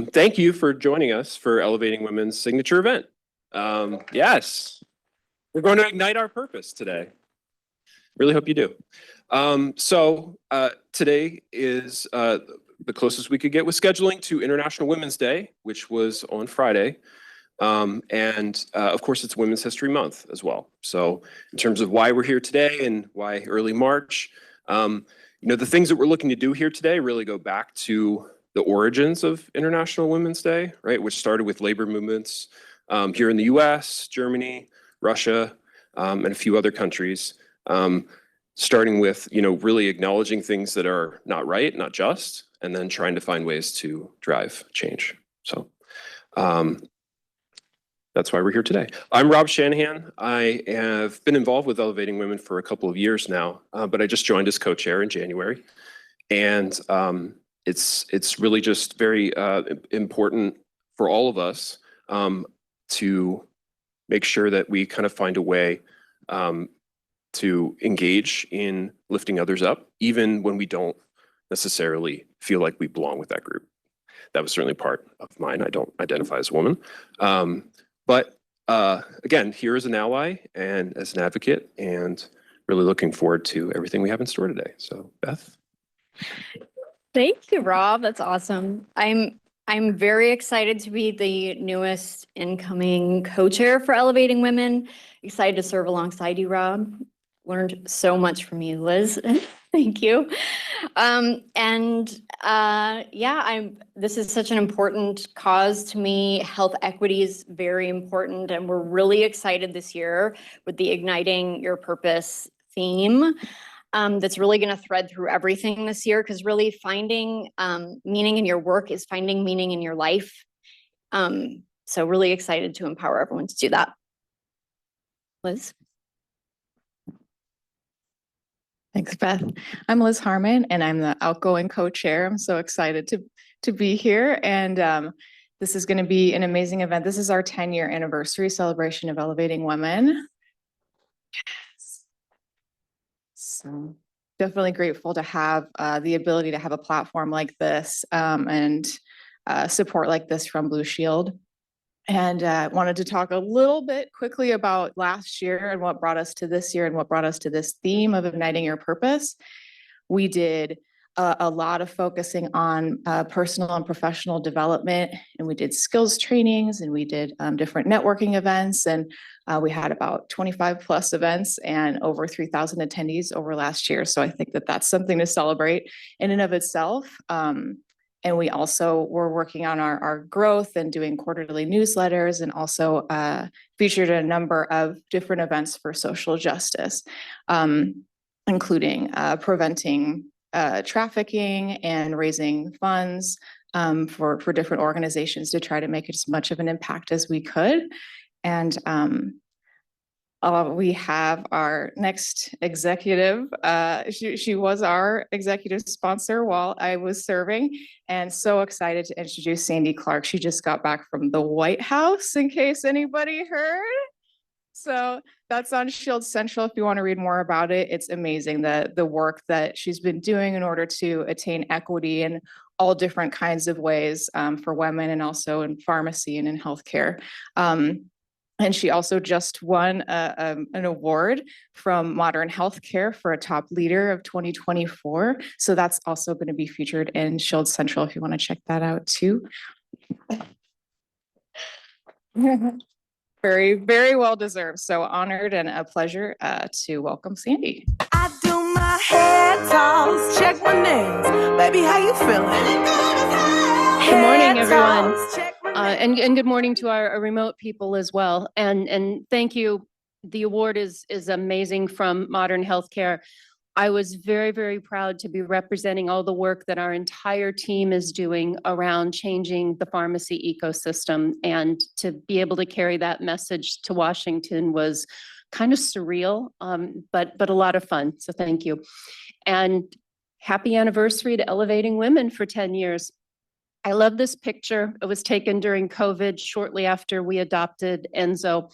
Thank you for joining us for Elevating Women's signature event. Yes, we're going to ignite our purpose today. Really hope you do. Today is the closest we could get with scheduling to International Women's Day, which was on Friday. Of course, it's Women's History Month as well. So in terms of why we're here today and why early March, the things that we're looking to do here today really go back to the origins of International Women's Day, right? Which started with labor movements here in the US, Germany, Russia, and a few other countries. Starting with, really acknowledging things that are not right, not just, and then trying to find ways to drive change. So that's why we're here today. I'm Rob Shanahan. I have been involved with Elevating Women for a couple of years now, but I just joined as co-chair in January. And it's really just very important for all of us to make sure that we kind of find a way to engage in lifting others up, even when we don't necessarily feel like we belong with that group. That was certainly part of mine. I don't identify as a woman. But again, here as an ally and as an advocate, and really looking forward to everything we have in store today. So, Beth. Thank you, Rob. That's awesome. I'm very excited to be the newest incoming co-chair for Elevating Women. Excited to serve alongside you, Rob. Learned so much from you, Liz. Thank you. This is such an important cause to me. Health equity is very important, and we're really excited this year with the Igniting Your Purpose theme. That's really going to thread through everything this year, because really finding meaning in your work is finding meaning in your life. So really excited to empower everyone to do that. Liz? Thanks, Beth. I'm Liz Harmon, and I'm the outgoing co-chair. I'm so excited to be here, and this is going to be an amazing event. This is our 10-year anniversary celebration of Elevating Women. Yes. So definitely grateful to have the ability to have a platform like this and support like this from Blue Shield. And wanted to talk a little bit quickly about last year and what brought us to this year and what brought us to this theme of Igniting Your Purpose. We did a lot of focusing on personal and professional development, and we did skills trainings, and we did different networking events, and we had about 25 plus events and over 3,000 attendees over last year. So I think that that's something to celebrate in and of itself. And we also were working on our growth and doing quarterly newsletters, and also featured a number of different events for social justice, including preventing trafficking and raising funds for different organizations to try to make as much of an impact as we could. And we have our next executive. She was our executive sponsor while I was serving, and so excited to introduce Sandy Clark. She just got back from the White House, in case anybody heard. So that's on Shield Central if you want to read more about it. It's amazing, the work that she's been doing in order to attain equity in all different kinds of ways for women, and also in pharmacy and in healthcare. And she also just won an award from Modern Healthcare for a top leader of 2024. So that's also going to be featured in Shield Central if you want to check that out too. Very, very well deserved. So honored and a pleasure to welcome Sandy. I do my head toss, check my names. Baby, how you feeling? Good morning, everyone. And good morning to our remote people as well. And thank you. The award is amazing from Modern Healthcare. I was very, very proud to be representing all the work that our entire team is doing around changing the pharmacy ecosystem, and to be able to carry that message to Washington was kind of surreal, but a lot of fun. So thank you. And happy anniversary to Elevating Women for 10 years. I love this picture. It was taken during COVID, shortly after we adopted Enzo.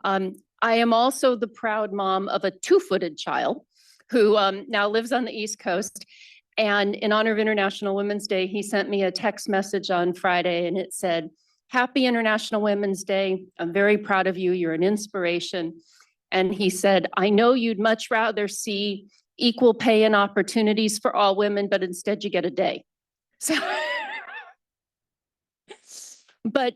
I am also the proud mom of a 2-footed child who now lives on the East Coast. And in honor of International Women's Day, he sent me a text message on Friday and it said, "Happy International Women's Day. I'm very proud of you. You're an inspiration." And he said, "I know you'd much rather see equal pay and opportunities for all women, but instead you get a day." So, but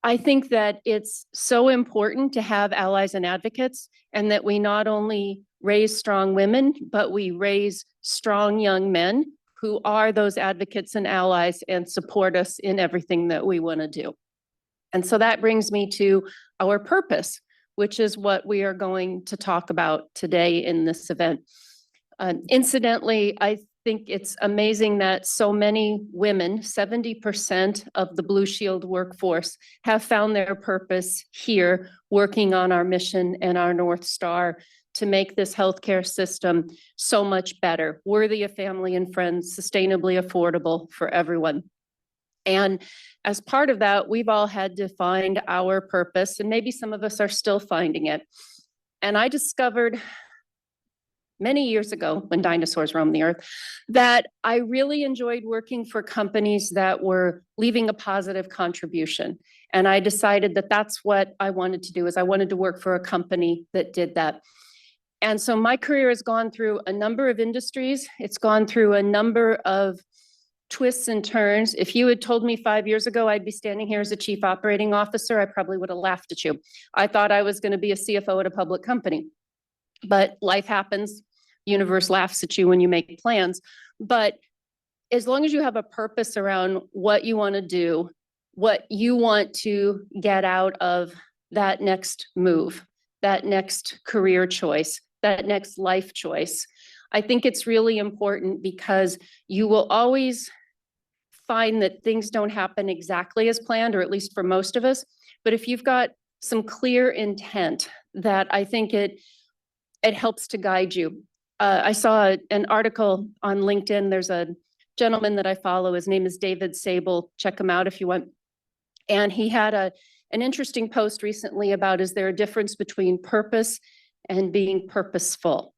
I think that it's so important to have allies and advocates, and that we not only raise strong women, but we raise strong young men who are those advocates and allies and support us in everything that we want to do. And so that brings me to our purpose, which is what we are going to talk about today in this event. Incidentally, I think it's amazing that so many women, 70% of the Blue Shield workforce, have found their purpose here, working on our mission and our North Star to make this healthcare system so much better, worthy of family and friends, sustainably affordable for everyone. And as part of that, we've all had to find our purpose, and maybe some of us are still finding it. And I discovered many years ago, when dinosaurs roamed the earth, that I really enjoyed working for companies that were leaving a positive contribution. And I decided that that's what I wanted to do, is I wanted to work for a company that did that. And so my career has gone through a number of industries. It's gone through a number of twists and turns. If you had told me 5 years ago I'd be standing here as a chief operating officer, I probably would have laughed at you. I thought I was going to be a CFO at a public company. But life happens. Universe laughs at you when you make plans. But as long as you have a purpose around what you want to do, what you want to get out of that next move, that next career choice, that next life choice, I think it's really important, because you will always find that things don't happen exactly as planned, or at least for most of us. But if you've got some clear intent, that I think it helps to guide you. I saw an article on LinkedIn. There's a gentleman that I follow. His name is David Sable. Check him out if you want. And he had an interesting post recently about, is there a difference between purpose and being purposeful?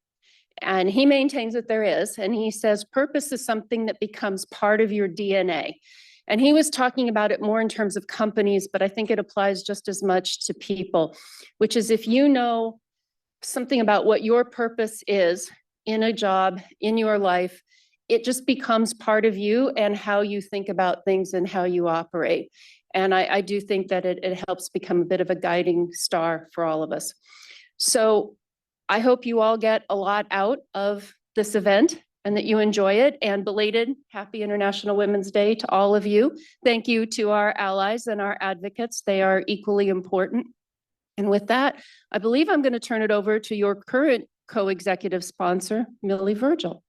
And he maintains that there is. And he says purpose is something that becomes part of your DNA. And he was talking about it more in terms of companies, but I think it applies just as much to people, which is, if you know something about what your purpose is in a job, in your life, it just becomes part of you and how you think about things and how you operate. And I do think that it helps become a bit of a guiding star for all of us. So I hope you all get a lot out of this event and that you enjoy it. And belated Happy International Women's Day to all of you. Thank you to our allies and our advocates. They are equally important. And with that, I believe I'm going to turn it over to your current co-executive sponsor, Millie Virgil.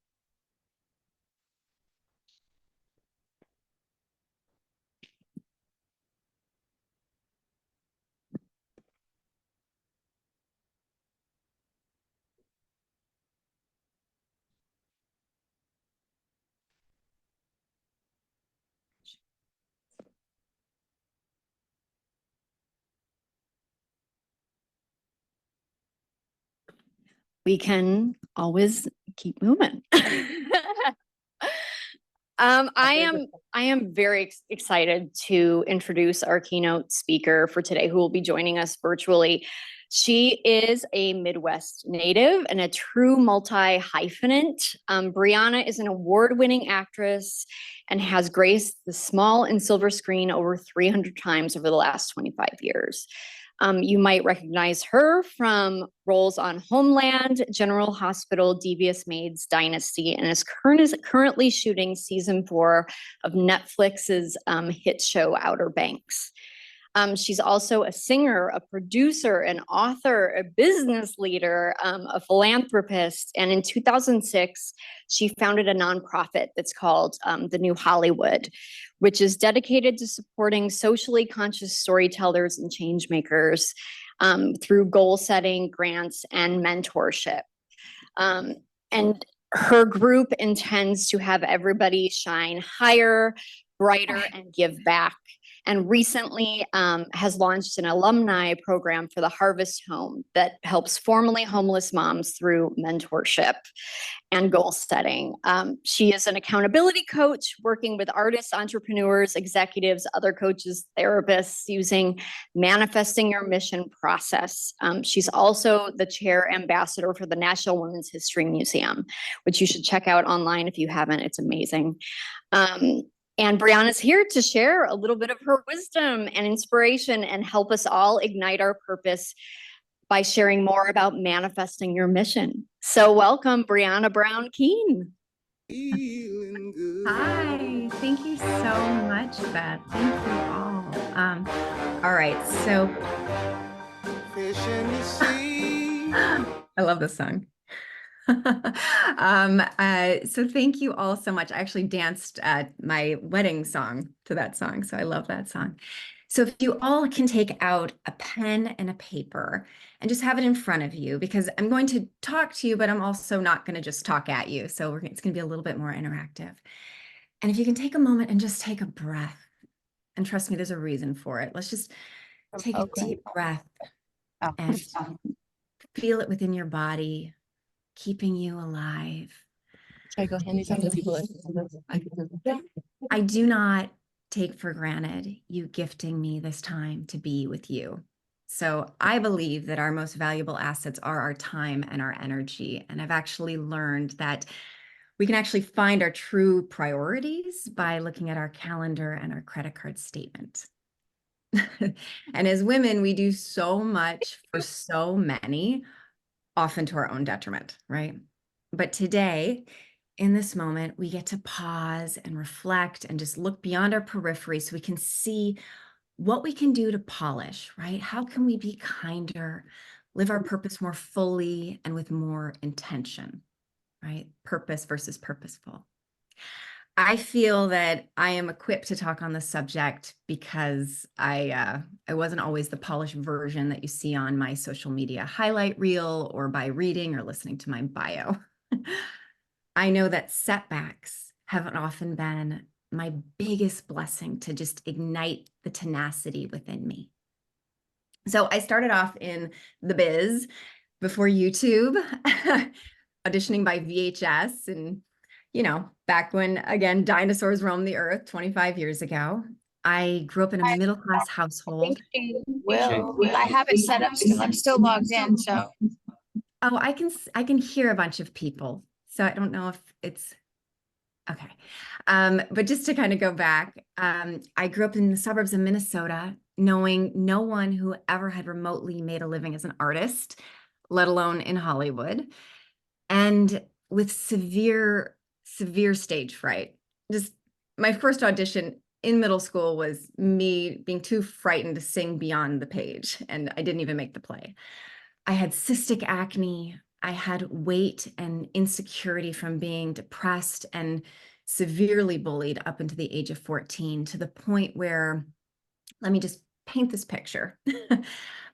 We can always keep moving. I am very excited to introduce our keynote speaker for today, who will be joining us virtually. She is a Midwest native and a true multi-hyphenate. Brianna is an award-winning actress and has graced the small and silver screen over 300 times over the last 25 years. You might recognize her from roles on Homeland, General Hospital, Devious Maids, Dynasty, and is currently shooting season 4 of Netflix's hit show Outer Banks. She's also a singer, a producer, an author, a business leader, a philanthropist. And in 2006, she founded a nonprofit that's called The New Hollywood, which is dedicated to supporting socially conscious storytellers and change makers through goal setting, grants, and mentorship. And her group intends to have everybody shine higher, brighter, and give back. and recently has launched an alumni program for the Harvest Home that helps formerly homeless moms through mentorship and goal setting. She is an accountability coach working with artists, entrepreneurs, executives, other coaches, therapists using manifesting your mission process. She's also the chair ambassador for the National Women's History Museum, which you should check out online if you haven't. It's amazing. And Brianna's here to share a little bit of her wisdom and inspiration and help us all ignite our purpose by sharing more about manifesting your mission. So welcome, Brianna Brown Keene. Hi, thank you so much, Beth. Thank you all. All right, so I love this song. So thank you all so much. I actually danced at my wedding song to that song, so I love that song. So if you all can take out a pen and a paper and just have it in front of you, because I'm going to talk to you, but I'm also not going to just talk at you. So it's going to be a little bit more interactive. And if you can take a moment and just take a breath, and trust me, there's a reason for it. Let's just take a deep breath and feel it within your body, keeping you alive. Should I go hand these out to people? I do not take for granted you gifting me this time to be with you. So I believe that our most valuable assets are our time and our energy. And I've actually learned that we can actually find our true priorities by looking at our calendar and our credit card statement. And as women, we do so much for so many, often to our own detriment, right? But today, in this moment, we get to pause and reflect and just look beyond our periphery so we can see what we can do to polish, right? How can we be kinder, live our purpose more fully and with more intention, right? Purpose versus purposeful. I feel that I am equipped to talk on this subject because I wasn't always the polished version that you see on my social media highlight reel or by reading or listening to my bio. I know that setbacks haven't often been my biggest blessing to just ignite the tenacity within me. So I started off in the biz before YouTube, auditioning by VHS and, you know, back when, again, dinosaurs roamed the earth 25 years ago. I grew up in a middle-class household. I have it set up still. I'm still logged in, so. Oh, I can hear a bunch of people. So I don't know if it's okay. But just to kind of go back, I grew up in the suburbs of Minnesota, knowing no one who ever had remotely made a living as an artist, let alone in Hollywood, and with severe stage fright. Just my first audition in middle school was me being too frightened to sing beyond the page, and I didn't even make the play. I had cystic acne. I had weight and insecurity from being depressed and severely bullied up into the age of 14, to the point where, let me just paint this picture.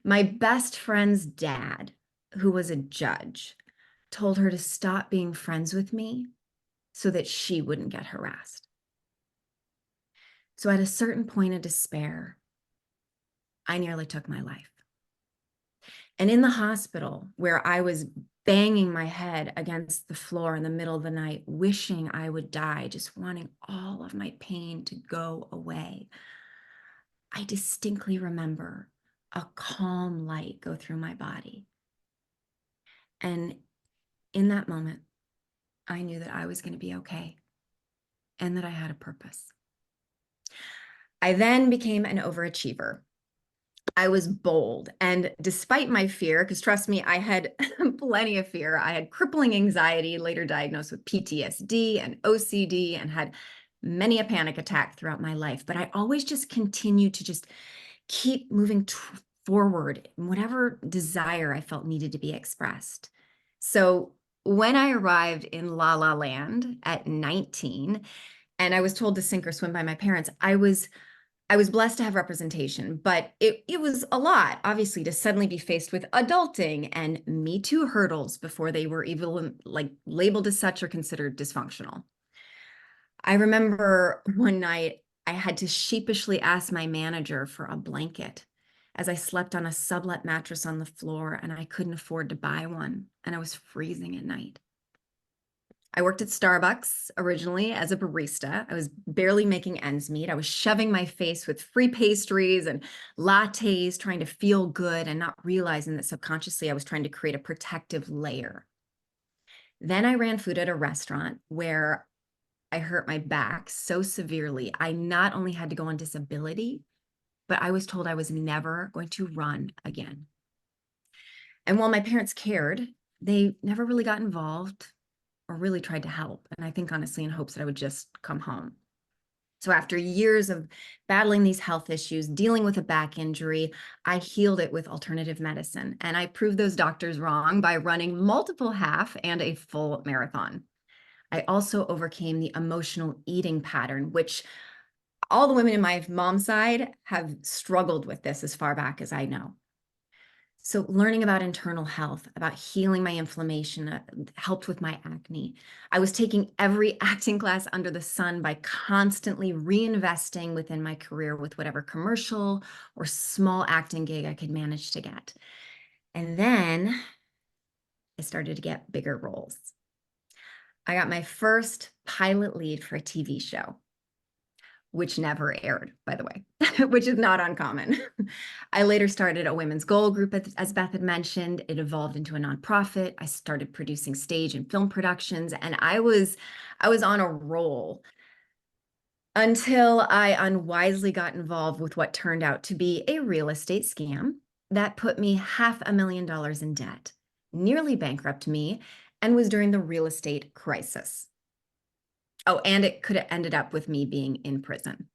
My best friend's dad, who was a judge, told her to stop being friends with me so that she wouldn't get harassed. So at a certain point of despair, I nearly took my life. And in the hospital, where I was banging my head against the floor in the middle of the night, wishing I would die, just wanting all of my pain to go away, I distinctly remember a calm light go through my body. And in that moment, I knew that I was going to be okay and that I had a purpose. I then became an overachiever. I was bold, and despite my fear, because trust me, I had plenty of fear. I had crippling anxiety, later diagnosed with PTSD and OCD, and had many a panic attack throughout my life. But I always just continued to just keep moving forward in whatever desire I felt needed to be expressed. So when I arrived in La La Land at 19, and I was told to sink or swim by my parents, I was blessed to have representation, but it was a lot, obviously, to suddenly be faced with adulting and Me Too hurdles before they were even labeled as such or considered dysfunctional. I remember one night I had to sheepishly ask my manager for a blanket as I slept on a sublet mattress on the floor and I couldn't afford to buy one and I was freezing at night. I worked at Starbucks originally as a barista. I was barely making ends meet. I was shoving my face with free pastries and lattes, trying to feel good and not realizing that subconsciously I was trying to create a protective layer. Then I ran food at a restaurant where I hurt my back so severely. I not only had to go on disability, but I was told I was never going to run again. And while my parents cared, they never really got involved or really tried to help. And I think honestly in hopes that I would just come home. So after years of battling these health issues, dealing with a back injury, I healed it with alternative medicine. And I proved those doctors wrong by running multiple half and a full marathon. I also overcame the emotional eating pattern, which all the women in my mom's side have struggled with this as far back as I know. So learning about internal health, about healing my inflammation, helped with my acne. I was taking every acting class under the sun by constantly reinvesting within my career with whatever commercial or small acting gig I could manage to get. And then I started to get bigger roles. I got my first pilot lead for a TV show, which never aired, by the way, which is not uncommon. I later started a women's goal group, as Beth had mentioned. It evolved into a nonprofit. I started producing stage and film productions, and I was on a roll until I unwisely got involved with what turned out to be a real estate scam that put me $500,000 in debt, nearly bankrupted me, and was during the real estate crisis. Oh, and it could have ended up with me being in prison.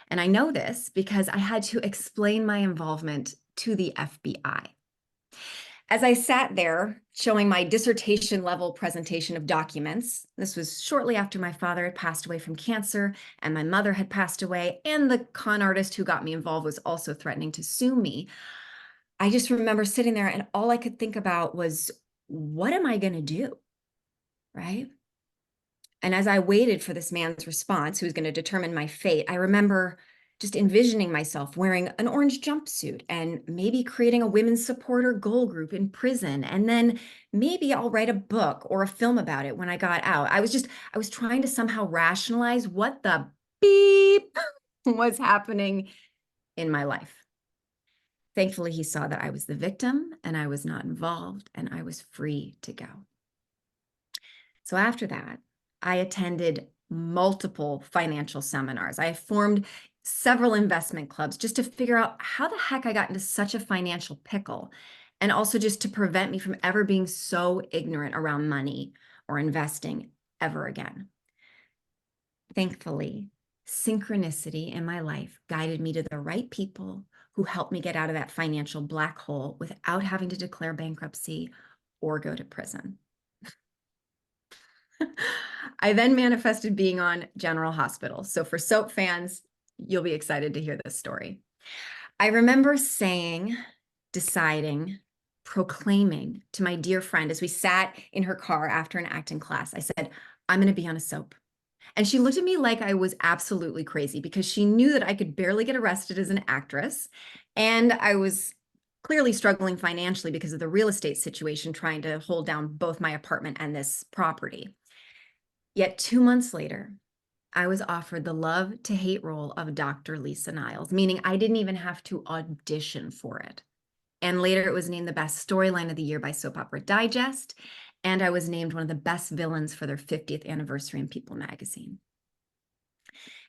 And I know this because I had to explain my involvement to the FBI. As I sat there showing my dissertation level presentation of documents, this was shortly after my father had passed away from cancer and my mother had passed away, and the con artist who got me involved was also threatening to sue me. I just remember sitting there and all I could think about was, what am I going to do? Right? And as I waited for this man's response, who was going to determine my fate, I remember just envisioning myself wearing an orange jumpsuit and maybe creating a women's supporter goal group in prison. And then maybe I'll write a book or a film about it when I got out. I was trying to somehow rationalize what the beep was happening in my life. Thankfully, he saw that I was the victim and I was not involved and I was free to go. So after that, I attended multiple financial seminars. I formed several investment clubs just to figure out how the heck I got into such a financial pickle, and also just to prevent me from ever being so ignorant around money or investing ever again. Thankfully, synchronicity in my life guided me to the right people who helped me get out of that financial black hole without having to declare bankruptcy or go to prison. I then manifested being on General Hospital. So for soap fans, you'll be excited to hear this story. I remember deciding, proclaiming to my dear friend as we sat in her car after an acting class, I said, I'm going to be on a soap. And she looked at me like I was absolutely crazy because she knew that I could barely get arrested as an actress. And I was clearly struggling financially because of the real estate situation, trying to hold down both my apartment and this property. Yet 2 months later, I was offered the love to hate role of Dr. Lisa Niles, meaning I didn't even have to audition for it. And later it was named the best storyline of the year by Soap Opera Digest. And I was named one of the best villains for their 50th anniversary in People magazine.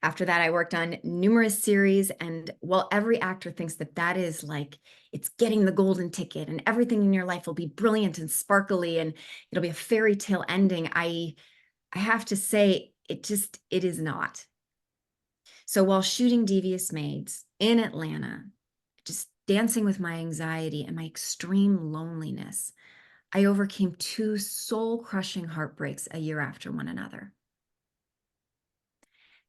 After that, I worked on numerous series. And while every actor thinks that that is like, it's getting the golden ticket and everything in your life will be brilliant and sparkly and it'll be a fairy tale ending, I have to say, it is not. So while shooting Devious Maids in Atlanta, just dancing with my anxiety and my extreme loneliness, I overcame 2 soul-crushing heartbreaks a year after one another.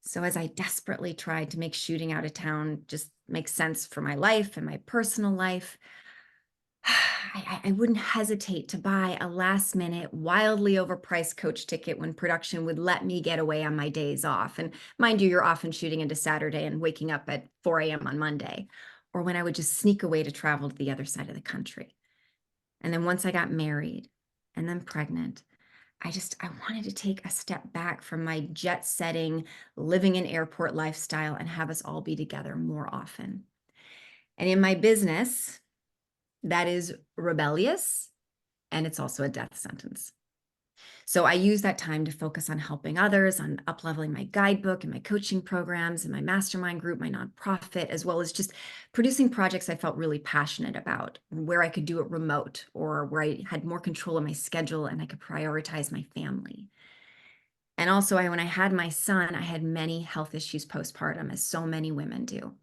So as I desperately tried to make shooting out of town just make sense for my life and my personal life, I wouldn't hesitate to buy a last minute, wildly overpriced coach ticket when production would let me get away on my days off. And mind you, you're often shooting into Saturday and waking up at 4 a.m. on Monday, or when I would just sneak away to travel to the other side of the country. And then once I got married and then pregnant, I wanted to take a step back from my jet setting, living in airport lifestyle and have us all be together more often. And in my business, that is rebellious, and it's also a death sentence. So I use that time to focus on helping others, on up-leveling my guidebook and my coaching programs and my mastermind group, my nonprofit, as well as just producing projects I felt really passionate about, where I could do it remote or where I had more control of my schedule and I could prioritize my family. And also, when I had my son, I had many health issues postpartum, as so many women do.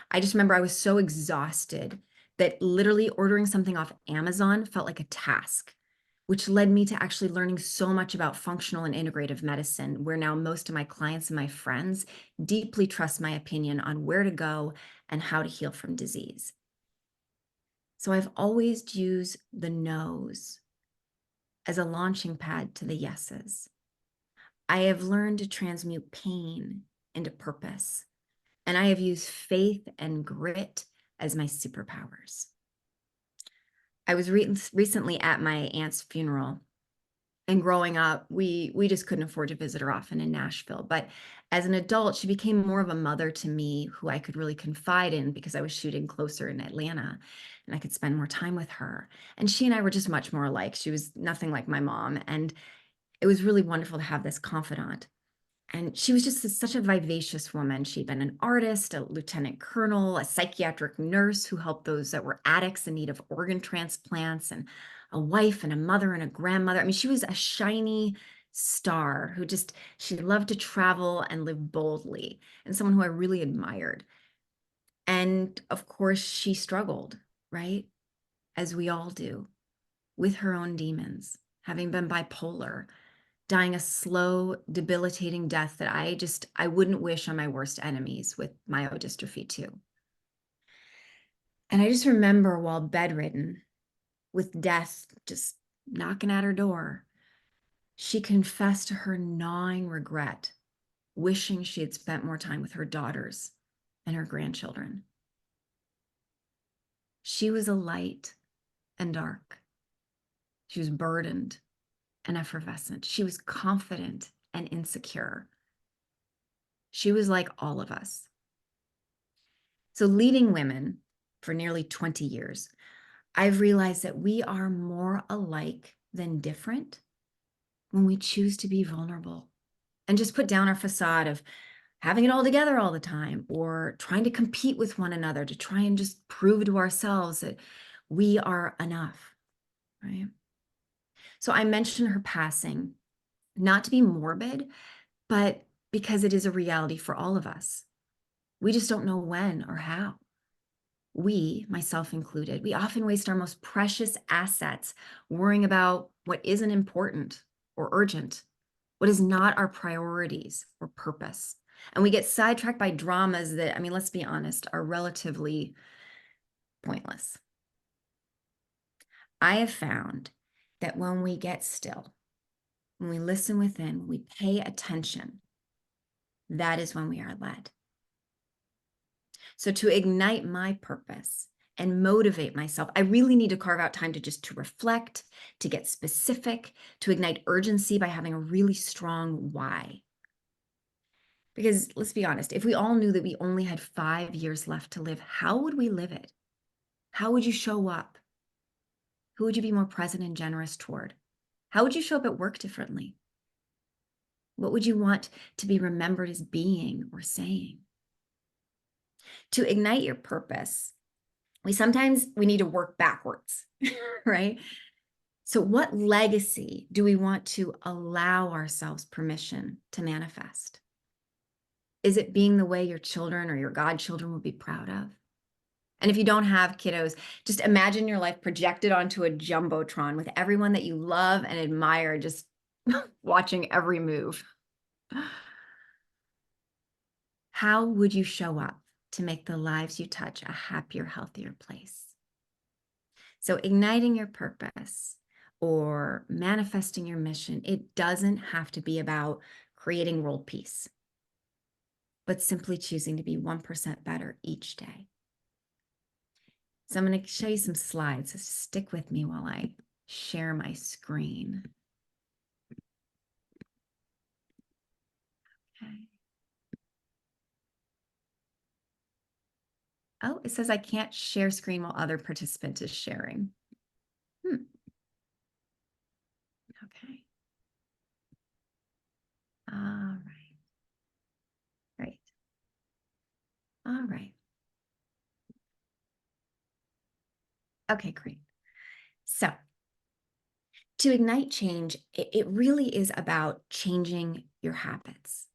I just remember I was so exhausted that literally ordering something off Amazon felt like a task, which led me to actually learning so much about functional and integrative medicine, where now most of my clients and my friends deeply trust my opinion on where to go and how to heal from disease. So I've always used the no's as a launching pad to the yeses. I have learned to transmute pain into purpose, and I have used faith and grit as my superpowers. I was recently at my aunt's funeral, and growing up, we just couldn't afford to visit her often in Nashville. But as an adult, she became more of a mother to me who I could really confide in because I was shooting closer in Atlanta and I could spend more time with her. And she and I were just much more alike. She was nothing like my mom. And it was really wonderful to have this confidant. And she was just such a vivacious woman. She'd been an artist, a lieutenant colonel, a psychiatric nurse who helped those that were addicts in need of organ transplants, and a wife and a mother and a grandmother. I mean, she was a shiny star who she loved to travel and live boldly, and someone who I really admired. And of course, she struggled, right? As we all do, with her own demons, having been bipolar, dying a slow, debilitating death that I wouldn't wish on my worst enemies with myodystrophy too. And I just remember while bedridden, with death just knocking at her door, she confessed to her gnawing regret, wishing she had spent more time with her daughters and her grandchildren. She was a light and dark. She was burdened and effervescent. She was confident and insecure. She was like all of us. So leading women for nearly 20 years, I've realized that we are more alike than different when we choose to be vulnerable and just put down our facade of having it all together all the time, or trying to compete with one another to try and just prove to ourselves that we are enough, right? So I mentioned her passing, not to be morbid, but because it is a reality for all of us. We just don't know when or how. We, myself included, we often waste our most precious assets worrying about what isn't important or urgent, what is not our priorities or purpose. And we get sidetracked by dramas that, I mean, let's be honest, are relatively pointless. I have found that when we get still, when we listen within, when we pay attention, that is when we are led. So to ignite my purpose and motivate myself, I really need to carve out time to reflect, to get specific, to ignite urgency by having a really strong why. Because let's be honest, if we all knew that we only had 5 years left to live, how would we live it? How would you show up? Who would you be more present and generous toward? How would you show up at work differently? What would you want to be remembered as being or saying? To ignite your purpose, we need to work backwards, right? So what legacy do we want to allow ourselves permission to manifest? Is it being the way your children or your godchildren will be proud of? And if you don't have kiddos, just imagine your life projected onto a jumbotron with everyone that you love and admire, just watching every move. How would you show up to make the lives you touch a happier, healthier place? So igniting your purpose or manifesting your mission, it doesn't have to be about creating world peace, but simply choosing to be 1% better each day. So I'm going to show you some slides. So stick with me while I share my screen. Okay. Oh, it says I can't share screen while other participant is sharing. Okay. All right. Great. All right. Okay, great. So to ignite change, it really is about changing your habits.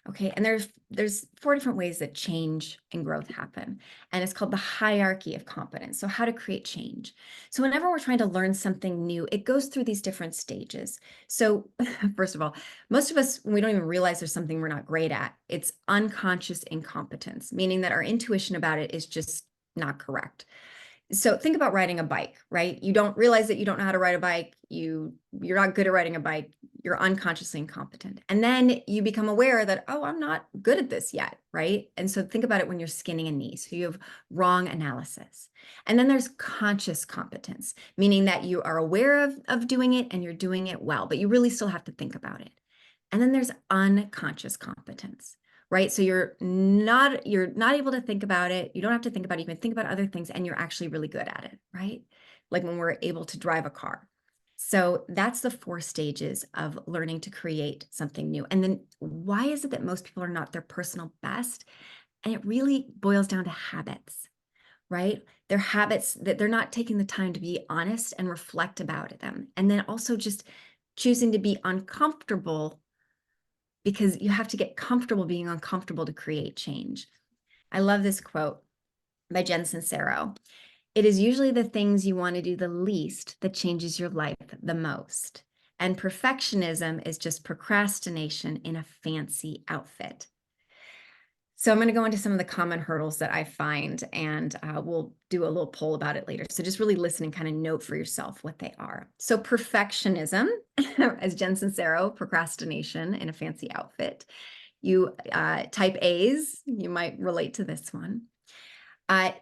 Okay, and there's 4 different ways that change and growth happen, and it's called the hierarchy of competence. So how to create change. So whenever we're trying to learn something new, it goes through these different stages. So first of all, most of us, we don't even realize there's something we're not great at. It's unconscious incompetence, meaning that our intuition about it is just not correct. So think about riding a bike, right? You don't realize that you don't know how to ride a bike. You're not good at riding a bike. You're unconsciously incompetent. And then you become aware that, oh, I'm not good at this yet, right? And so think about it when you're skinning a knee. So you have wrong analysis. And then there's conscious competence, meaning that you are aware of doing it and you're doing it well, but you really still have to think about it. And then there's unconscious competence, right? So you're not able to think about it. You don't have to think about it. You can think about other things and you're actually really good at it, right? Like when we're able to drive a car. So that's the 4 stages of learning to create something new. And then why is it that most people are not their personal best? And it really boils down to habits, right? They're habits that they're not taking the time to be honest and reflect about them. And then also just choosing to be uncomfortable, because you have to get comfortable being uncomfortable to create change. I love this quote by Jen Sincero. It is usually the things you want to do the least that changes your life the most. And perfectionism is just procrastination in a fancy outfit. So I'm going to go into some of the common hurdles that I find, and we'll do a little poll about it later. So just really listen and kind of note for yourself what they are. So perfectionism, as Jen Sincero, procrastination in a fancy outfit. You type A's, you might relate to this one.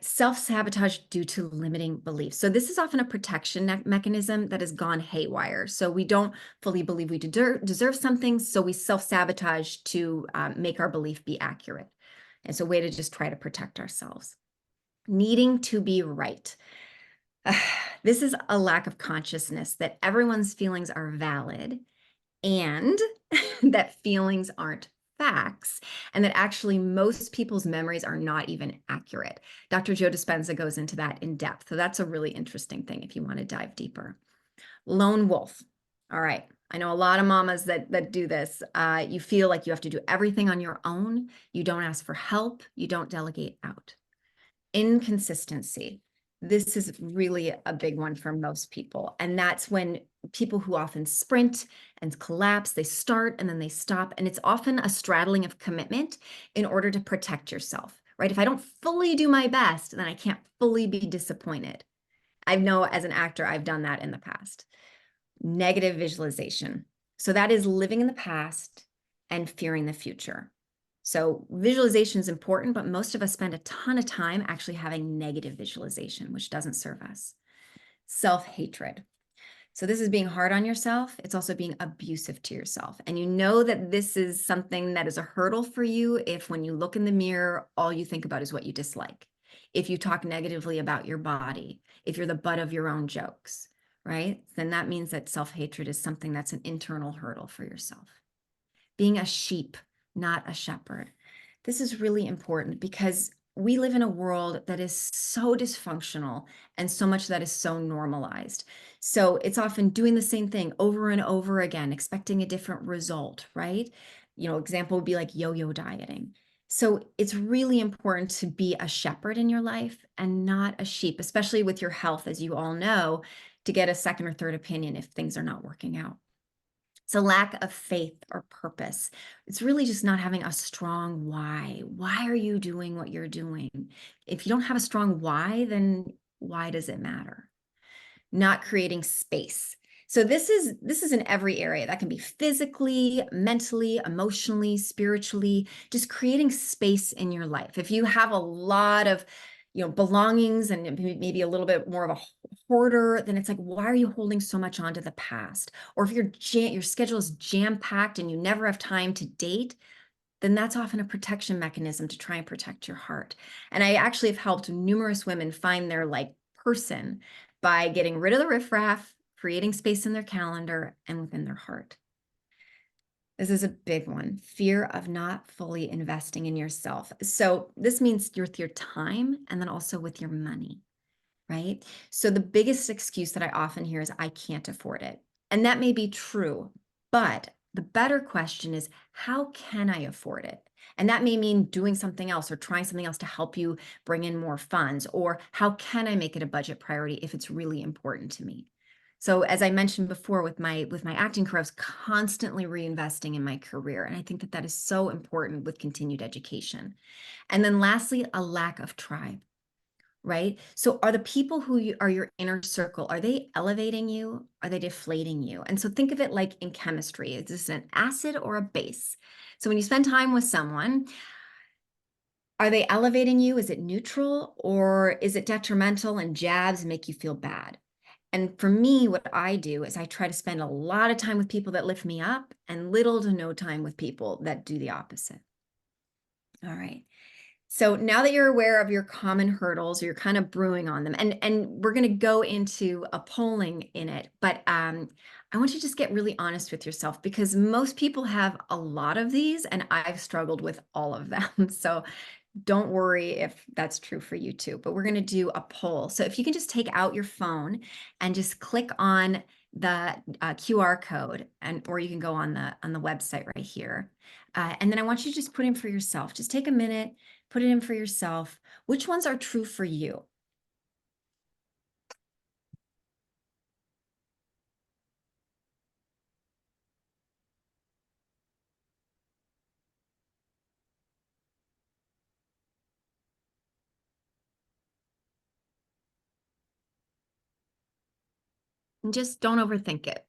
Self-sabotage due to limiting beliefs. So this is often a protection mechanism that has gone haywire. So we don't fully believe we deserve something, so we self-sabotage to make our belief be accurate. It's a way to just try to protect ourselves. Needing to be right. This is a lack of consciousness that everyone's feelings are valid and that feelings aren't facts, and that actually most people's memories are not even accurate. Dr. Joe Dispenza goes into that in depth. So that's a really interesting thing if you want to dive deeper. Lone wolf. All right. I know a lot of mamas that do this. You feel like you have to do everything on your own. You don't ask for help. You don't delegate out. Inconsistency. This is really a big one for most people. And that's when people who often sprint and collapse, they start and then they stop. And it's often a straddling of commitment in order to protect yourself, right? If I don't fully do my best, then I can't fully be disappointed. I know as an actor, I've done that in the past. Negative visualization. So that is living in the past and fearing the future. So visualization is important, but most of us spend a ton of time actually having negative visualization, which doesn't serve us. Self-hatred. So this is being hard on yourself. It's also being abusive to yourself. And you know that this is something that is a hurdle for you if when you look in the mirror, all you think about is what you dislike. If you talk negatively about your body, if you're the butt of your own jokes, right? Then that means that self-hatred is something that's an internal hurdle for yourself. Being a sheep, not a shepherd. This is really important because we live in a world that is so dysfunctional and so much that is so normalized. So it's often doing the same thing over and over again, expecting a different result, right? Example would be like yo-yo dieting. So it's really important to be a shepherd in your life and not a sheep, especially with your health, as you all know, to get a second or third opinion if things are not working out. It's a lack of faith or purpose. It's really just not having a strong why. Why are you doing what you're doing? If you don't have a strong why, then why does it matter? not creating space. So this is in every area. That can be physically, mentally, emotionally, spiritually, just creating space in your life. If you have a lot of, belongings and maybe a little bit more of a hoarder, then it's like, why are you holding so much onto the past? Or if your schedule is jam-packed and you never have time to date, then that's often a protection mechanism to try and protect your heart. And I actually have helped numerous women find their person by getting rid of the riffraff, creating space in their calendar and within their heart. This is a big one, fear of not fully investing in yourself. So this means with your time and then also with your money, right? So the biggest excuse that I often hear is, I can't afford it. And that may be true, but the better question is, how can I afford it? And that may mean doing something else or trying something else to help you bring in more funds, or how can I make it a budget priority if it's really important to me? So as I mentioned before with my acting career, I was constantly reinvesting in my career. And I think that is so important with continued education. And then lastly, a lack of tribe, right? So are the people who are your inner circle, are they elevating you? Are they deflating you? And so think of it like in chemistry, is this an acid or a base? So when you spend time with someone, are they elevating you? Is it neutral, or is it detrimental and jabs make you feel bad? And for me, what I do is I try to spend a lot of time with people that lift me up and little to no time with people that do the opposite. All right. So now that you're aware of your common hurdles, you're kind of brewing on them, and we're going to go into a polling in it, but I want you to just get really honest with yourself, because most people have a lot of these and I've struggled with all of them. So don't worry if that's true for you too, but we're going to do a poll. So if you can just take out your phone and just click on the QR code, or you can go on the website right here. And then I want you to just put in for yourself. Just take a minute, put it in for yourself. Which ones are true for you? And just don't overthink it.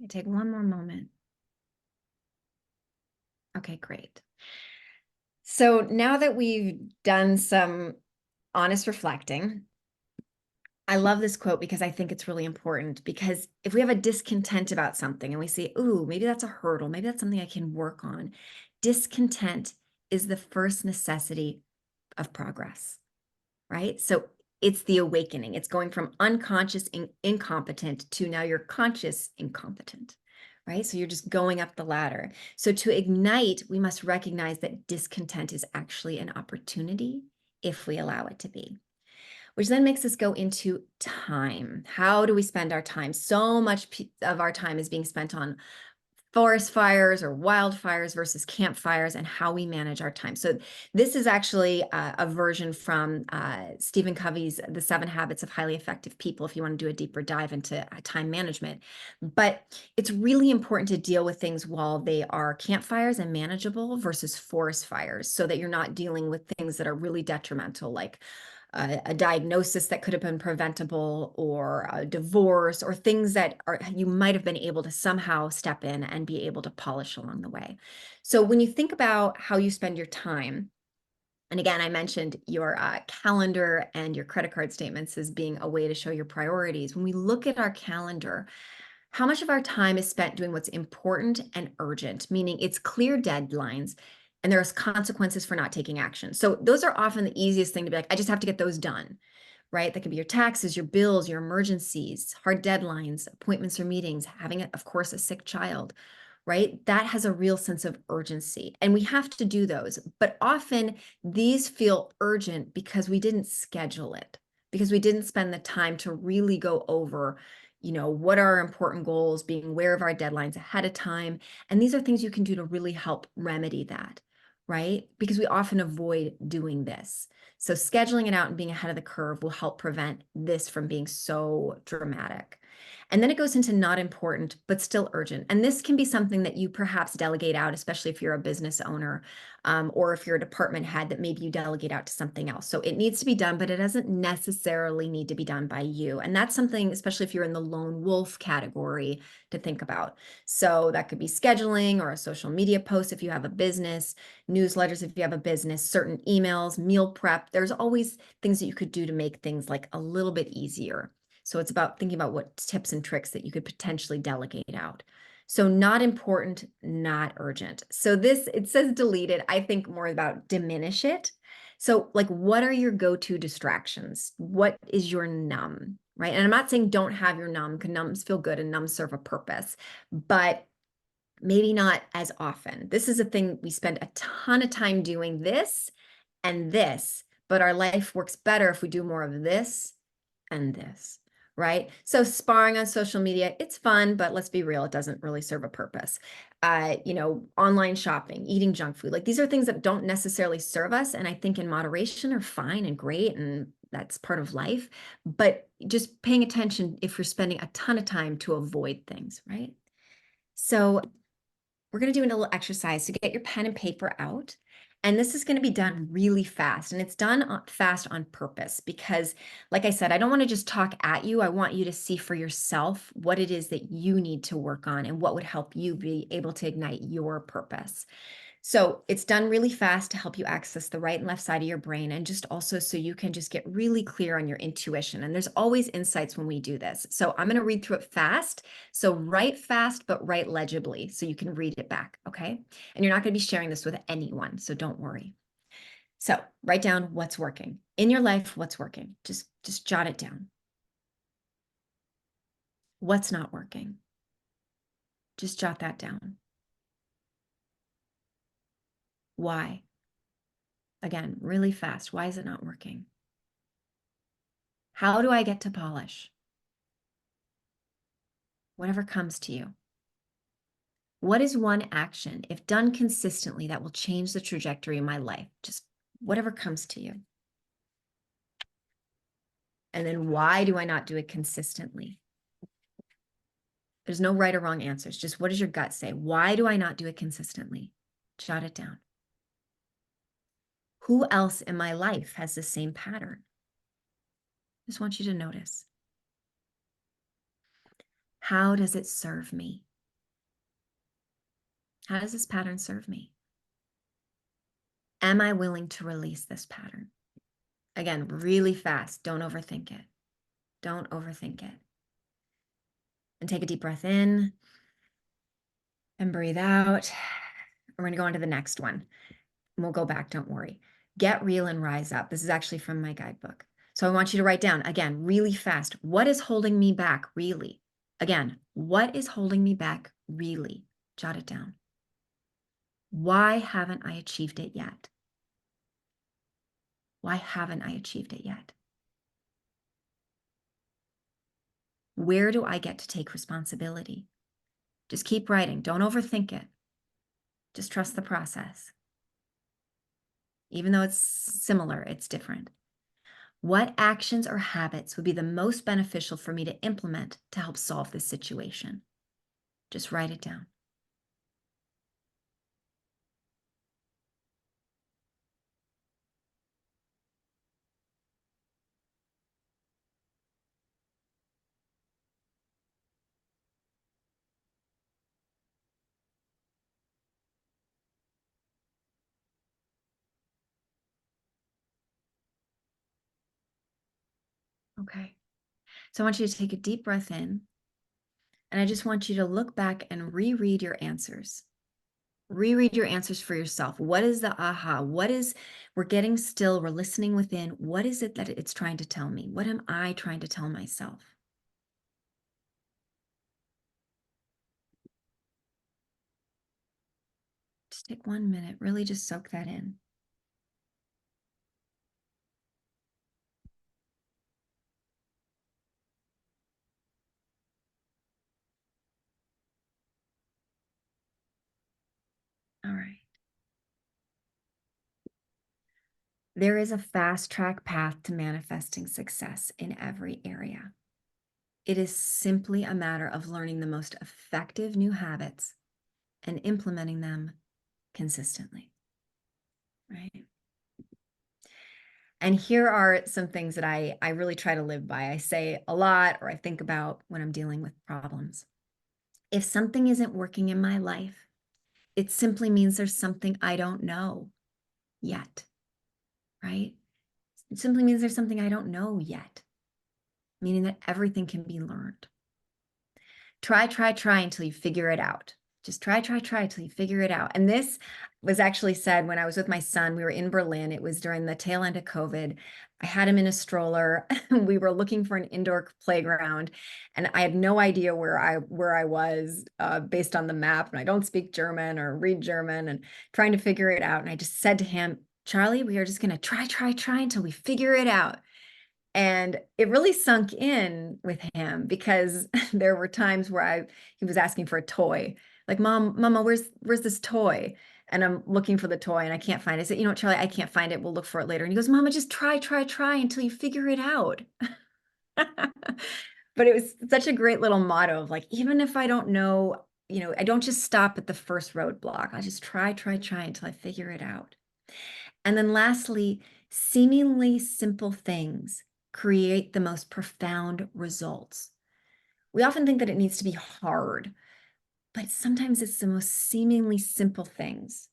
Take one more moment. Okay, great. So now that we've done some honest reflecting, I love this quote because I think it's really important, because if we have a discontent about something and we say, ooh, maybe that's a hurdle, maybe that's something I can work on. Discontent is the first necessity of progress, right? So it's the awakening. It's going from unconscious incompetent to now you're conscious incompetent, right? So you're just going up the ladder. So to ignite, we must recognize that discontent is actually an opportunity if we allow it to be. Which then makes us go into time. How do we spend our time? So much of our time is being spent on forest fires or wildfires versus campfires, and how we manage our time. So this is actually a version from Stephen Covey's The 7 Habits of Highly Effective People, if you want to do a deeper dive into time management. But it's really important to deal with things while they are campfires and manageable versus forest fires, so that you're not dealing with things that are really detrimental, like a diagnosis that could have been preventable, or a divorce, or things that you might have been able to somehow step in and be able to polish along the way. So when you think about how you spend your time, and again, I mentioned your calendar and your credit card statements as being a way to show your priorities. When we look at our calendar, how much of our time is spent doing what's important and urgent, meaning it's clear deadlines, and there's consequences for not taking action. So those are often the easiest thing to be like, I just have to get those done, right? That can be your taxes, your bills, your emergencies, hard deadlines, appointments or meetings, having, of course, a sick child, right? That has a real sense of urgency, and we have to do those. But often these feel urgent because we didn't schedule it, because we didn't spend the time to really go over, what are our important goals, being aware of our deadlines ahead of time. And these are things you can do to really help remedy that, right? Because we often avoid doing this. So scheduling it out and being ahead of the curve will help prevent this from being so dramatic. And then it goes into not important, but still urgent. And this can be something that you perhaps delegate out, especially if you're a business owner, or if you're a department head, that maybe you delegate out to something else. So it needs to be done, but it doesn't necessarily need to be done by you. And that's something, especially if you're in the lone wolf category, to think about. So that could be scheduling or a social media post if you have a business, newsletters if you have a business, certain emails, meal prep. There's always things that you could do to make things like a little bit easier. So it's about thinking about what tips and tricks that you could potentially delegate out. So not important, not urgent. So this, it says deleted. I think more about diminish it. So like, what are your go-to distractions? What is your numb, right? And I'm not saying don't have your numb, because numbs feel good and numbs serve a purpose, but maybe not as often. This is a thing we spend a ton of time doing this and this, but our life works better if we do more of this and this. Right? So sparring on social media, it's fun, but let's be real, it doesn't really serve a purpose. Online shopping, eating junk food, like these are things that don't necessarily serve us. And I think in moderation are fine and great. And that's part of life, but just paying attention if you're spending a ton of time to avoid things, right? So we're going to do a little exercise to get your pen and paper out. And this is going to be done really fast. And it's done fast on purpose because, like I said, I don't want to just talk at you. I want you to see for yourself what it is that you need to work on and what would help you be able to ignite your purpose. So it's done really fast to help you access the right and left side of your brain, and just also so you can just get really clear on your intuition. And there's always insights when we do this. So I'm going to read through it fast. So write fast, but write legibly so you can read it back. Okay. And you're not going to be sharing this with anyone, so don't worry. So write down what's working in your life. What's working? Just jot it down. What's not working? Just jot that down. Why? Again, really fast. Why is it not working? How do I get to polish? Whatever comes to you. What is one action, if done consistently, that will change the trajectory of my life? Just whatever comes to you. And then why do I not do it consistently? There's no right or wrong answers. Just what does your gut say? Why do I not do it consistently? Jot it down. Who else in my life has the same pattern? Just want you to notice. How does it serve me? How does this pattern serve me? Am I willing to release this pattern? Again, really fast. Don't overthink it. Don't overthink it. And take a deep breath in and breathe out. We're going to go on to the next one. And we'll go back, don't worry. Get real and rise up. This is actually from my guidebook. So I want you to write down, again, really fast. What is holding me back, really? Again, what is holding me back, really? Jot it down. Why haven't I achieved it yet? Why haven't I achieved it yet? Where do I get to take responsibility? Just keep writing. Don't overthink it. Just trust the process. Even though it's similar, it's different. What actions or habits would be the most beneficial for me to implement to help solve this situation? Just write it down. Okay. So I want you to take a deep breath in, and I just want you to look back and reread your answers. Reread your answers for yourself. What is the aha? What is, we're getting still, we're listening within. What is it that it's trying to tell me? What am I trying to tell myself? Just take 1 minute, really just soak that in. All right. There is a fast track path to manifesting success in every area. It is simply a matter of learning the most effective new habits and implementing them consistently, right? And here are some things that I really try to live by. I say a lot, or I think about when I'm dealing with problems. If something isn't working in my life, it simply means there's something I don't know yet, right? It simply means there's something I don't know yet, meaning that everything can be learned. Try until you figure it out. Just try until you figure it out. And this was actually said when I was with my son. We were in Berlin. It was during the tail end of COVID. I had him in a stroller. We were looking for an indoor playground, and I had no idea where I was based on the map. And I don't speak German or read German, and trying to figure it out. And I just said to him, Charlie, we are just going to try until we figure it out. And it really sunk in with him because there were times where he was asking for a toy. Like, Mama, where's this toy? And I'm looking for the toy and I can't find it. I said, you know what, Charlie, I can't find it. We'll look for it later. And he goes, Mama, just try until you figure it out. But it was such a great little motto of like, even if I don't know, I don't just stop at the first roadblock. I just try until I figure it out. And then lastly, seemingly simple things create the most profound results. We often think that it needs to be hard, but sometimes it's the most seemingly simple things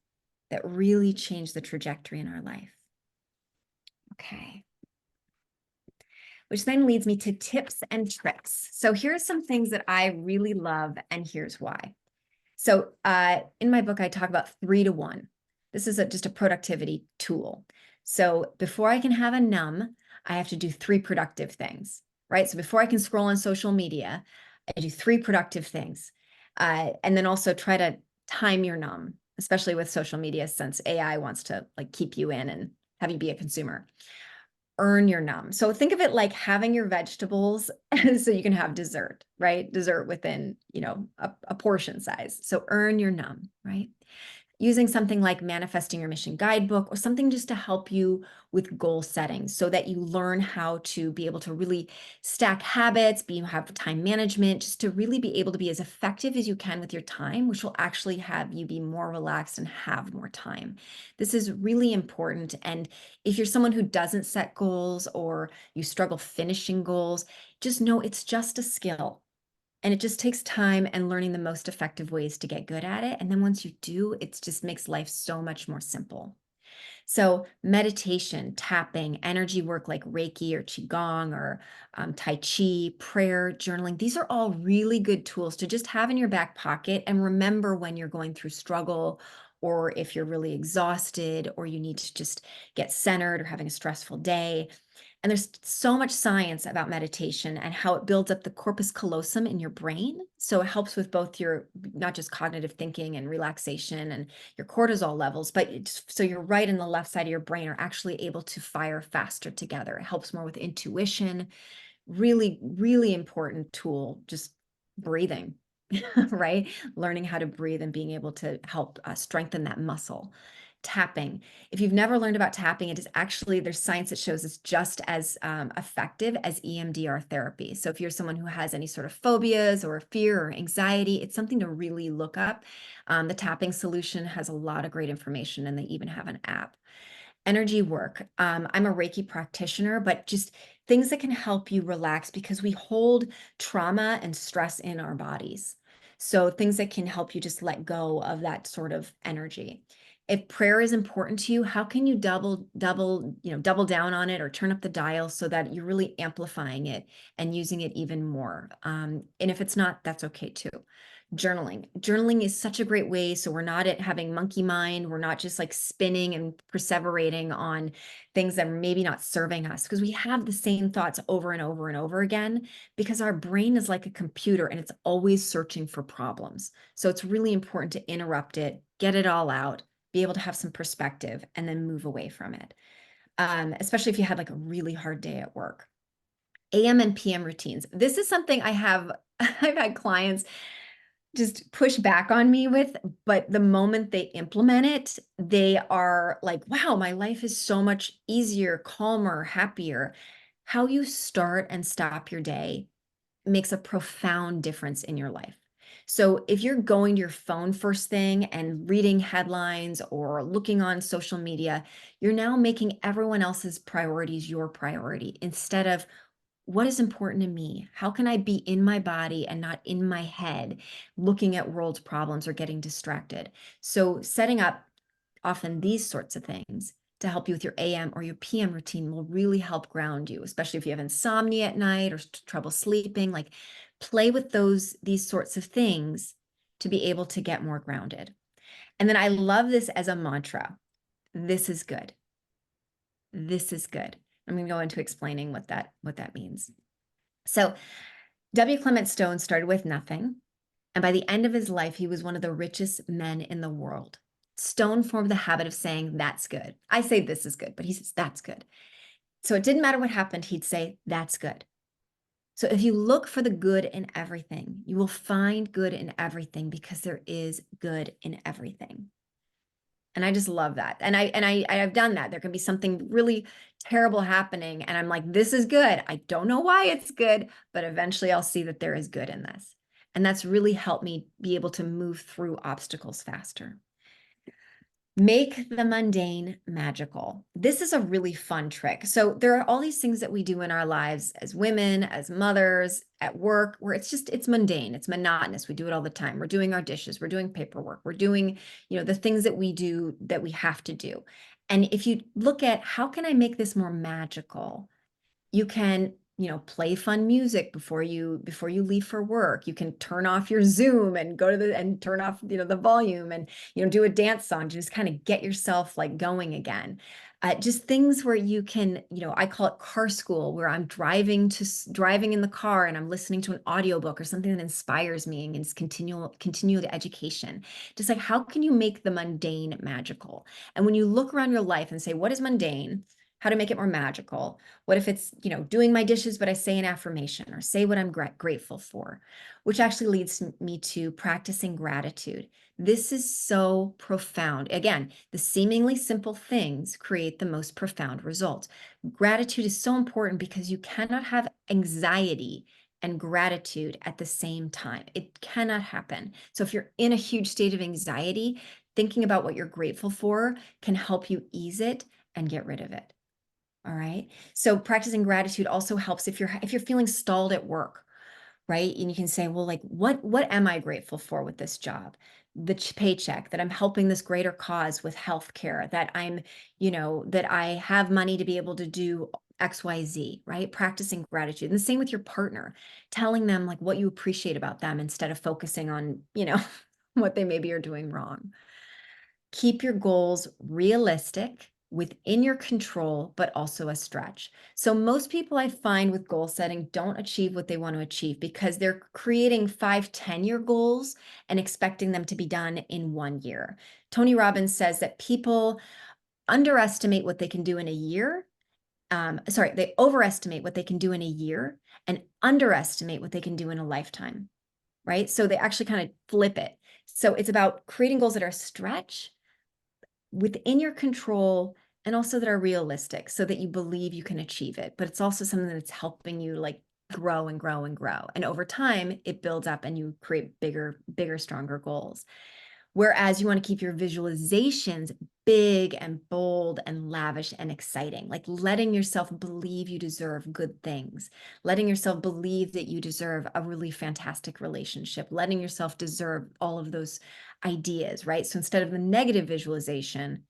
that really change the trajectory in our life. Okay. Which then leads me to tips and tricks. So here are some things that I really love, and here's why. So in my book, I talk about 3 to 1. This is just a productivity tool. So before I can have a num, I have to do 3 productive things, right? So before I can scroll on social media, I do 3 productive things. And then also try to time your num, especially with social media, since AI wants to like keep you in and have you be a consumer. Earn your num. So think of it like having your vegetables so you can have dessert, right? Dessert within, a portion size. So earn your num, right? Using something like Manifesting Your Mission guidebook or something just to help you with goal setting so that you learn how to be able to really stack habits, have time management, just to really be able to be as effective as you can with your time, which will actually have you be more relaxed and have more time. This is really important. And if you're someone who doesn't set goals or you struggle finishing goals, just know it's just a skill. And it just takes time and learning the most effective ways to get good at it. And then once you do, it just makes life so much more simple. So meditation, tapping, energy work like Reiki or Qigong or Tai Chi, prayer, journaling, these are all really good tools to just have in your back pocket and remember when you're going through struggle or if you're really exhausted or you need to just get centered or having a stressful day. And there's so much science about meditation and how it builds up the corpus callosum in your brain. So it helps with both your, not just cognitive thinking and relaxation and your cortisol levels, but so your right and the left side of your brain are actually able to fire faster together. It helps more with intuition. Really, really important tool, just breathing, right? Learning how to breathe and being able to help strengthen that muscle. Tapping. If you've never learned about tapping, it is actually, there's science that shows it's just as effective as EMDR therapy. So if you're someone who has any sort of phobias or fear or anxiety, it's something to really look up. The tapping solution has a lot of great information and they even have an app. Energy work. I'm a Reiki practitioner, but just things that can help you relax because we hold trauma and stress in our bodies. So things that can help you just let go of that sort of energy. If prayer is important to you, how can you double down on it or turn up the dial so that you're really amplifying it and using it even more? And if it's not, that's okay too. Journaling is such a great way. So we're not having monkey mind. We're not just like spinning and perseverating on things that are maybe not serving us because we have the same thoughts over and over and over again because our brain is like a computer and it's always searching for problems. So it's really important to interrupt it, get it all out, be able to have some perspective and then move away from it. Especially if you had like a really hard day at work. AM and PM routines. This is something I've had clients just push back on me with, but the moment they implement it, they are like, wow, my life is so much easier, calmer, happier. How you start and stop your day makes a profound difference in your life. So if you're going to your phone first thing and reading headlines or looking on social media, you're now making everyone else's priorities your priority instead of what is important to me? How can I be in my body and not in my head, looking at world's problems or getting distracted? So setting up often these sorts of things to help you with your AM or your PM routine will really help ground you, especially if you have insomnia at night or trouble sleeping. Like, play with these sorts of things to be able to get more grounded. And then I love this as a mantra. This is good. This is good. I'm going to go into explaining what that means. So W. Clement Stone started with nothing, and by the end of his life, he was one of the richest men in the world. Stone formed the habit of saying, that's good. I say this is good, but he says, that's good. So it didn't matter what happened, he'd say, that's good. So if you look for the good in everything, you will find good in everything because there is good in everything. And I just love that. And I've done that. There can be something really terrible happening and I'm like, this is good. I don't know why it's good, but eventually I'll see that there is good in this. And that's really helped me be able to move through obstacles faster. Make the mundane magical. This is a really fun trick. So there are all these things that we do in our lives as women, as mothers, at work, where it's mundane, it's monotonous. We do it all the time. We're doing our dishes, we're doing paperwork, we're doing, the things that we do that we have to do. And if you look at how can I make this more magical, you can play fun music before you leave for work. You can turn off your Zoom and go to and turn off, the volume and, do a dance song to just kind of get yourself like going again. Just things where you can, I call it car school, where I'm driving in the car and I'm listening to an audiobook or something that inspires me and it's continual education. Just like, how can you make the mundane magical? And when you look around your life and say, what is mundane? How to make it more magical? What if it's, doing my dishes, but I say an affirmation or say what I'm grateful for, which actually leads me to practicing gratitude. This is so profound. Again, the seemingly simple things create the most profound results. Gratitude is so important because you cannot have anxiety and gratitude at the same time. It cannot happen. So if you're in a huge state of anxiety, thinking about what you're grateful for can help you ease it and get rid of it. All right. So practicing gratitude also helps if you're feeling stalled at work, right? And you can say, well, like, what am I grateful for with this job? The paycheck, that I'm helping this greater cause with healthcare, that I'm, that I have money to be able to do XYZ, right? Practicing gratitude. And the same with your partner, telling them like what you appreciate about them instead of focusing on, what they maybe are doing wrong. Keep your goals realistic, within your control, but also a stretch. So most people I find with goal setting don't achieve what they want to achieve because they're creating 5-10-year goals and expecting them to be done in 1 year. Tony Robbins says that people underestimate what they can do in a year. They overestimate what they can do in a year and underestimate what they can do in a lifetime, right? So they actually kind of flip it. So it's about creating goals that are a stretch, within your control, and also that are realistic so that you believe you can achieve it. But it's also something that's helping you like grow and grow and grow. And over time, it builds up and you create bigger, stronger goals. Whereas you want to keep your visualizations big and bold and lavish and exciting, like letting yourself believe you deserve good things, letting yourself believe that you deserve a really fantastic relationship, letting yourself deserve all of those ideas, right? So instead of the negative visualization,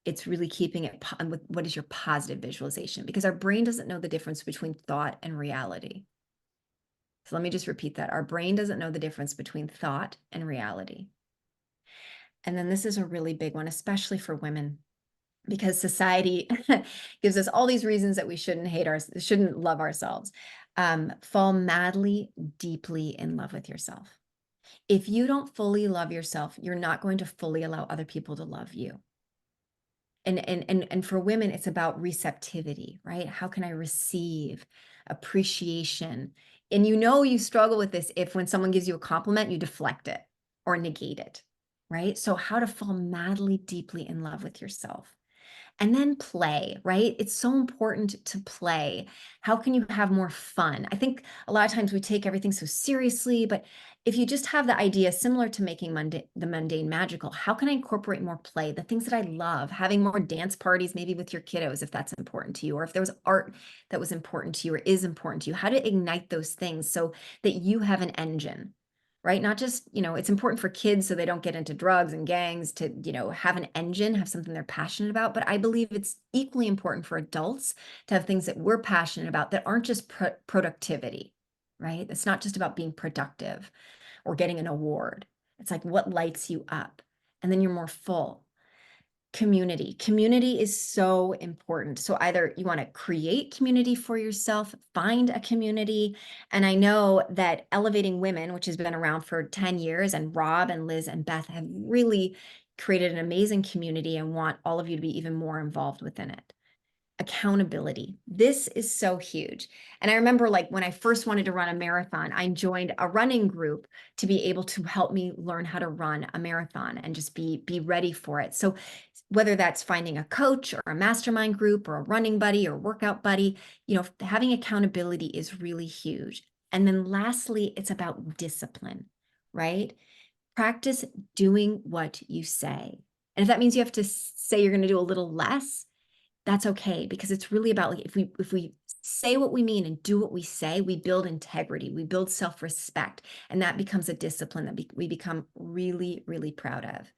it's really keeping it with what is your positive visualization, because our brain doesn't know the difference between thought and reality. So let me just repeat that. Our brain doesn't know the difference between thought and reality. And then this is a really big one, especially for women, because society gives us all these reasons that we shouldn't love ourselves. Fall madly, deeply in love with yourself. If you don't fully love yourself, you're not going to fully allow other people to love you. And for women, it's about receptivity, right? How can I receive appreciation? And you struggle with this if when someone gives you a compliment, you deflect it or negate it, right? So how to fall madly, deeply in love with yourself. And then play, right? It's so important to play. How can you have more fun? I think a lot of times we take everything so seriously, but if you just have the idea similar to making the mundane magical, how can I incorporate more play, the things that I love, having more dance parties, maybe with your kiddos, if that's important to you, or if there was art that was important to you or is important to you, how to ignite those things so that you have an engine, right? Not just, it's important for kids so they don't get into drugs and gangs to, have an engine, have something they're passionate about. But I believe it's equally important for adults to have things that we're passionate about that aren't just productivity, right? It's not just about being productive or getting an award. It's like what lights you up, and then you're more full. Community is so important. So either you want to create community for yourself, find a community. And I know that Elevating Women, which has been around for 10 years, and Rob and Liz and Beth have really created an amazing community and want all of you to be even more involved within it. Accountability. This is so huge. And I remember, like, when I first wanted to run a marathon, I joined a running group to be able to help me learn how to run a marathon and just be ready for it. So whether that's finding a coach or a mastermind group or a running buddy or workout buddy, having accountability is really huge. And then lastly, it's about discipline, right? Practice doing what you say. And if that means you have to say you're going to do a little less, that's okay, because it's really about, like, if we say what we mean and do what we say, we build integrity, we build self-respect, and that becomes a discipline that we become really, really proud of.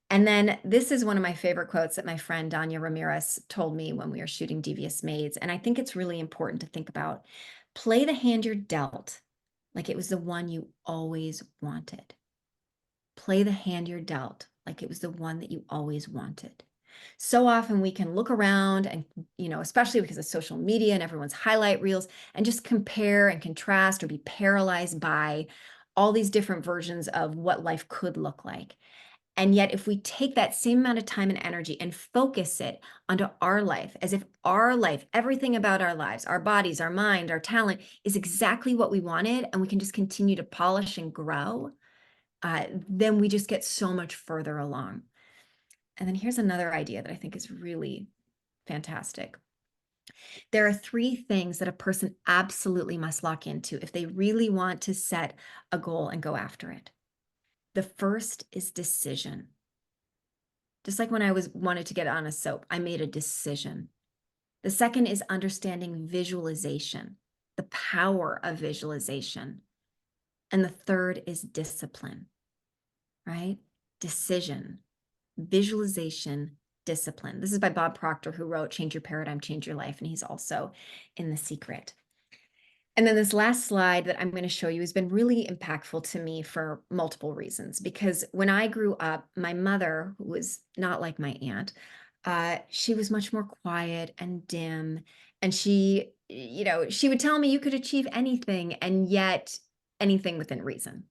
And then this is one of my favorite quotes that my friend Danya Ramirez told me when we were shooting Devious Maids. And I think it's really important to think about: play the hand you're dealt like it was the one you always wanted. Play the hand you're dealt like it was the one that you always wanted. So often we can look around and, especially because of social media and everyone's highlight reels, and just compare and contrast or be paralyzed by all these different versions of what life could look like. And yet, if we take that same amount of time and energy and focus it onto our life, as if our life, everything about our lives, our bodies, our mind, our talent, is exactly what we wanted, and we can just continue to polish and grow, then we just get so much further along. And then here's another idea that I think is really fantastic. There are 3 things that a person absolutely must lock into if they really want to set a goal and go after it. The first is decision. Just like when I wanted to get on a soap, I made a decision. The second is understanding visualization, the power of visualization. And the third is discipline, right? Decision, visualization, discipline. This is by Bob Proctor, who wrote Change Your Paradigm, Change Your Life, and he's also in The Secret. And then this last slide that I'm going to show you has been really impactful to me for multiple reasons. Because when I grew up, my mother, who was not like my aunt, she was much more quiet and dim. And she would tell me you could achieve anything, and yet anything within reason.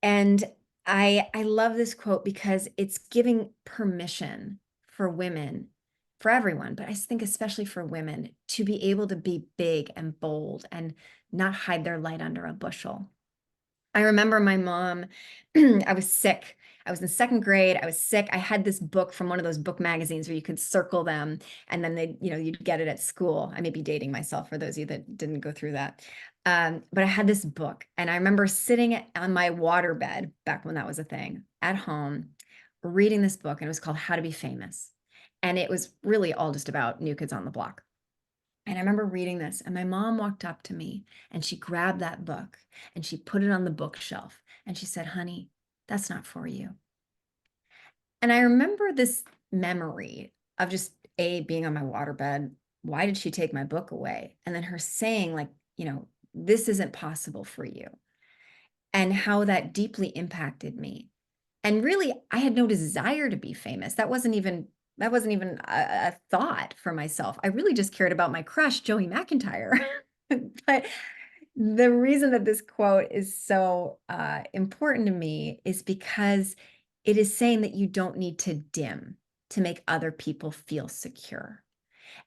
And I love this quote because it's giving permission for women, for everyone, but I think especially for women, to be able to be big and bold and not hide their light under a bushel. I remember my mom, I was sick. I was in 2nd grade. I was sick. I had this book from one of those book magazines where you could circle them, and then you'd get it at school. I may be dating myself for those of you that didn't go through that. But I had this book, and I remember sitting on my waterbed back when that was a thing at home, reading this book, and it was called How to Be Famous. And it was really all just about New Kids on the Block. And I remember reading this, and my mom walked up to me and she grabbed that book and she put it on the bookshelf and she said, "Honey, that's not for you." And I remember this memory of just being on my waterbed. Why did she take my book away? And then her saying, like, this isn't possible for you. And how that deeply impacted me. And really, I had no desire to be famous. That wasn't even a thought for myself. I really just cared about my crush, Joey McIntyre. But the reason that this quote is so important to me is because it is saying that you don't need to dim to make other people feel secure.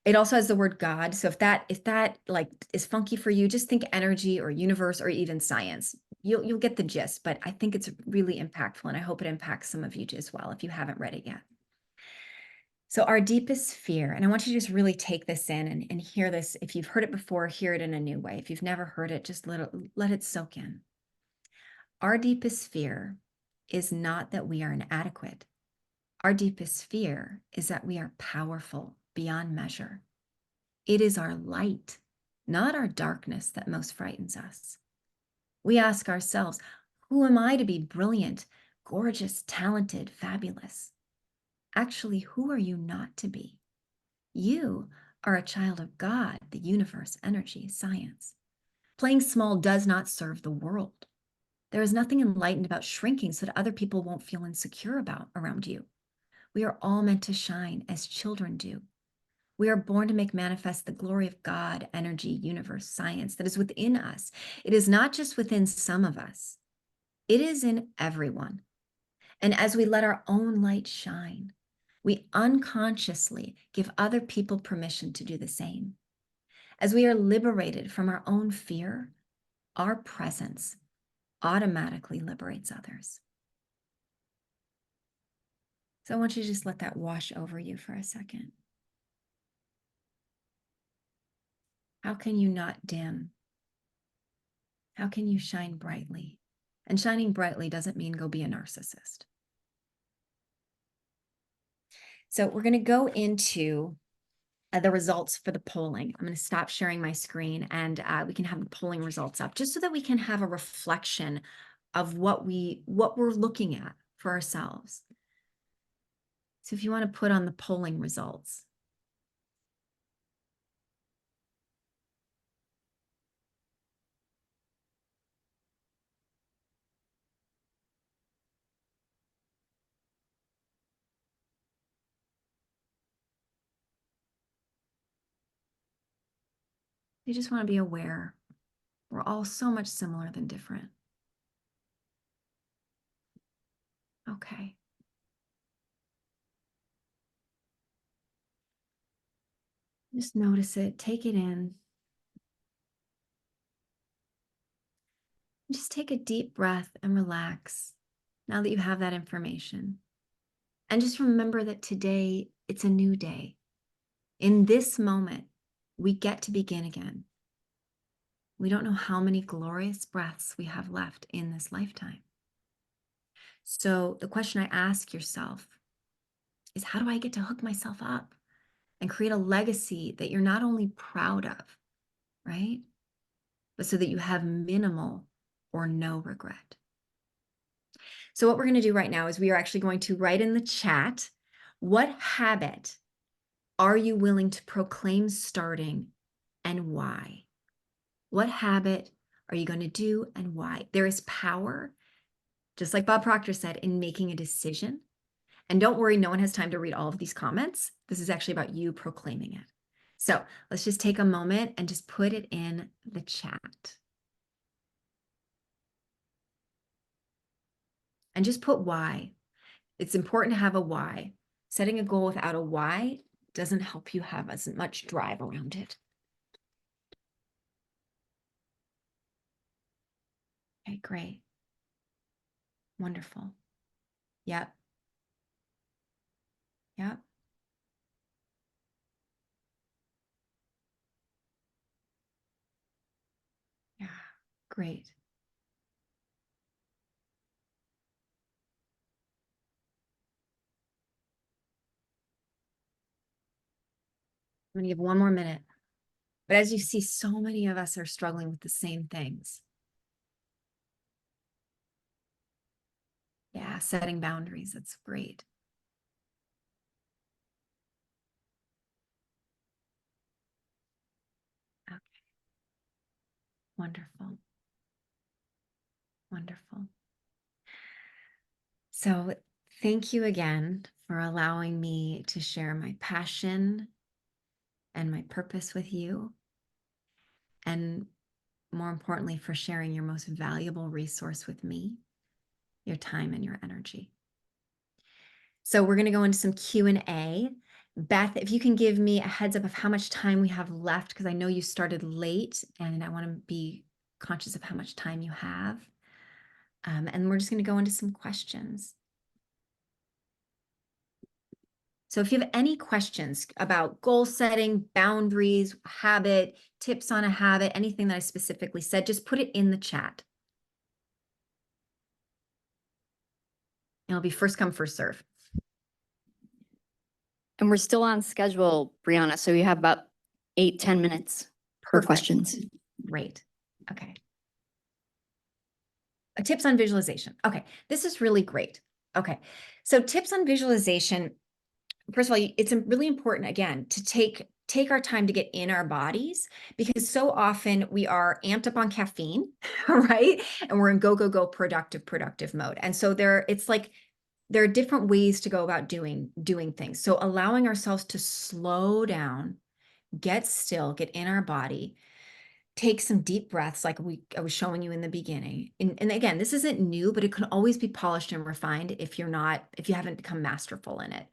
It also has the word God. So if that like is funky for you, just think energy or universe or even science. You'll get the gist, but I think it's really impactful, and I hope it impacts some of you as well if you haven't read it yet. So our deepest fear, and I want you to just really take this in and hear this. If you've heard it before, hear it in a new way. If you've never heard it, just let it soak in. Our deepest fear is not that we are inadequate. Our deepest fear is that we are powerful beyond measure. It is our light, not our darkness, that most frightens us. We ask ourselves, who am I to be brilliant, gorgeous, talented, fabulous? Actually, who are you not to be? You are a child of God, the universe, energy, science. Playing small does not serve the world. There is nothing enlightened about shrinking so that other people won't feel insecure around you. We are all meant to shine as children do. We are born to make manifest the glory of God, energy, universe, science that is within us. It is not just within some of us. It is in everyone. And as we let our own light shine, we unconsciously give other people permission to do the same. As we are liberated from our own fear, our presence automatically liberates others. So I want you to just let that wash over you for a second. How can you not dim? How can you shine brightly? And shining brightly doesn't mean go be a narcissist. So we're going to go into the results for the polling. I'm going to stop sharing my screen and we can have the polling results up just so that we can have a reflection of what we're looking at for ourselves. So if you want to put on the polling results. You just want to be aware. We're all so much similar than different. Okay. Just notice it, take it in. Just take a deep breath and relax now that you have that information. And just remember that today, it's a new day. In this moment, we get to begin again. We don't know how many glorious breaths we have left in this lifetime. So the question I ask yourself is, how do I get to hook myself up and create a legacy that you're not only proud of, right? But so that you have minimal or no regret. So what we're going to do right now is we are actually going to write in the chat, what habit are you willing to proclaim starting and why? What habit are you going to do and why? There is power, just like Bob Proctor said, in making a decision. And don't worry, no one has time to read all of these comments. This is actually about you proclaiming it. So let's just take a moment and just put it in the chat. And just put why. It's important to have a why. Setting a goal without a why doesn't help you have as much drive around it. Okay, great. Wonderful. Yep. Yep. Yeah, great. I'm gonna give one more minute. But as you see, so many of us are struggling with the same things. Yeah, setting boundaries, that's great. Okay. Wonderful. Wonderful. So thank you again for allowing me to share my passion and my purpose with you. And more importantly, for sharing your most valuable resource with me, your time and your energy. So we're going to go into some Q&A. Beth, if you can give me a heads up of how much time we have left, because I know you started late and I want to be conscious of how much time you have. And we're just going to go into some questions. So if you have any questions about goal setting, boundaries, habit, tips on a habit, anything that I specifically said, just put it in the chat. It'll be first come, first serve. And we're still on schedule, Brianna, so you have about 8-10 minutes for Perfect. questions. Great. Okay. Tips on visualization. Okay, this is really great. Okay, so tips on visualization. First of all, it's really important, again, to take our time to get in our bodies, because so often we are amped up on caffeine, right? And we're in go, go, go, productive mode. And so it's like, there are different ways to go about doing things. So allowing ourselves to slow down, get still, get in our body, take some deep breaths like I was showing you in the beginning. And again, this isn't new, but it can always be polished and refined if you haven't become masterful in it.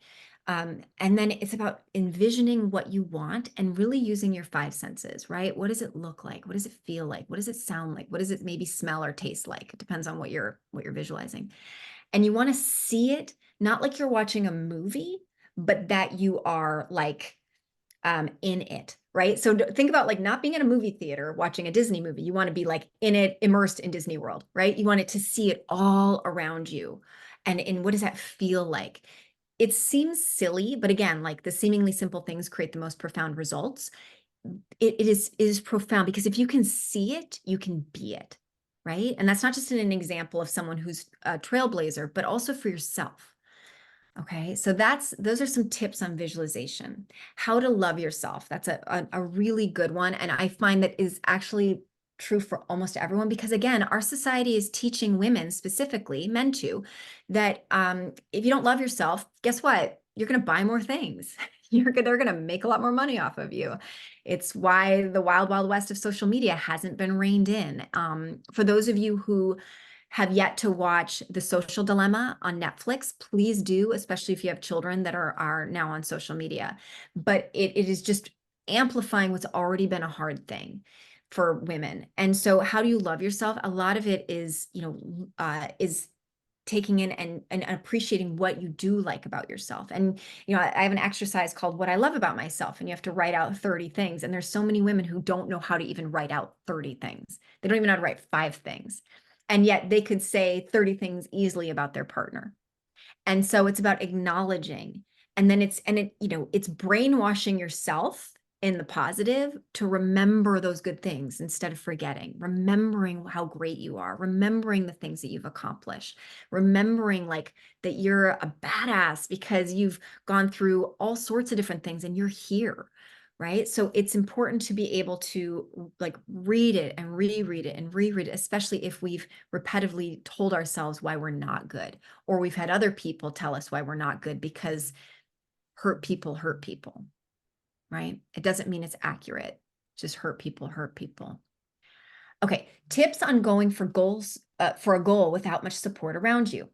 And then it's about envisioning what you want and really using your 5 senses, right? What does it look like? What does it feel like? What does it sound like? What does it maybe smell or taste like? It depends on what you're visualizing. And you want to see it, not like you're watching a movie, but that you are like in it, right? So think about like not being in a movie theater, watching a Disney movie. You want to be like in it, immersed in Disney World, right? You want it to see it all around you. And what does that feel like? It seems silly, but again, like the seemingly simple things create the most profound results. It is profound, because if you can see it, you can be it, right? And that's not just an example of someone who's a trailblazer, but also for yourself. Okay, so those are some tips on visualization. How to love yourself. That's a really good one. And I find that is actually true for almost everyone, because again, our society is teaching women, specifically men too, that if you don't love yourself, guess what? You're going to buy more things. They're going to make a lot more money off of you. It's why the wild, wild west of social media hasn't been reined in. For those of you who have yet to watch The Social Dilemma on Netflix, please do, especially if you have children that are now on social media. But it is just amplifying what's already been a hard thing for women. And so how do you love yourself? A lot of it is, is taking in and appreciating what you do like about yourself. And, I have an exercise called What I Love About Myself, and you have to write out 30 things. And there's so many women who don't know how to even write out 30 things. They don't even know how to write 5 things. And yet they could say 30 things easily about their partner. And so it's about acknowledging, and then it's brainwashing yourself in the positive to remember those good things instead of forgetting, remembering how great you are, remembering the things that you've accomplished, remembering like that you're a badass because you've gone through all sorts of different things and you're here. Right. So it's important to be able to like read it and reread it and reread it, especially if we've repetitively told ourselves why we're not good, or we've had other people tell us why we're not good, because hurt people, right? It doesn't mean it's accurate. Just hurt people. Okay. Tips on going for a goal without much support around you.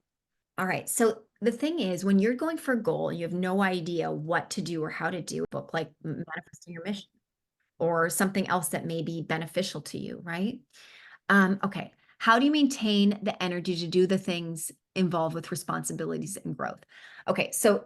All right. So the thing is, when you're going for a goal and you have no idea what to do or how to do a book, like Manifesting Your Mission or something else that may be beneficial to you, right? Okay. How do you maintain the energy to do the things involved with responsibilities and growth? Okay. So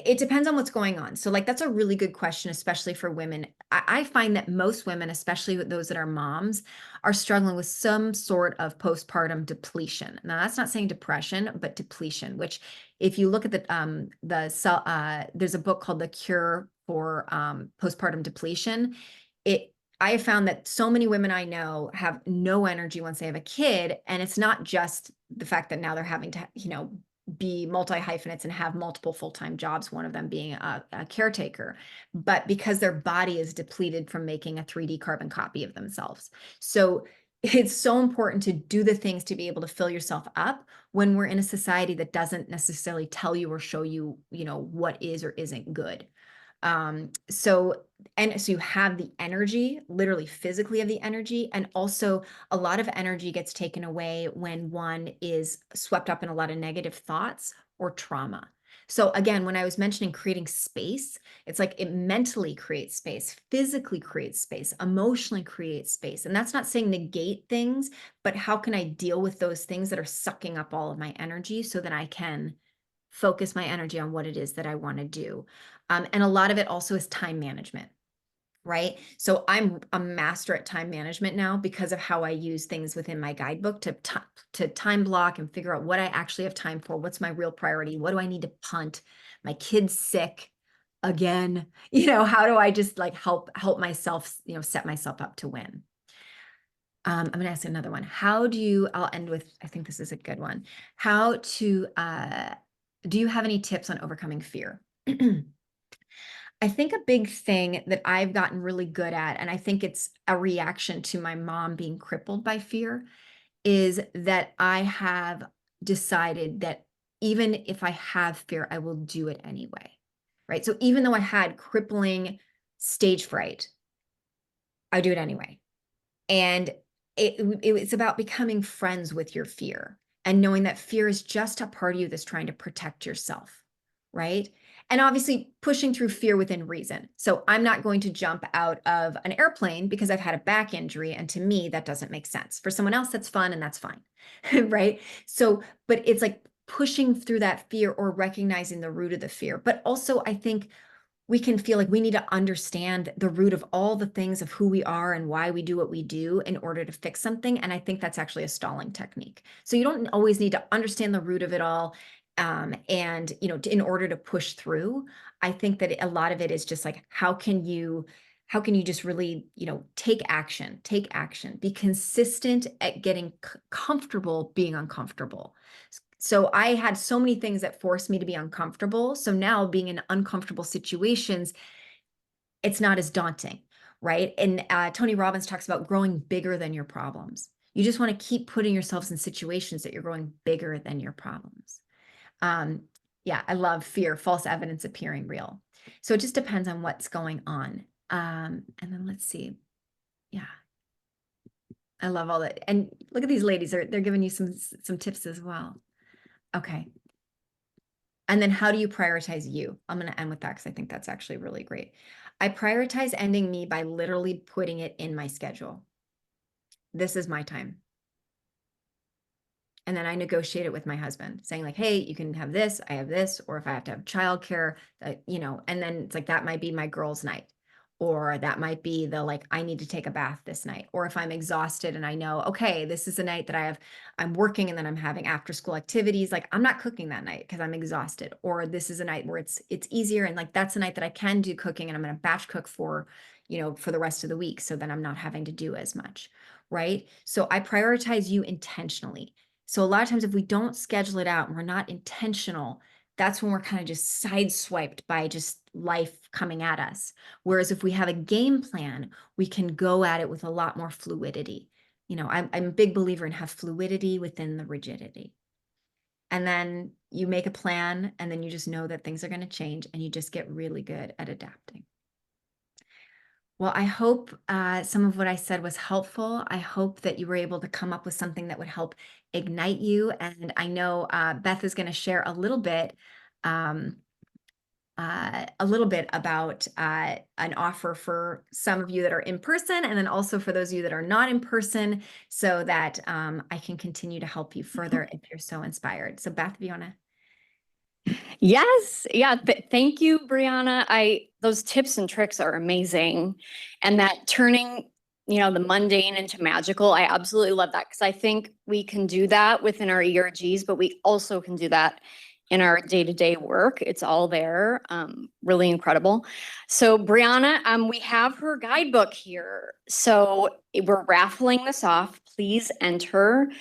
it depends on what's going on. So like, that's a really good question, especially for women. I find that most women, especially those that are moms, are struggling with some sort of postpartum depletion. Now, that's not saying depression, but depletion, which if you look at there's a book called The Cure for Postpartum Depletion. I have found that so many women I know have no energy once they have a kid. And it's not just the fact that now they're having to, be multi-hyphenates and have multiple full-time jobs, one of them being a caretaker, but because their body is depleted from making a 3D carbon copy of themselves. So it's so important to do the things to be able to fill yourself up when we're in a society that doesn't necessarily tell you or show you, what is or isn't good. So you have the energy, literally physically have the energy, and also a lot of energy gets taken away when one is swept up in a lot of negative thoughts or trauma. So again, when I was mentioning creating space, it's like it mentally creates space, physically creates space, emotionally creates space. And that's not saying negate things, but how can I deal with those things that are sucking up all of my energy so that I can focus my energy on what it is that I want to do. And a lot of it also is time management, right? So I'm a master at time management now because of how I use things within my guidebook to time block and figure out what I actually have time for. What's my real priority? What do I need to punt? My kid's sick again. How do I just like help myself, set myself up to win? I'm going to ask another one. I'll end with, I think this is a good one. Do you have any tips on overcoming fear? I think a big thing that I've gotten really good at, and I think it's a reaction to my mom being crippled by fear, is that I have decided that even if I have fear, I will do it anyway, right? So even though I had crippling stage fright, I do it anyway. And it's about becoming friends with your fear and knowing that fear is just a part of you that's trying to protect yourself, right? And obviously pushing through fear within reason. So I'm not going to jump out of an airplane because I've had a back injury. And to me, that doesn't make sense. For someone else, that's fun and that's fine, right? So, but it's like pushing through that fear or recognizing the root of the fear. But also, I think we can feel like we need to understand the root of all the things of who we are and why we do what we do in order to fix something. And I think that's actually a stalling technique. So you don't always need to understand the root of it all. And, in order to push through, I think that a lot of it is just like, how can you just really, take action, be consistent at getting comfortable being uncomfortable. So I had so many things that forced me to be uncomfortable. So now being in uncomfortable situations, it's not as daunting, right? And Tony Robbins talks about growing bigger than your problems. You just want to keep putting yourselves in situations that you're growing bigger than your problems. Yeah, I love fear, false evidence appearing real. So it just depends on what's going on. And then let's see. Yeah. I love all that. And look at these ladies, they're giving you some tips as well. Okay. And then how do you prioritize you? I'm going to end with that because I think that's actually really great. I prioritize ending me by literally putting it in my schedule. This is my time. And then I negotiate it with my husband saying like, hey, you can have this, I have this, or if I have to have childcare, and then it's like, that might be my girls' night, or that might be like, I need to take a bath this night. Or if I'm exhausted and I know, okay, this is a night that I'm working and then I'm having after school activities, like I'm not cooking that night because I'm exhausted. Or this is a night where it's easier. And like, that's a night that I can do cooking and I'm going to batch cook for the rest of the week. So then I'm not having to do as much, right? So I prioritize you intentionally. So a lot of times if we don't schedule it out and we're not intentional, that's when we're kind of just sideswiped by just life coming at us. Whereas if we have a game plan, we can go at it with a lot more fluidity. I'm a big believer in have fluidity within the rigidity. And then you make a plan and then you just know that things are going to change and you just get really good at adapting. Well, I hope some of what I said was helpful. I hope that you were able to come up with something that would help ignite you. And I know Beth is going to share a little bit about an offer for some of you that are in person, and then also for those of you that are not in person, so that I can continue to help you further if you're so inspired. So Beth, if you want to. Yes. Yeah. Thank you, Brianna. Those tips and tricks are amazing. And that turning, the mundane into magical, I absolutely love that because I think we can do that within our ERGs, but we also can do that in our day-to-day work. It's all there. Really incredible. So Brianna, we have her guidebook here. So we're raffling this off. Please enter.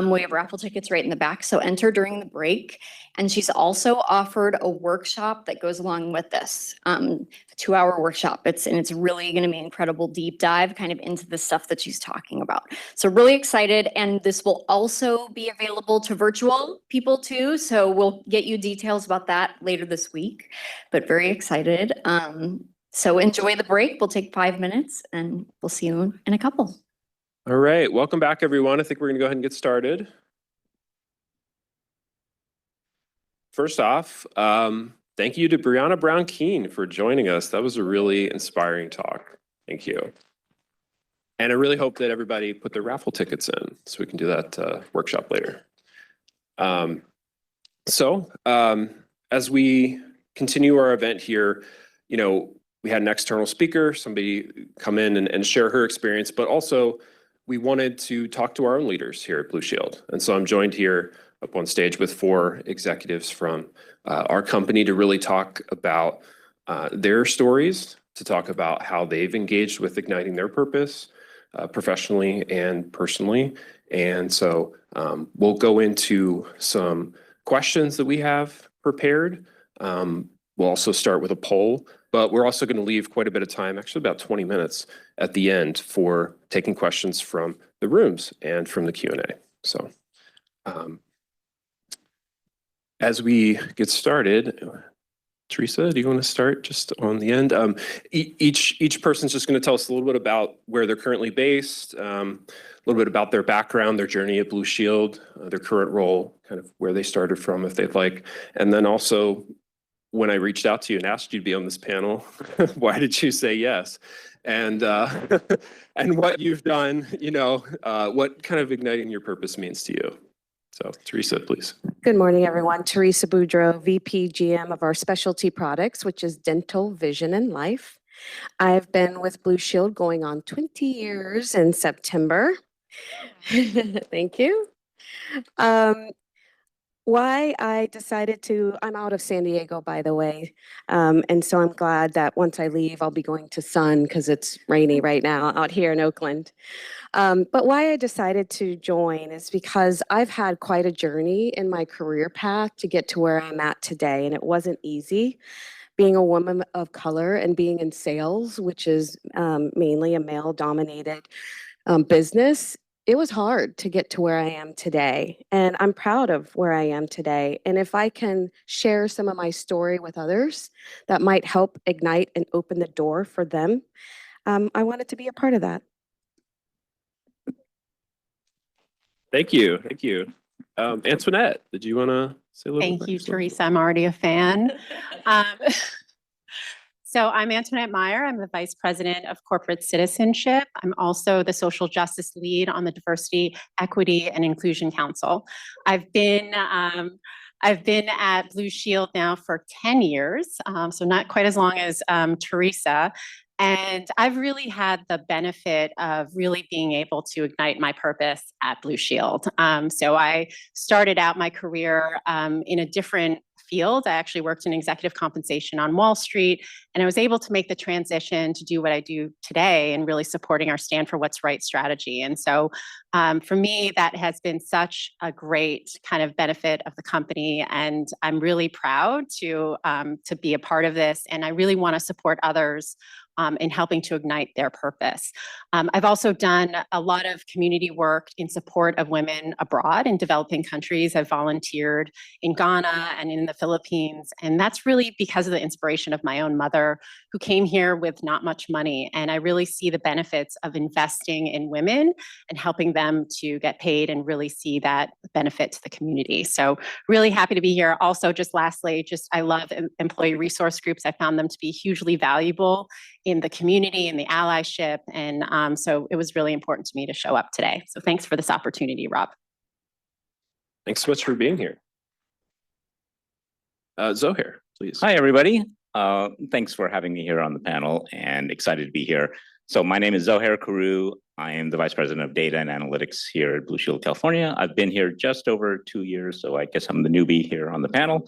We have raffle tickets right in the back. So enter during the break. And she's also offered a workshop that goes along with this, a 2-hour workshop. It's really going to be an incredible deep dive kind of into the stuff that she's talking about. So really excited. And this will also be available to virtual people too. So we'll get you details about that later this week, but very excited. So enjoy the break. We'll take 5 minutes and we'll see you in a couple. All right, welcome back, everyone. I think we're going to go ahead and get started. First off, thank you to Brianna Brown-Keene for joining us. That was a really inspiring talk. Thank you. And I really hope that everybody put their raffle tickets in so we can do that workshop later. as we continue our event here, you know, we had an external speaker, somebody come in and share her experience, but also we wanted to talk to our own leaders here at Blue Shield. And so I'm joined here up on stage with 4 executives from our company to really talk about their stories, to talk about how they've engaged with igniting their purpose professionally and personally. And so we'll go into some questions that we have prepared. We'll also start with a poll, but we're also going to leave quite a bit of time, actually about 20 minutes at the end, for taking questions from the rooms and from the Q&A. So as we get started, Teresa, do you want to start just on the end? Each person's just going to tell us a little bit about where they're currently based, a little bit about their background, their journey at Blue Shield, their current role, kind of where they started from, if they'd like. And then also, when I reached out to you and asked you to be on this panel, why did you say yes? And and what you've done, you know, what kind of igniting your purpose means to you. So Teresa, please. Good morning, everyone. Teresa Boudreau, VP GM of our specialty products, which is dental, vision, and life. I've been with Blue Shield going on 20 years in September. Thank you. Why I decided to, I'm out of San Diego, by the way. And so I'm glad that once I leave, I'll be going to sun because it's rainy right now out here in Oakland. But why I decided to join is because I've had quite a journey in my career path to get to where I'm at today. And it wasn't easy being a woman of color and being in sales, which is mainly a male-dominated business. It was hard to get to where I am today, and I'm proud of where I am today. And if I can share some of my story with others that might help ignite and open the door for them, I wanted to be a part of that. Thank you. Thank you. Antoinette, did you want to say a little bit? Thank about you, yourself? Teresa. I'm already a fan. So I'm Antoinette Meyer. I'm the Vice President of Corporate Citizenship. I'm also the Social Justice Lead on the Diversity, Equity, and Inclusion Council. I've been at Blue Shield now for 10 years, so not quite as long as Teresa. And I've really had the benefit of really being able to ignite my purpose at Blue Shield. So I started out my career in a different field. I actually worked in executive compensation on Wall Street, and I was able to make the transition to do what I do today and really supporting our Stand for What's Right strategy. And so for me, that has been such a great kind of benefit of the company, and I'm really proud to be a part of this, and I really want to support others in helping to ignite their purpose. I've also done a lot of community work in support of women abroad in developing countries. I've volunteered in Ghana and in the Philippines, and that's really because of the inspiration of my own mother, who came here with not much money. And I really see the benefits of investing in women and helping them to get paid and really see that benefit to the community. So really happy to be here. Also, just lastly, I love employee resource groups. I found them to be hugely valuable in the community and the allyship. And so it was really important to me to show up today. So thanks for this opportunity, Rob. Thanks so much for being here. Zohair, please. Hi, everybody. Thanks for having me here on the panel, and excited to be here. So my name is Zohair Karu. I am the Vice President of Data and Analytics here at Blue Shield, California. I've been here just over 2 years, so I guess I'm the newbie here on the panel.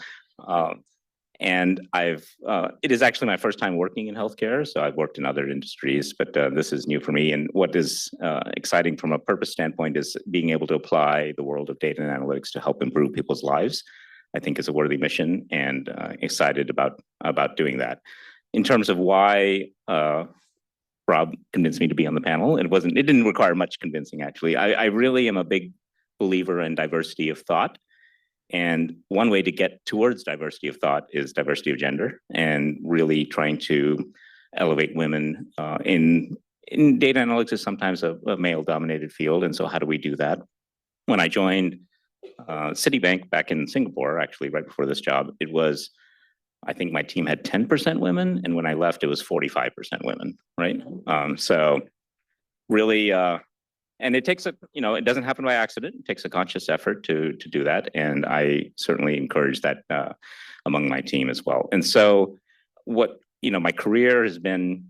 And it is actually my first time working in healthcare, so I've worked in other industries, but this is new for me. And what is exciting from a purpose standpoint is being able to apply the world of data and analytics to help improve people's lives. I think is a worthy mission, and excited about doing that. In terms of why Rob convinced me to be on the panel, it didn't require much convincing, actually. I really am a big believer in diversity of thought. And one way to get towards diversity of thought is diversity of gender, and really trying to elevate women in data analytics is sometimes a male-dominated field. And so how do we do that? When I joined Citibank back in Singapore, actually right before this job, I think my team had 10% women, and when I left, it was 45% women, right? So really And it takes it doesn't happen by accident. It takes a conscious effort to do that. And I certainly encourage that among my team as well. And so my career has been,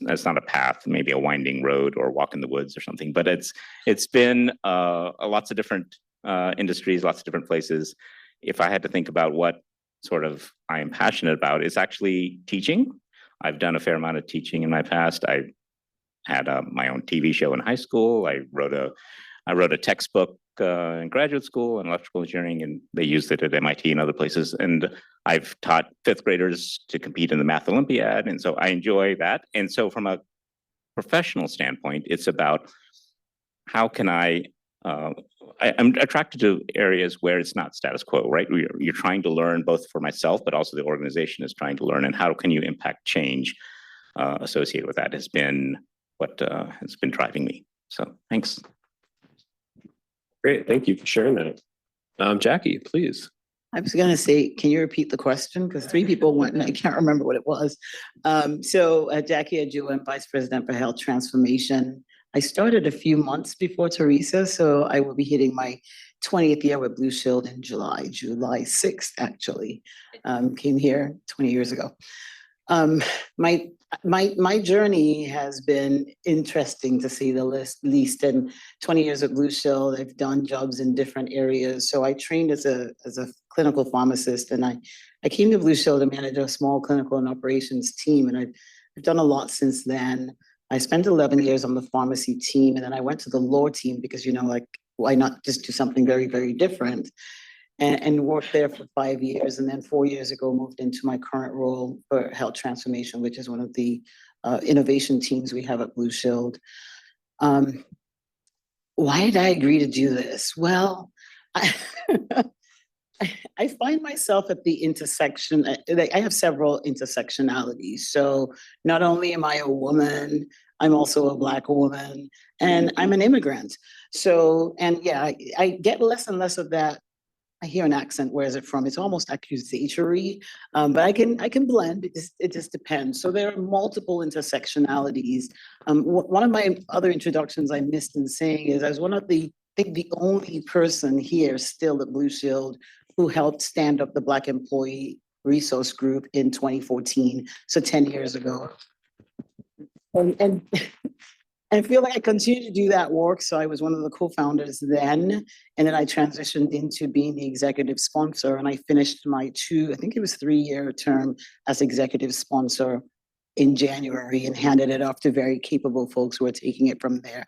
it's not a path, maybe a winding road or walk in the woods or something, but it's been lots of different industries, lots of different places. If I had to think about what sort of I am passionate about, it's actually teaching. I've done a fair amount of teaching in my past. I had my own TV show in high school. I wrote a textbook in graduate school in electrical engineering, and they used it at MIT and other places. And I've taught fifth graders to compete in the Math Olympiad, and so I enjoy that. And so from a professional standpoint, it's about how can I'm attracted to areas where it's not status quo, right? You're trying to learn both for myself, but also the organization is trying to learn, and how can you impact change associated with that has been what has been driving me. So thanks. Great, thank you for sharing that. Jackie, please. I was going to say, can you repeat the question? Because 3 people went and I can't remember what it was. Jackie Adjua, I'm Vice President for Health Transformation. I started a few months before Teresa, so I will be hitting my 20th year with Blue Shield in July 6th, actually. Came here 20 years ago. My journey has been interesting to say the least. And 20 years at Blue Shield, I've done jobs in different areas. So I trained as a clinical pharmacist, and I came to Blue Shield to manage a small clinical and operations team, and I've done a lot since then. I spent 11 years on the pharmacy team, and then I went to the law team because, why not just do something very, very different? And worked there for 5 years. And then 4 years ago, moved into my current role for health transformation, which is one of the innovation teams we have at Blue Shield. Why did I agree to do this? Well, I find myself at the intersection. I have several intersectionalities. So not only am I a woman, I'm also a Black woman, and I'm an immigrant. So, and yeah, I get less and less of that. I hear an accent. Where is it from? It's almost accusatory, but I can blend. It just depends. So there are multiple intersectionalities. One of my other introductions I missed in saying is I was one of the only person here still at Blue Shield who helped stand up the Black Employee Resource Group in 2014, so 10 years ago. And I feel like I continue to do that work. So I was one of the co-founders then, and then I transitioned into being the executive sponsor, and I finished my 3-year term as executive sponsor in January and handed it off to very capable folks who are taking it from there.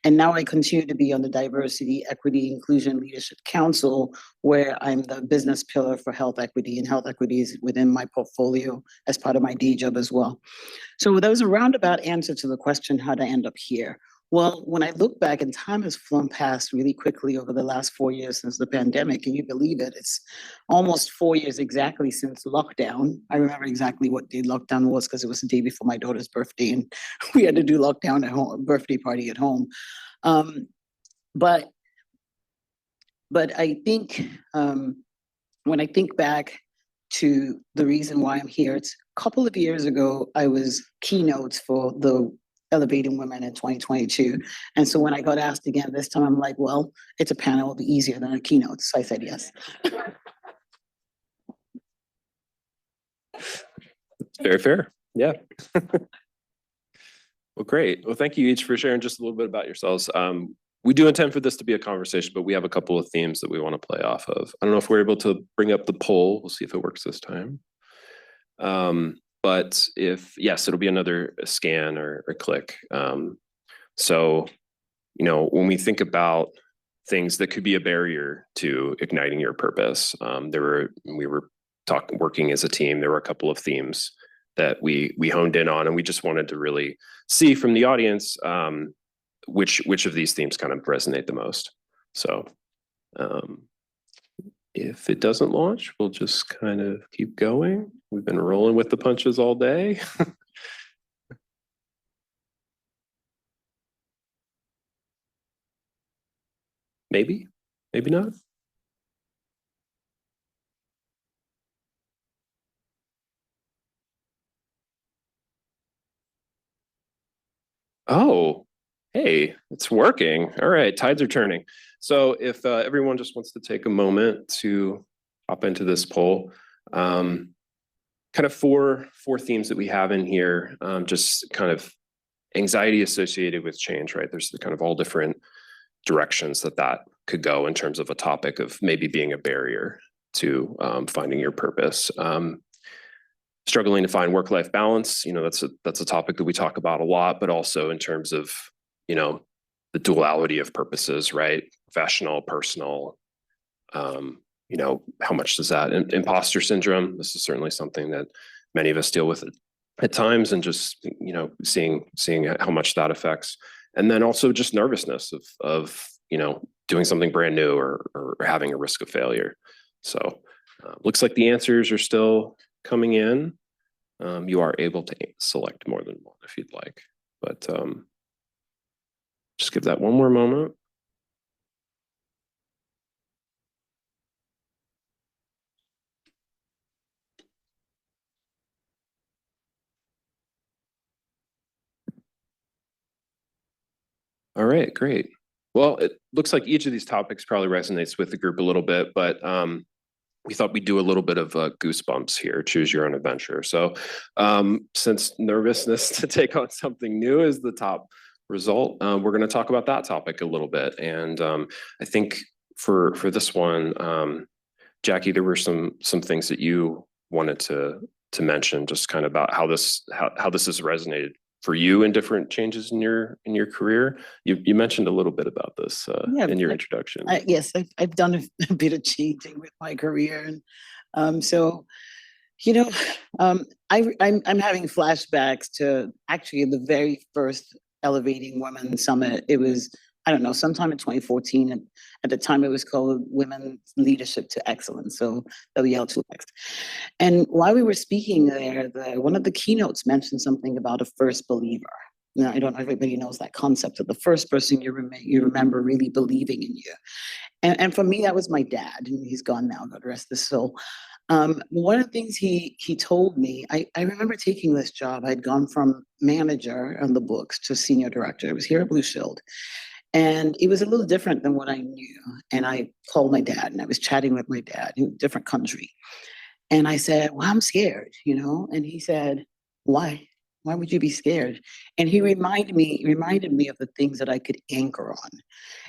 And now I continue to be on the Diversity, Equity, Inclusion Leadership Council, where I'm the business pillar for health equity, and health equity is within my portfolio as part of my day job as well. So that was a roundabout answer to the question, how to end up here. Well, when I look back, and time has flown past really quickly over the last 4 years since the pandemic, can you believe it? It's almost 4 years exactly since lockdown. I remember exactly what day lockdown was because it was the day before my daughter's birthday, and we had to do lockdown at home, birthday party at home. But I think when I think back to the reason why I'm here, it's a couple of years ago, I was keynotes for the Elevating Women in 2022. And so when I got asked again this time, I'm like, well, it's a panel, it'll be easier than a keynote. So I said yes. Very fair. Yeah. Well, great. Well, thank you each for sharing just a little bit about yourselves. We do intend for this to be a conversation, but we have a couple of themes that we want to play off of. I don't know if we're able to bring up the poll. We'll see if it works this time. But yes, it'll be another scan or click. So, when we think about things that could be a barrier to igniting your purpose, we were working as a team. There were a couple of themes that we honed in on, and we just wanted to really see from the audience which of these themes kind of resonate the most. So if it doesn't launch, we'll just kind of keep going. We've been rolling with the punches all day. Maybe, maybe not. Oh, Hey, it's working. All right, tides are turning. So if everyone just wants to take a moment to hop into this poll, kind of four themes that we have in here, just kind of anxiety associated with change, right? There's the kind of all different directions that could go in terms of a topic of maybe being a barrier to finding your purpose. Struggling to find work-life balance, that's a topic that we talk about a lot, but also in terms of, the duality of purposes, right? Professional, personal, how much does that imposter syndrome? This is certainly something that many of us deal with at times, and just, seeing how much that affects. And then also just nervousness of doing something brand new or having a risk of failure. So looks like the answers are still coming in. You are able to select more than one if you'd like, but just give that one more moment. All right, great. Well, it looks like each of these topics probably resonates with the group a little bit, but we thought we'd do a little bit of goosebumps here, choose your own adventure. So since nervousness to take on something new is the top result, we're going to talk about that topic a little bit. And I think for this one, Jackie, there were some things that you wanted to mention, just kind of about how this has resonated for you in different changes in your career. You mentioned a little bit about this in your introduction. Yes, I've done a bit of changing with my career, and so I'm having flashbacks to actually the very first Elevating Women Summit. It was, I don't know, sometime in 2014, and at the time it was called Women's Leadership to Excellence, so WL2X. And while we were speaking there, one of the keynotes mentioned something about a first believer. Now, I don't know if everybody knows that concept of the first person you remember really believing in you. And for me, that was my dad, and he's gone now, God rest his soul. One of the things he told me, I remember taking this job. I'd gone from manager on the books to senior director. It was here at Blue Shield. And it was a little different than what I knew. And I called my dad, and I was chatting with my dad in a different country. And I said, well, I'm scared, And he said, why? Why would you be scared? And he reminded me of the things that I could anchor on.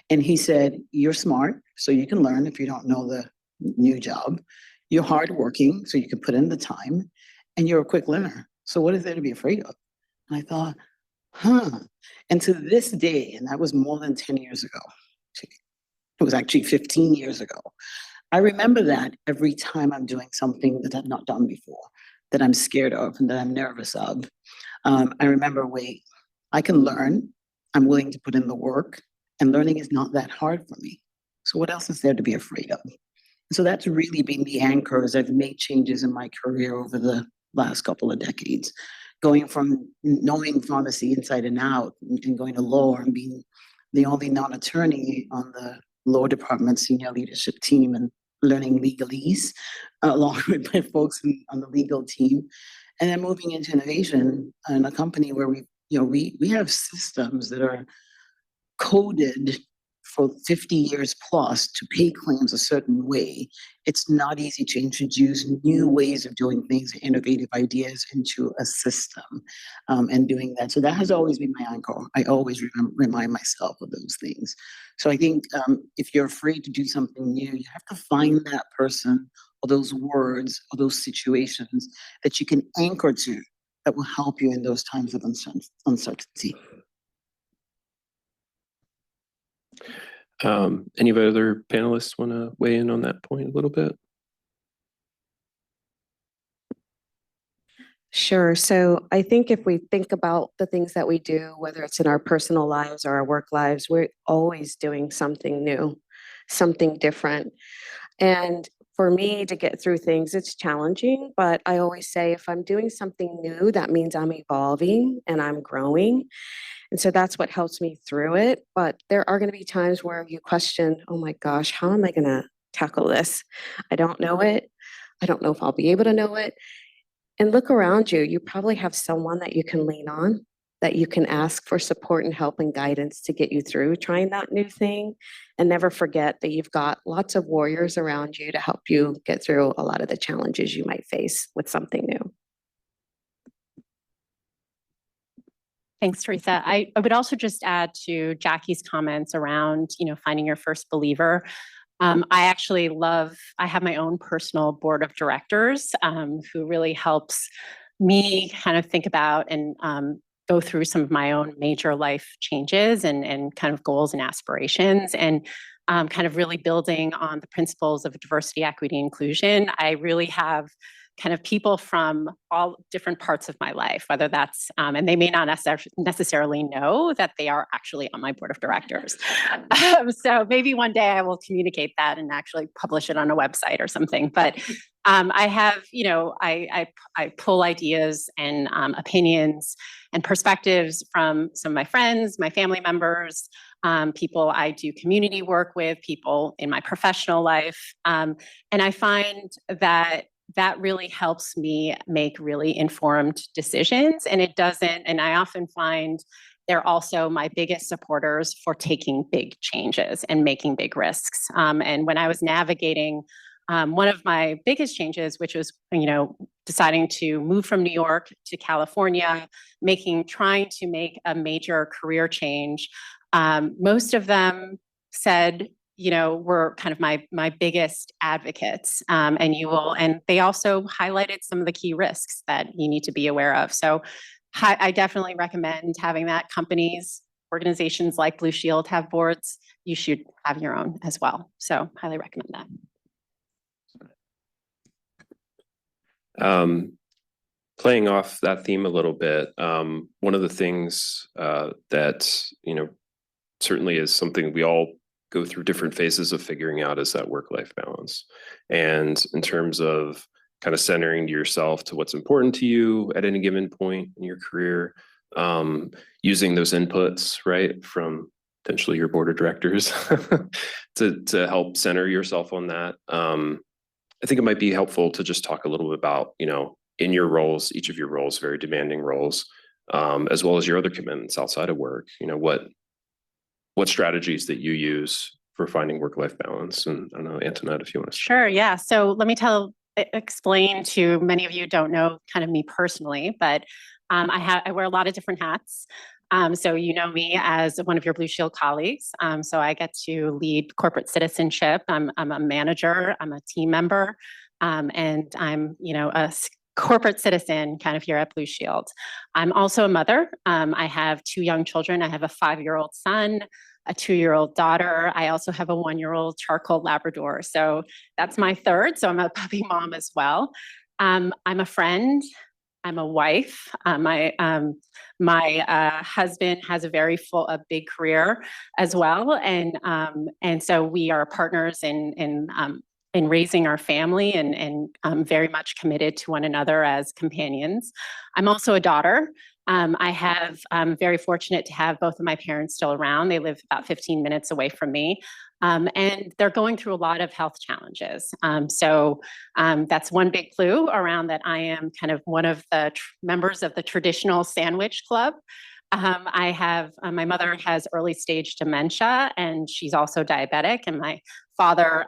And he said, you're smart, so you can learn if you don't know the new job. You're hardworking, so you can put in the time. And you're a quick learner. So what is there to be afraid of? And I thought, and to this day, and that was more than 10 years ago, it was actually 15 years ago, I remember that every time I'm doing something that I've not done before, that I'm scared of and that I'm nervous of. I remember, wait, I can learn, I'm willing to put in the work, and learning is not that hard for me. So what else is there to be afraid of? So that's really been the anchor as I've made changes in my career over the last couple of decades. Going from knowing pharmacy inside and out and going to law and being the only non-attorney on the law department senior leadership team and learning legalese along with my folks on the legal team. And then moving into innovation in a company where we have systems that are coded for 50 years plus to pay claims a certain way. It's not easy to introduce new ways of doing things, innovative ideas into a system and doing that. So that has always been my anchor. I always remind myself of those things. So I think if you're afraid to do something new, you have to find that person or those words or those situations that you can anchor to that will help you in those times of uncertainty. Any of our other panelists want to weigh in on that point a little bit? Sure. So I think if we think about the things that we do, whether it's in our personal lives or our work lives, we're always doing something new, something different. And for me to get through things, it's challenging, but I always say if I'm doing something new, that means I'm evolving and I'm growing. And so that's what helps me through it. But there are going to be times where you question, oh my gosh, how am I going to tackle this? I don't know it. I don't know if I'll be able to know it. And look around you. You probably have someone that you can lean on. that you can ask for support and help and guidance to get you through trying that new thing. And never forget that you've got lots of warriors around you to help you get through a lot of the challenges you might face with something new. Thanks, Teresa. I would also just add to Jackie's comments around, finding your first believer. I have my own personal board of directors who really helps me kind of think about and go through some of my own major life changes and kind of goals and aspirations, and kind of really building on the principles of diversity, equity, inclusion. I really have kind of people from all different parts of my life, whether that's, and they may not necessarily know that they are actually on my board of directors. So maybe one day I will communicate that and actually publish it on a website or something. But I have, I pull ideas and opinions and perspectives from some of my friends, my family members, people I do community work with, people in my professional life. And I find that really helps me make really informed decisions. And I often find they're also my biggest supporters for taking big changes and making big risks. And when I was navigating one of my biggest changes, which was, deciding to move from New York to California, trying to make a major career change, most of them said, were kind of my biggest advocates. And they also highlighted some of the key risks that you need to be aware of. So I definitely recommend having that. Companies, organizations like Blue Shield have boards. You should have your own as well. So highly recommend that. Playing off that theme a little bit, one of the things that, certainly is something we all go through different phases of figuring out is that work-life balance. And in terms of kind of centering to yourself to what's important to you at any given point in your career, using those inputs, right, from potentially your board of directors to help center yourself on that. I think it might be helpful to just talk a little bit about, in your roles, each of your roles, very demanding roles, as well as your other commitments outside of work, what strategies that you use for finding work-life balance. And I don't know, Antoinette, if you want to. Sure, yeah. So let me explain to many of you who don't know kind of me personally, but I wear a lot of different hats. So you know me as one of your Blue Shield colleagues. So I get to lead corporate citizenship. I'm a manager, I'm a team member, and I'm, a corporate citizen kind of here at Blue Shield. I'm also a mother. I have 2 young children. I have a 5-year-old son, a 2-year-old daughter. I also have a 1-year-old charcoal Labrador. So that's my third. So I'm a puppy mom as well. I'm a friend. I'm a wife. My husband has a big career as well, and so we are partners in raising our family and very much committed to one another as companions. I'm also a daughter. I'm very fortunate to have both of my parents still around. They live about 15 minutes away from me. And they're going through a lot of health challenges. So that's one big clue around that I am kind of one of the members of the traditional sandwich club. My mother has early stage dementia and she's also diabetic. And my father,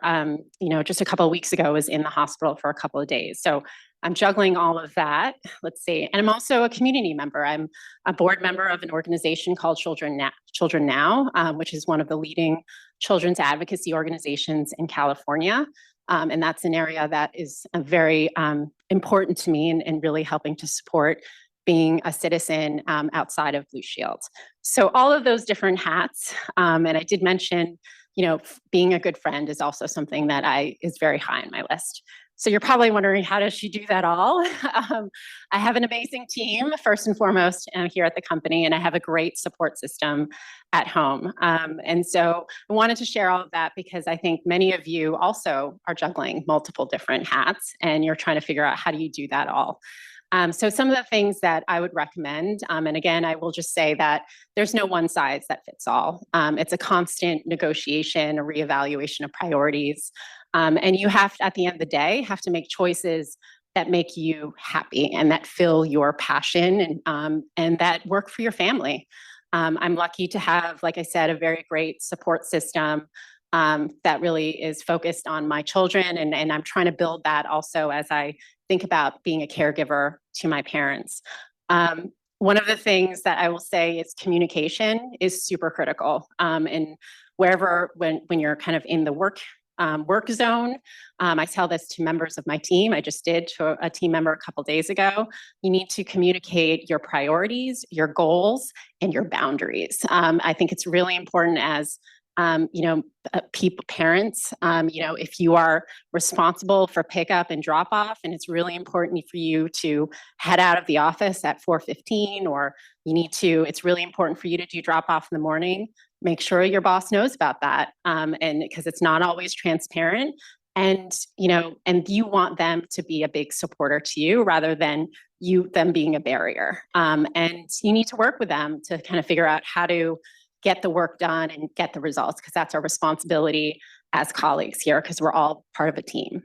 just a couple of weeks ago was in the hospital for a couple of days. So I'm juggling all of that. Let's see. And I'm also a community member. I'm a board member of an organization called Children Now, which is one of the leading children's advocacy organizations in California. And that's an area that is very important to me and really helping to support being a citizen outside of Blue Shield. So all of those different hats, and I did mention, being a good friend is also something that is very high on my list. So you're probably wondering, how does she do that all? I have an amazing team, first and foremost, here at the company, and I have a great support system at home. And so I wanted to share all of that because I think many of you also are juggling multiple different hats, and you're trying to figure out, how do you do that all? So some of the things that I would recommend, and again, I will just say that there's no one size that fits all. It's a constant negotiation, a reevaluation of priorities. And you have to, at the end of the day, have to make choices that make you happy and that fill your passion and that work for your family. I'm lucky to have, like I said, a very great support system that really is focused on my children. And I'm trying to build that also as I think about being a caregiver to my parents. One of the things that I will say is communication is super critical. And wherever, when you're kind of in the work zone, I tell this to members of my team. I just did to a team member a couple days ago. You need to communicate your priorities, your goals, and your boundaries. I think it's really important as parents, if you are responsible for pickup and drop off, and it's really important for you to head out of the office at 4:15, or it's really important for you to do drop off in the morning. Make sure your boss knows about that. And because it's not always transparent, and you want them to be a big supporter to you rather than them being a barrier. And you need to work with them to kind of figure out how to get the work done and get the results, because that's our responsibility as colleagues here, because we're all part of a team.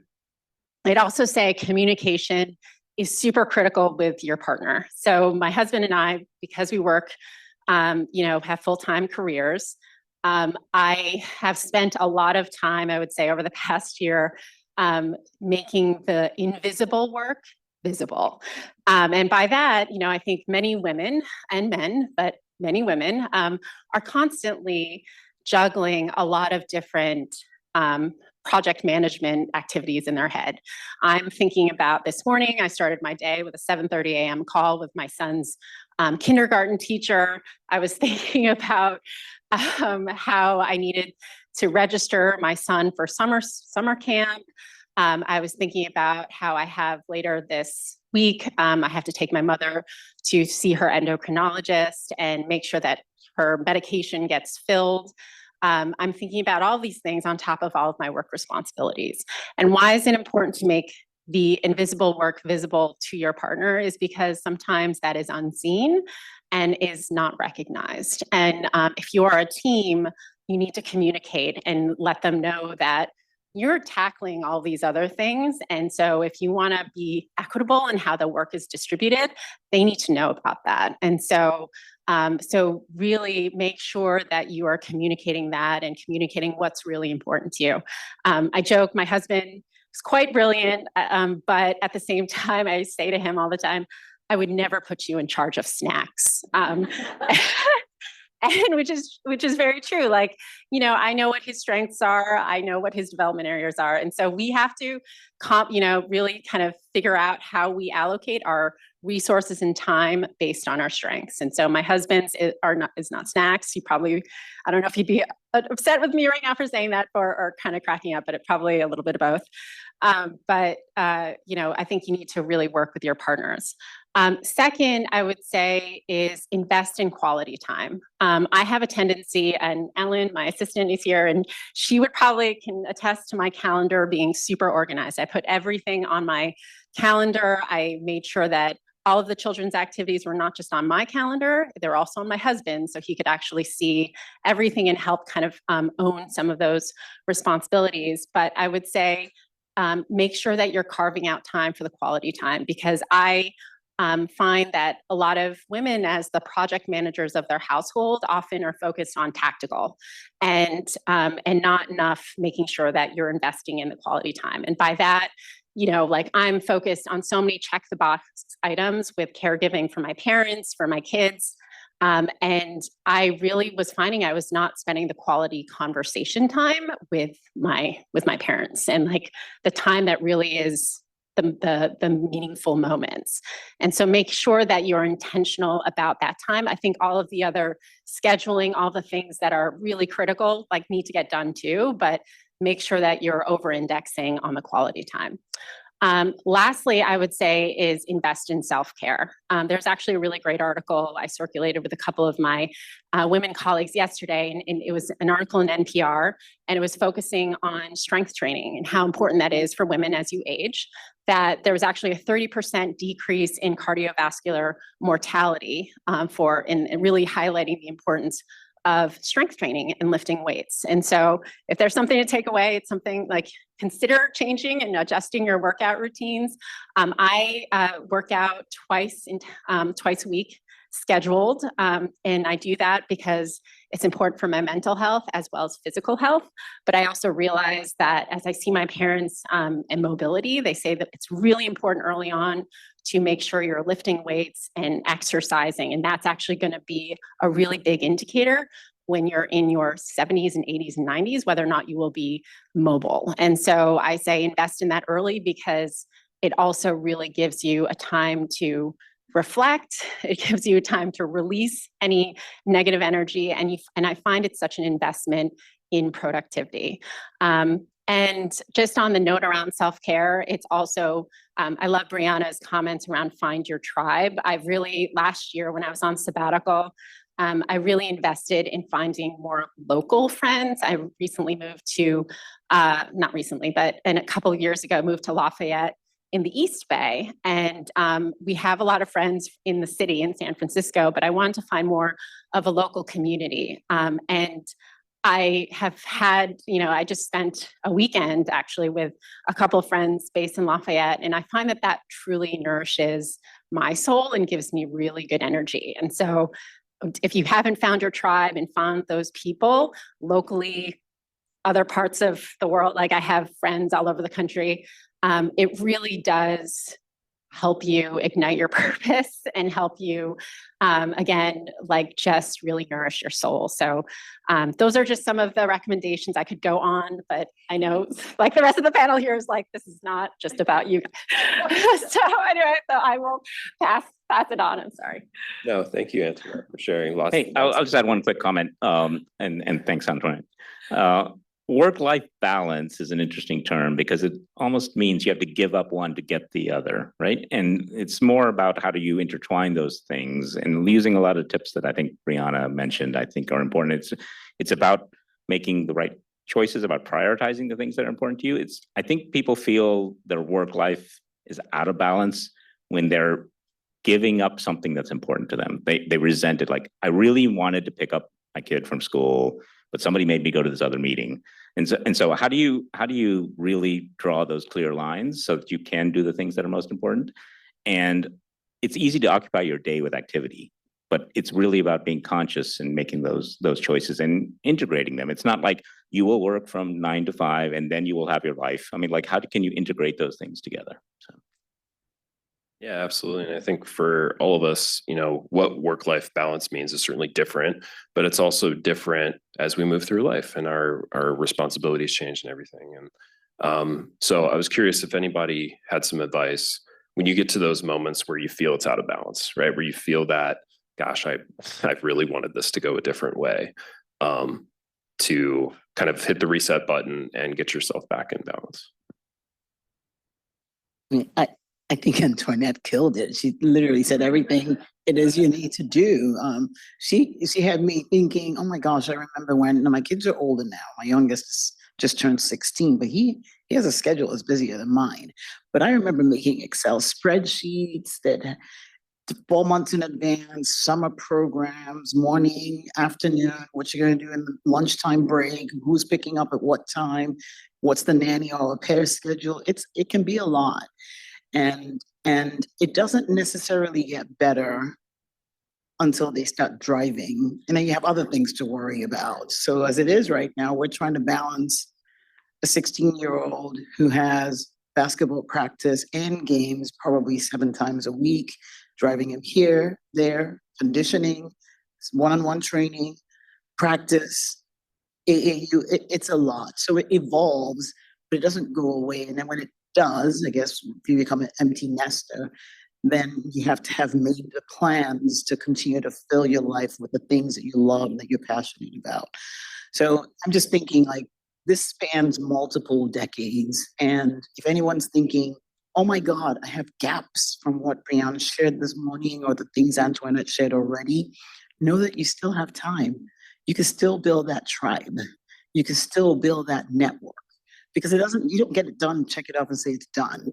I'd also say communication is super critical with your partner. So my husband and I, because we work, have full-time careers, I have spent a lot of time, I would say, over the past year, making the invisible work visible. And by that, I think many women and men, but many women are constantly juggling a lot of different project management activities in their head. I'm thinking about this morning, I started my day with a 7:30 a.m. call with my son's kindergarten teacher. I was thinking about how I needed to register my son for summer camp. I was thinking about how I have later this week, I have to take my mother to see her endocrinologist and make sure that her medication gets filled. I'm thinking about all these things on top of all of my work responsibilities. And why is it important to make the invisible work visible to your partner is because sometimes that is unseen and is not recognized. And if you are a team, you need to communicate and let them know that you're tackling all these other things. And so if you want to be equitable in how the work is distributed, they need to know about that. And so really make sure that you are communicating that and communicating what's really important to you. I joke, my husband is quite brilliant, but at the same time, I say to him all the time, I would never put you in charge of snacks. And which is very true. Like, I know what his strengths are. I know what his development areas are. And so we have to really kind of figure out how we allocate our resources and time based on our strengths. And so my husband's is not snacks. I don't know if he'd be upset with me right now for saying that or kind of cracking up, but it probably a little bit of both. But I think you need to really work with your partners. Second, I would say is invest in quality time. I have a tendency, and Ellen, my assistant, is here, and she can attest to my calendar being super organized. I put everything on my calendar. I made sure that all of the children's activities were not just on my calendar, they're also on my husband's, so he could actually see everything and help kind of own some of those responsibilities. But I would say make sure that you're carving out time for the quality time, because I find that a lot of women, as the project managers of their household, often are focused on tactical and not enough making sure that you're investing in the quality time. And by that, I'm focused on so many check the box items with caregiving for my parents, for my kids. And I really was finding I was not spending the quality conversation time with my parents, and like the time that really is the meaningful moments. And so make sure that you're intentional about that time. I think all of the other scheduling, all the things that are really critical, need to get done too, but make sure that you're over-indexing on the quality time. Lastly, I would say is invest in self-care. There's actually a really great article I circulated with a couple of my women colleagues yesterday, and it was an article in NPR, and it was focusing on strength training and how important that is for women as you age, that there was actually a 30% decrease in cardiovascular mortality and really highlighting the importance of strength training and lifting weights. And so if there's something to take away, it's something like consider changing and adjusting your workout routines. I work out twice a week scheduled. And I do that because it's important for my mental health as well as physical health. But I also realize that as I see my parents in mobility, they say that it's really important early on to make sure you're lifting weights and exercising. And that's actually going to be a really big indicator when you're in your 70s and 80s and 90s, whether or not you will be mobile. And so I say invest in that early because it also really gives you a time to reflect. It gives you time to release any negative energy. And I find it's such an investment in productivity. And just on the note around self-care, it's also, I love Brianna's comments around find your tribe. Last year when I was on sabbatical, I really invested in finding more local friends. I recently moved to, not recently, but a couple of years ago, moved to Lafayette in the East Bay. And we have a lot of friends in the city in San Francisco, but I wanted to find more of a local community. And I have had, I just spent a weekend actually with a couple of friends based in Lafayette. And I find that that truly nourishes my soul and gives me really good energy. And so if you haven't found your tribe and found those people locally, other parts of the world, like I have friends all over the country, it really does help you ignite your purpose and help you, again, like just really nourish your soul. So those are just some of the recommendations. I could go on, but I know like the rest of the panel here is like, this is not just about you. So anyway, so I will pass it on. I'm sorry. No, thank you, Antoinette, for sharing. Hey, I'll just add one quick comment, and thanks, Antoinette. Work-life balance is an interesting term because it almost means you have to give up one to get the other, right? And it's more about how do you intertwine those things, and using a lot of tips that I think Brianna mentioned, I think are important. It's about making the right choices, about prioritizing the things that are important to you. I think people feel their work life is out of balance when they're giving up something that's important to them. They resent it. Like, I really wanted to pick up my kid from school, but somebody made me go to this other meeting. And so how do you really draw those clear lines so that you can do the things that are most important? And it's easy to occupy your day with activity, but it's really about being conscious and making those choices and integrating them. It's not like you will work from 9 to 5 and then you will have your life. I mean, like, how can you integrate those things together? So. Yeah, absolutely. And I think for all of us, what work-life balance means is certainly different, but it's also different as we move through life and our responsibilities change and everything. And so I was curious if anybody had some advice when you get to those moments where you feel it's out of balance, right? Where you feel that, gosh, I really wanted this to go a different way, to kind of hit the reset button and get yourself back in balance. I think Antoinette killed it. She literally said everything it is you need to do. She had me thinking, oh my gosh, I remember when my kids are older now. My youngest just turned 16, but he has a schedule that's busier than mine. But I remember making Excel spreadsheets that 4 months in advance, summer programs, morning, afternoon, what you're going to do in the lunchtime break, who's picking up at what time, what's the nanny or au pair schedule. It can be a lot. And it doesn't necessarily get better until they start driving. And then you have other things to worry about. So as it is right now, we're trying to balance a 16-year-old who has basketball practice and games probably 7 times a week, driving him here, there, conditioning, one-on-one training, practice, AAU, it's a lot. So it evolves, but it doesn't go away. And then when it does, I guess, if you become an empty nester, then you have to have made the plans to continue to fill your life with the things that you love and that you're passionate about. So I'm just thinking, like, this spans multiple decades. And if anyone's thinking, oh my God, I have gaps from what Brianna shared this morning or the things Antoinette shared already, know that you still have time. You can still build that tribe. You can still build that network. Because you don't get it done, check it off and say it's done.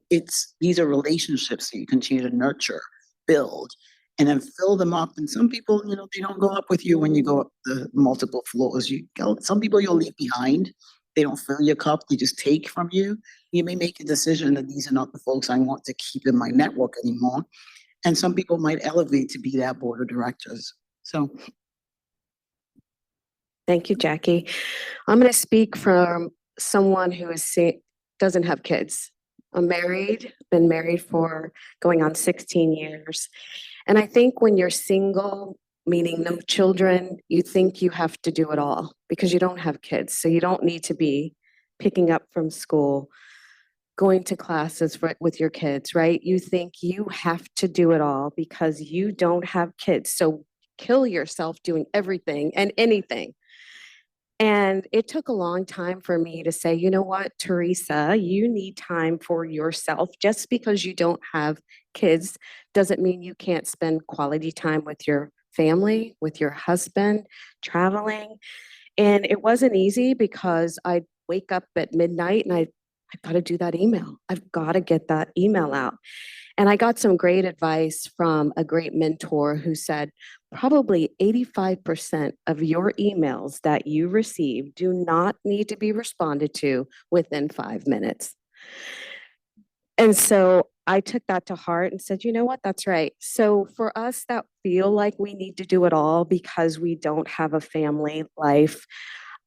These are relationships that you continue to nurture, build, and then fill them up. And some people, they don't go up with you when you go up the multiple floors. Some people you'll leave behind. They don't fill your cup, they just take from you. You may make a decision that these are not the folks I want to keep in my network anymore. And some people might elevate to be that board of directors. So. Thank you, Jackie. I'm going to speak from someone who doesn't have kids. I'm married, been married for going on 16 years. And I think when you're single, meaning no children, you think you have to do it all because you don't have kids. So you don't need to be picking up from school, going to classes with your kids, right? You think you have to do it all because you don't have kids. So kill yourself doing everything and anything. And it took a long time for me to say, you know what, Teresa, you need time for yourself. Just because you don't have kids doesn't mean you can't spend quality time with your family, with your husband, traveling. And it wasn't easy because I'd wake up at midnight and I've got to do that email. I've got to get that email out. And I got some great advice from a great mentor who said, probably 85% of your emails that you receive do not need to be responded to within 5 minutes. And so I took that to heart and said, you know what, that's right. So for us that feel like we need to do it all because we don't have a family life,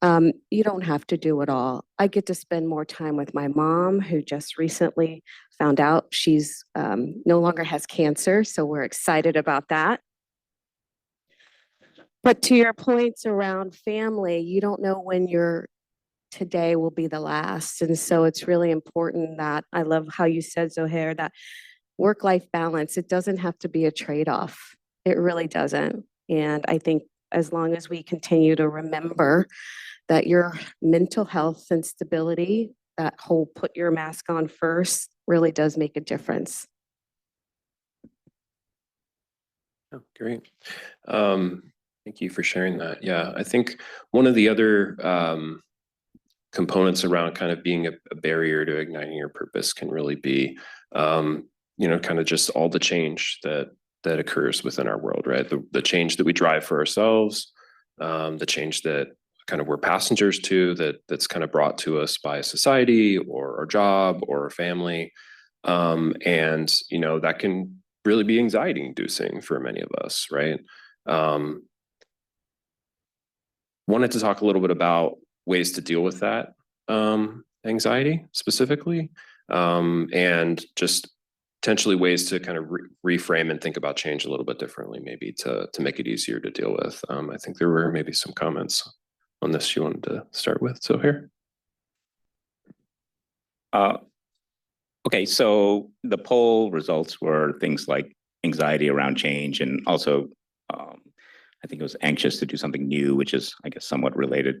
you don't have to do it all. I get to spend more time with my mom, who just recently found out she's no longer has cancer. So we're excited about that. But to your points around family, you don't know when your today will be the last. And so it's really important that, I love how you said, Zohair, that work-life balance, it doesn't have to be a trade-off. It really doesn't. And I think as long as we continue to remember that your mental health and stability, that whole put your mask on first, really does make a difference. Oh, great. Thank you for sharing that. Yeah, I think one of the other components around kind of being a barrier to igniting your purpose can really be, kind of just all the change that occurs within our world, right? The change that we drive for ourselves, the change that kind of we're passengers to, that's kind of brought to us by society or our job or our family. And, that can really be anxiety inducing for many of us, right? Wanted to talk a little bit about ways to deal with that anxiety specifically, and just potentially ways to kind of reframe and think about change a little bit differently, maybe to make it easier to deal with. I think there were maybe some comments on this you wanted to start with. So here. Okay, so the poll results were things like anxiety around change, and also I think it was anxious to do something new, which is, I guess, somewhat related.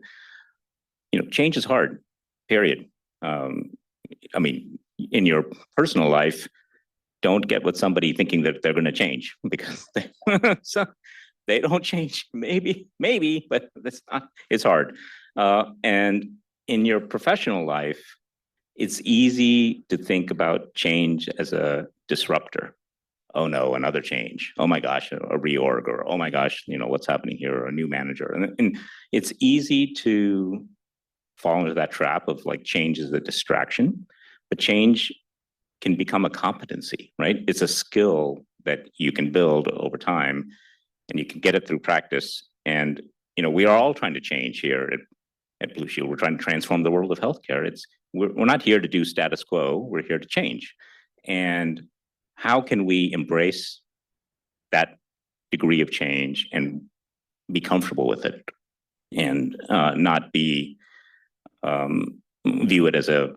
Change is hard, period. I mean, in your personal life, don't get with somebody thinking that they're going to change, because they don't change. Maybe, but it's hard. And in your professional life, it's easy to think about change as a disruptor. Oh no, another change. Oh my gosh, a reorg, or oh my gosh, what's happening here, or a new manager. And it's easy to fall into that trap of like change is a distraction, but change can become a competency, right? It's a skill that you can build over time, and you can get it through practice. And we are all trying to change here at Blue Shield. We're trying to transform the world of healthcare. We're not here to do status quo. We're here to change. And how can we embrace that degree of change and be comfortable with it, and not be view it as a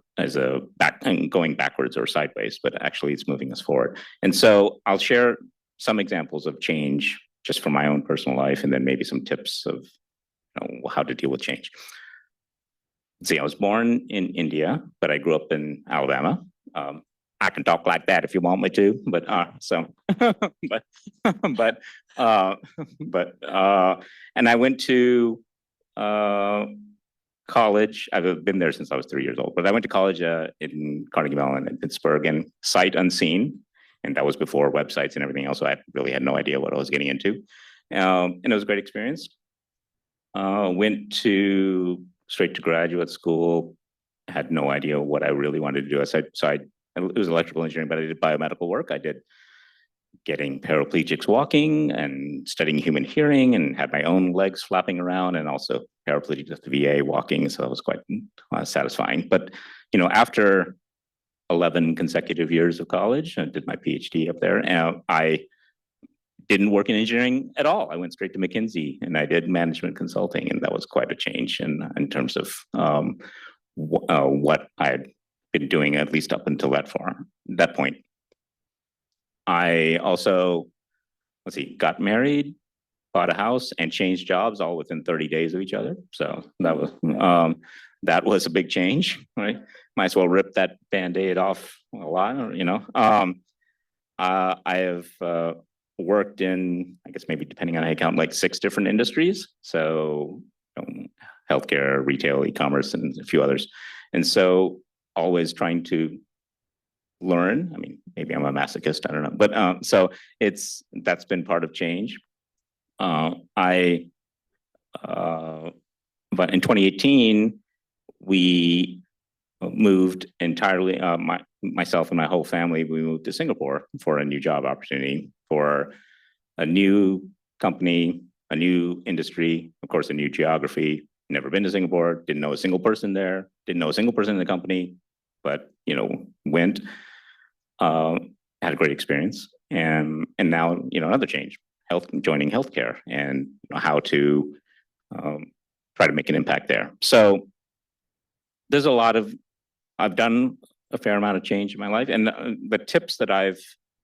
going backwards or sideways, but actually it's moving us forward. And so I'll share some examples of change just from my own personal life, and then maybe some tips of how to deal with change. See, I was born in India, but I grew up in Alabama. I can talk like that if you want me to, but and I went to college. I've been there since I was 3 years old, but I went to college in Carnegie Mellon in Pittsburgh, and sight unseen, And that was before websites and everything else. So I really had no idea what I was getting into. And it was a great experience. Went straight to graduate school. Had no idea what I really wanted to do. It was electrical engineering, but I did biomedical work. I did getting paraplegics walking and studying human hearing, and had my own legs flapping around, and also paraplegics at the VA walking. So that was quite satisfying. But, after 11 consecutive years of college, I did my PhD up there, and I didn't work in engineering at all. I went straight to McKinsey and I did management consulting, and that was quite a change in terms of what I had been doing, at least up until that point. I also, got married, bought a house, and changed jobs all within 30 days of each other. So that was a big change, right? Might as well rip that Band-Aid off a lot, I have worked in, I guess maybe depending on how you count, like 6 different industries. So healthcare, retail, e-commerce, and a few others. And so always trying to learn. I mean, maybe I'm a masochist, I don't know. But so that's been part of change. But in 2018, we moved entirely, myself and my whole family, we moved to Singapore for a new job opportunity, for a new company, a new industry, of course, a new geography. Never been to Singapore, didn't know a single person there, didn't know a single person in the company, but went, had a great experience. And now, another change, joining healthcare, and how to try to make an impact there. So there's I've done a fair amount of change in my life, and the tips that I've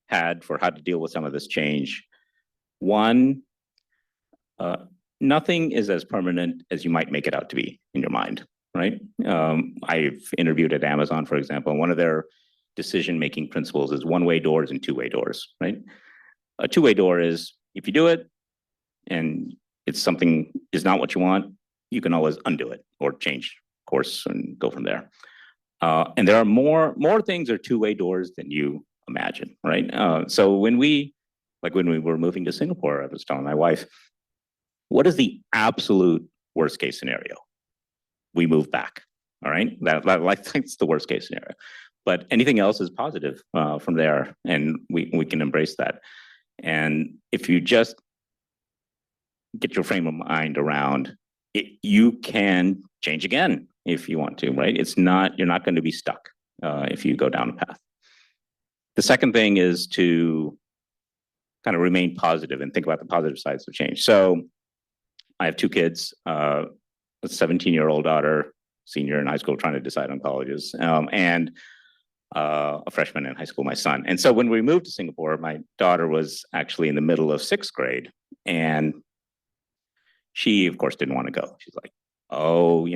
had for how to deal with some of this change. One, nothing is as permanent as you might make it out to be in your mind, right? I've interviewed at Amazon, for example, and one of their decision-making principles is one-way doors and two-way doors, right? A two-way door is if you do it and it's something is not what you want, you can always undo it or change course and go from there. And there are more things are two-way doors than you imagine, right? So when we were moving to Singapore, I was telling my wife, what is the absolute worst case scenario? We move back, all right? That's the worst case scenario. But anything else is positive from there, and we can embrace that. And if you just get your frame of mind around it, you can change again if you want to, right? You're not going to be stuck if you go down a path. The second thing is to kind of remain positive and think about the positive sides of change. So I have 2 kids, a 17-year-old daughter, senior in high school, trying to decide on colleges, and a freshman in high school, my son. And so when we moved to Singapore, my daughter was actually in the middle of 6th grade, and she, of course, didn't want to go. She's like, oh,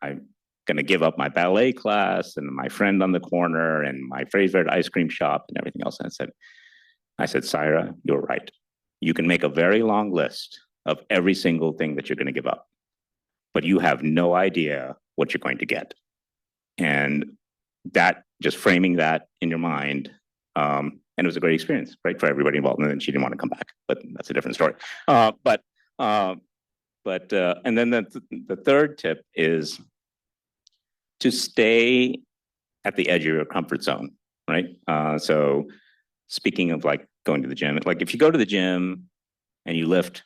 I'm going to give up my ballet class and my friend on the corner and my favorite ice cream shop and everything else. And I said, Syra, you're right. You can make a very long list of every single thing that you're going to give up, but you have no idea what you're going to get. And that, just framing that in your mind, and it was a great experience, right, for everybody involved. And then she didn't want to come back, but that's a different story. And then the third tip is to stay at the edge of your comfort zone, right? So speaking of like going to the gym, like if you go to the gym and you lift,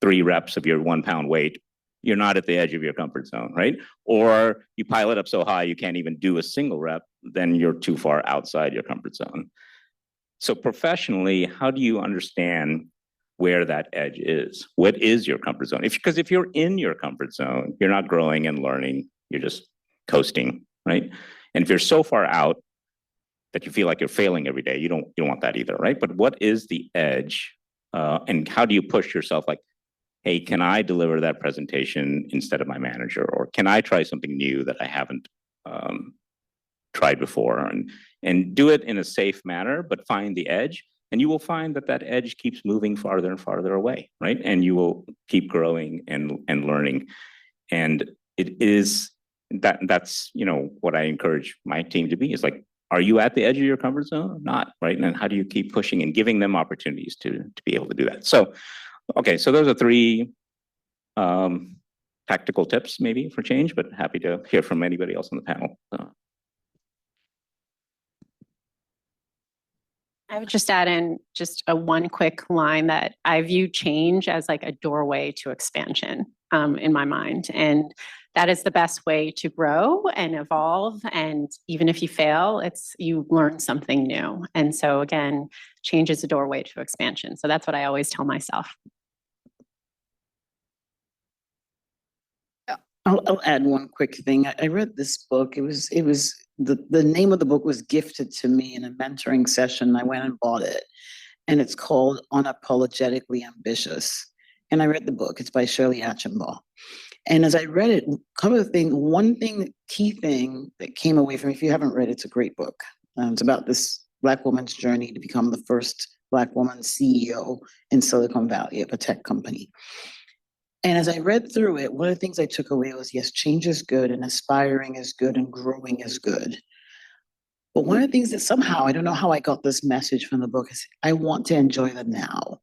3 reps of your 1-pound weight, you're not at the edge of your comfort zone, right? Or you pile it up so high you can't even do a single rep, then you're too far outside your comfort zone. So professionally, how do you understand where that edge is? What is your comfort zone? Because if you're in your comfort zone, you're not growing and learning, you're just coasting, right? And if you're so far out that you feel like you're failing every day, you don't want that either, right? But what is the edge? And how do you push yourself, like, hey, can I deliver that presentation instead of my manager? Or can I try something new that I haven't tried before? And do it in a safe manner, but find the edge. And you will find that edge keeps moving farther and farther away, right? And you will keep growing and learning. And it is that's what I encourage my team to be, is like, are you at the edge of your comfort zone or not, right? And then how do you keep pushing and giving them opportunities to be able to do that? So, okay, so those are three tactical tips maybe for change, but happy to hear from anybody else on the panel. I would just add in just one quick line that I view change as like a doorway to expansion in my mind. And that is the best way to grow and evolve. And even if you fail, you learn something new. And so again, change is a doorway to expansion. So that's what I always tell myself. I'll add one quick thing. I read this book. It was the name of the book was gifted to me in a mentoring session. I went and bought it, and it's called Unapologetically Ambitious. And I read the book. It's by Shirley Achenbaugh. And as I read it, key thing that came away from me, if you haven't read it, it's a great book. It's about this Black woman's journey to become the first Black woman CEO in Silicon Valley of a tech company. And as I read through it, one of the things I took away was, yes, change is good and aspiring is good and growing is good. But one of the things that somehow, I don't know how I got this message from the book, is I want to enjoy the now.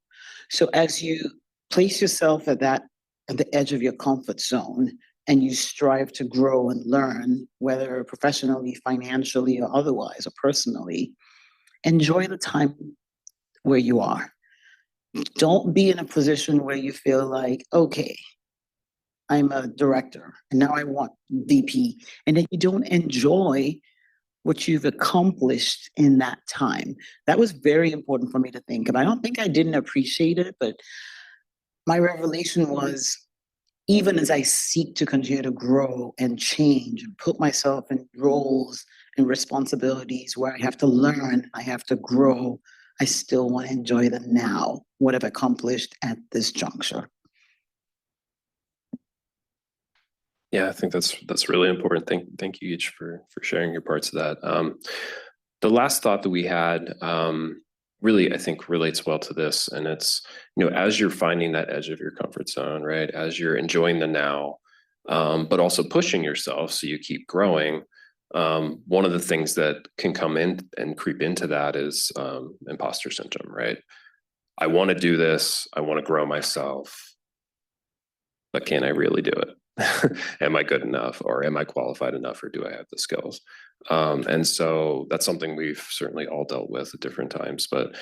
So as you place yourself at the edge of your comfort zone and you strive to grow and learn, whether professionally, financially, or otherwise, or personally, enjoy the time where you are. Don't be in a position where you feel like, okay, I'm a director and now I want VP, and then you don't enjoy what you've accomplished in that time. That was very important for me to think. And I don't think I didn't appreciate it, but my revelation was, even as I seek to continue to grow and change and put myself in roles and responsibilities where I have to learn, I have to grow, I still want to enjoy the now, what I've accomplished at this juncture. Yeah, I think that's really important. Thank you each for sharing your parts of that. The last thought that we had really, I think, relates well to this, and it's, as you're finding that edge of your comfort zone, right? As you're enjoying the now, but also pushing yourself so you keep growing. One of the things that can come in and creep into that is imposter syndrome, right? I want to do this. I want to grow myself, but can I really do it? Am I good enough, or am I qualified enough, or do I have the skills? And so that's something we've certainly all dealt with at different times, but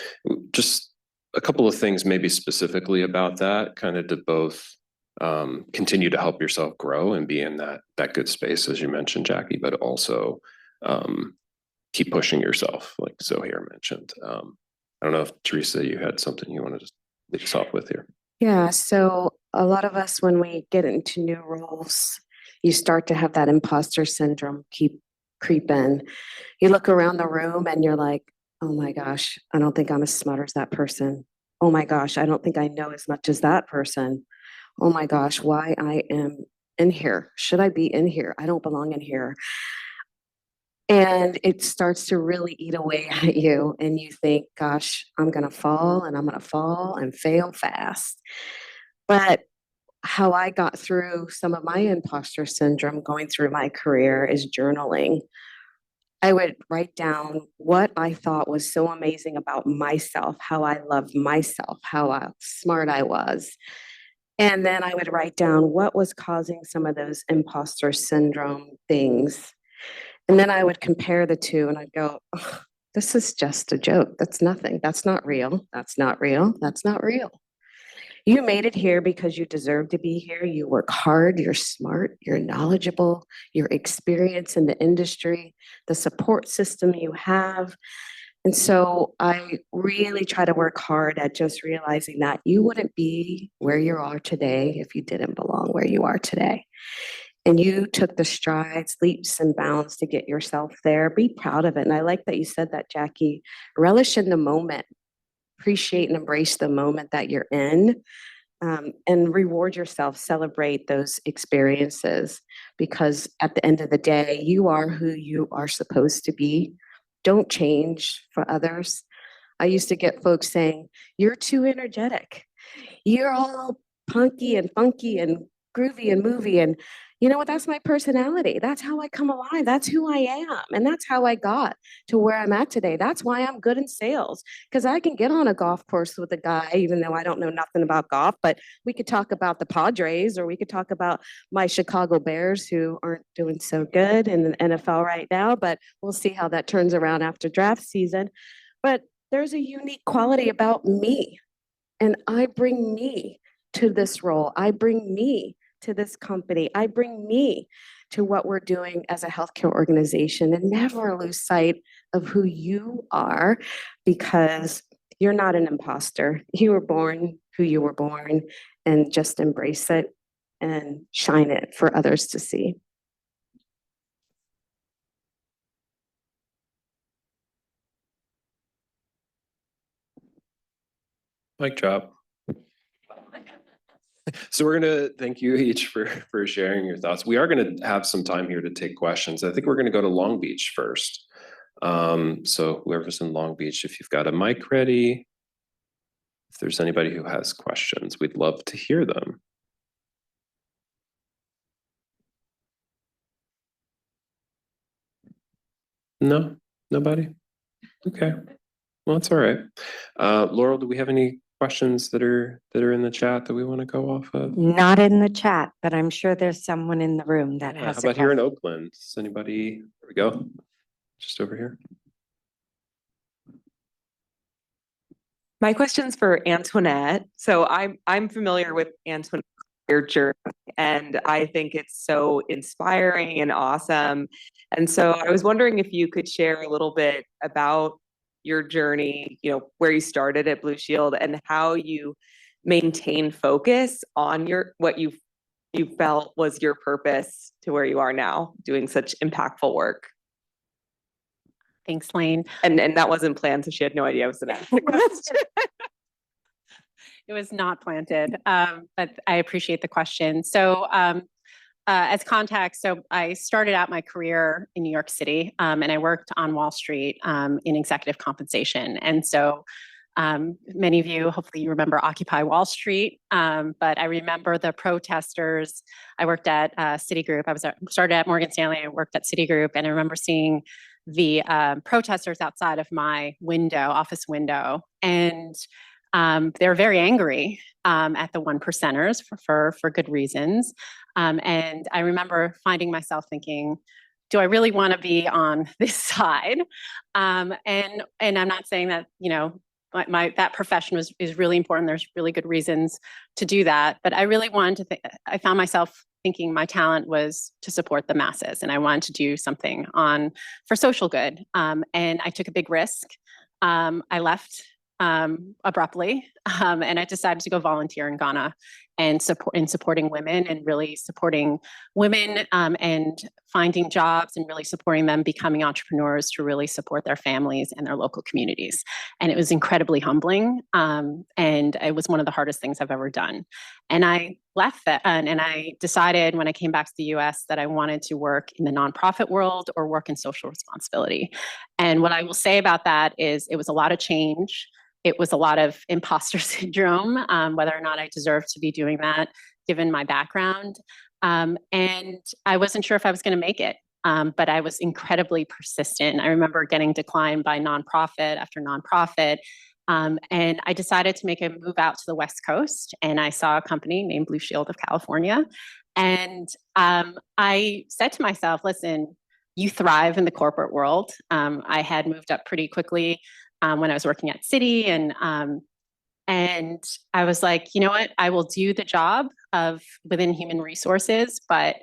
just a couple of things maybe specifically about that, kind of to both continue to help yourself grow and be in that good space, as you mentioned, Jackie, but also keep pushing yourself, like Zohair mentioned. I don't know if Teresa, you had something you wanted to lead us off with here. Yeah, so a lot of us, when we get into new roles, you start to have that imposter syndrome creep in. You look around the room and you're like, oh my gosh, I don't think I'm as smart as that person. Oh my gosh, I don't think I know as much as that person. Oh my gosh, why I am in here? Should I be in here? I don't belong in here. And it starts to really eat away at you. And you think, gosh, I'm going to fall and I'm going to fall and fail fast. But how I got through some of my imposter syndrome going through my career is journaling. I would write down what I thought was so amazing about myself, how I loved myself, how smart I was. And then I would write down what was causing some of those imposter syndrome things. And then I would compare the two and I'd go, oh, this is just a joke. That's nothing. That's not real. That's not real. That's not real. You made it here because you deserve to be here. You work hard. You're smart. You're knowledgeable. Your experience in the industry, the support system you have. And so I really try to work hard at just realizing that you wouldn't be where you are today if you didn't belong where you are today. And you took the strides, leaps and bounds to get yourself there. Be proud of it. And I like that you said that, Jackie. Relish in the moment. Appreciate and embrace the moment that you're in, and reward yourself. Celebrate those experiences, because at the end of the day, you are who you are supposed to be. Don't change for others. I used to get folks saying, you're too energetic. You're all punky and funky and groovy and movie. And you know what? That's my personality. That's how I come alive. That's who I am. And that's how I got to where I'm at today. That's why I'm good in sales, because I can get on a golf course with a guy, even though I don't know nothing about golf, but we could talk about the Padres, or we could talk about my Chicago Bears, who aren't doing so good in the NFL right now, but we'll see how that turns around after draft season. But there's a unique quality about me, and I bring me to this role. I bring me to this company. I bring me to what we're doing as a healthcare organization, and never lose sight of who you are, because you're not an imposter. You were born who you were born, and just embrace it and shine it for others to see. Mic drop. So we're going to thank you each for sharing your thoughts. We are going to have some time here to take questions. I think we're going to go to Long Beach first. So whoever's in Long Beach, if you've got a mic ready, if there's anybody who has questions, we'd love to hear them. No, nobody? Okay, well, that's all right. Laurel, do we have any questions that are in the chat that we want to go off of? Not in the chat, but I'm sure there's someone in the room that Yeah, has how a about here in question. Oakland? Does anybody, there we go. Just over here. My question's for Antoinette. So I'm familiar with Antoinette's journey, and I think it's so inspiring and awesome. And so I was wondering if you could share a little bit about your journey, you know, where you started at Blue Shield and how you maintain focus on what you felt was your purpose to where you are now, doing such impactful work. Thanks, Lane. And that wasn't planned, so she had no idea I was gonna ask the question. It was not planted, but I appreciate the question. So as context, so I started out my career in New York City, and I worked on Wall Street in executive compensation. And so many of you, hopefully you remember Occupy Wall Street, but I remember the protesters. I worked at Citigroup. Started at Morgan Stanley. I worked at Citigroup, and I remember seeing the protesters outside of my office window, and they're very angry at the 1%ers for good reasons. And I remember finding myself thinking, do I really want to be on this side? And I'm not saying that, you know, that profession is really important. There's really good reasons to do that. But I really wanted to I found myself thinking my talent was to support the masses, and I wanted to do something for social good. And I took a big risk. I left abruptly, and I decided to go volunteer in Ghana and supporting women, and really supporting women and finding jobs, and really supporting them becoming entrepreneurs to really support their families and their local communities. And it was incredibly humbling, and it was one of the hardest things I've ever done. And I left that, and I decided when I came back to the US that I wanted to work in the nonprofit world or work in social responsibility. And what I will say about that is it was a lot of change. It was a lot of imposter syndrome, whether or not I deserved to be doing that, given my background. And I wasn't sure if I was going to make it, but I was incredibly persistent. I remember getting declined by nonprofit after nonprofit. And I decided to make a move out to the West Coast, and I saw a company named Blue Shield of California. And I said to myself, listen, you thrive in the corporate world. I had moved up pretty quickly when I was working at Citi, and I was like, you know what, I will do the job within human resources, but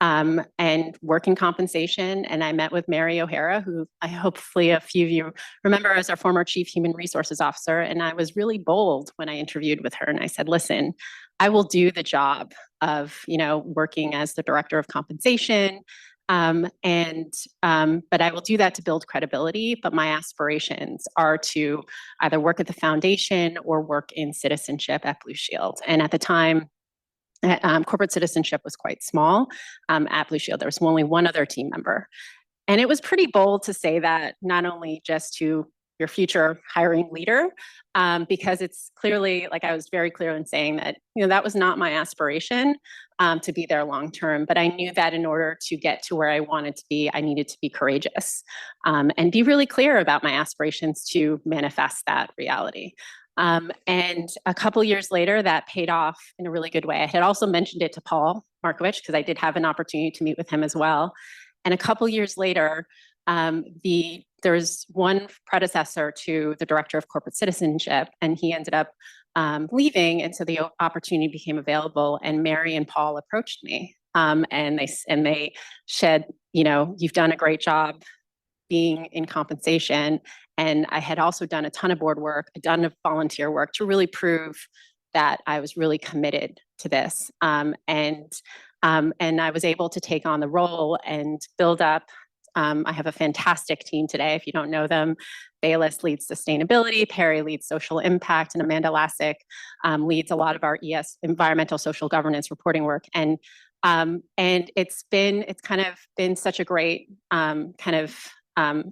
and work in compensation. And I met with Mary O'Hara, who hopefully a few of you remember as our former Chief Human Resources Officer. And I was really bold when I interviewed with her, and I said, listen, I will do the job of, you know, working as the Director of Compensation. But I will do that to build credibility. But my aspirations are to either work at the foundation or work in citizenship at Blue Shield. And at the time, corporate citizenship was quite small at Blue Shield. There was only one other team member. And it was pretty bold to say that, not only just to your future hiring leader, because it's clearly, like I was very clear in saying that, that was not my aspiration to be there long term. But I knew that in order to get to where I wanted to be, I needed to be courageous and be really clear about my aspirations to manifest that reality. And a couple years later, that paid off in a really good way. I had also mentioned it to Paul Markovich because I did have an opportunity to meet with him as well. And a couple years later, there was one predecessor to the director of corporate citizenship, and he ended up leaving, and so the opportunity became available. And Mary and Paul approached me, and they said, you've done a great job being in compensation. And I had also done a ton of board work, a ton of volunteer work to really prove that I was really committed to this. And I was able to take on the role and build up. I have a fantastic team today. If you don't know them, Bayless leads sustainability, Perry leads social impact, and Amanda Lassick leads a lot of our environmental social governance reporting work. And it's kind of been such a great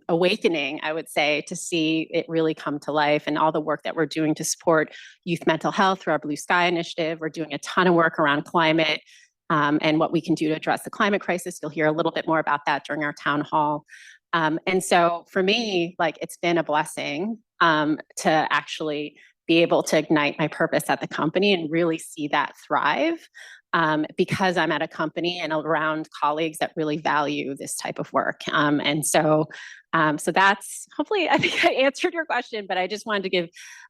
awakening, I would say, to see it really come to life, and all the work that we're doing to support youth mental health through our Blue Sky initiative. We're doing a ton of work around climate and what we can do to address the climate crisis. You'll hear a little bit more about that during our town hall. And so for me, it's been a blessing to actually be able to ignite my purpose at the company and really see that thrive. Because I'm at a company and around colleagues that really value this type of work. So that's, hopefully, I think I answered your question, but I just wanted to give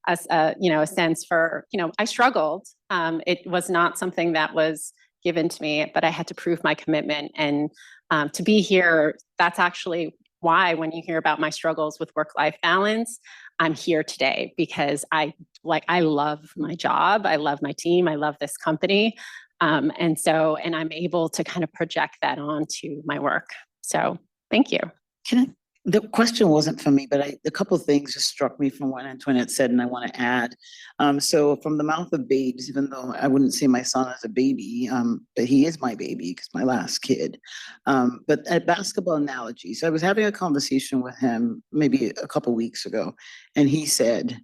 us a sense for, I struggled. It was not something that was given to me, but I had to prove my commitment. And to be here, that's actually why, when you hear about my struggles with work-life balance, I'm here today, because I love my job. I love my team. I love this company. And I'm able to kind of project that onto my work. So thank you. The question wasn't for me, but a couple of things just struck me from what Antoinette said, and I want to add. So from the mouth of babes, even though I wouldn't see my son as a baby, but he is my baby because my last kid. But a basketball analogy. So I was having a conversation with him maybe a couple of weeks ago, and he said,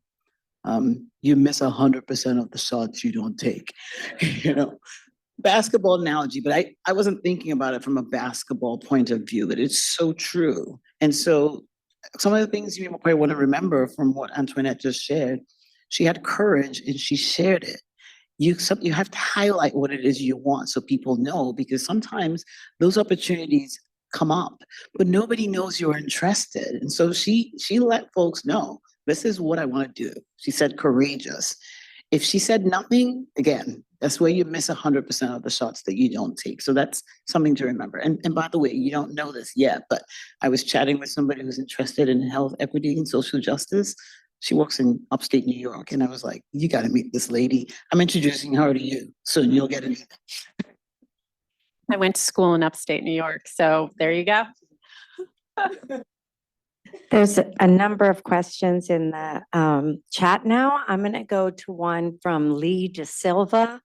you miss 100% of the shots you don't take. Basketball analogy, but I wasn't thinking about it from a basketball point of view, but it's so true. And so some of the things you probably want to remember from what Antoinette just shared, she had courage and she shared it. You have to highlight what it is you want so people know, because sometimes those opportunities come up, but nobody knows you're interested. And so she let folks know, this is what I want to do. She said courageous. If she said nothing, again, that's where you miss 100% of the shots that you don't take. So that's something to remember. And by the way, you don't know this yet, but I was chatting with somebody who's interested in health equity and social justice. She works in upstate New York. And I was like, you got to meet this lady. I'm introducing her to you. Soon you'll get it. I went to school in upstate New York. So there you go. There's a number of questions in the chat now. I'm going to go to one from Lee De Silva.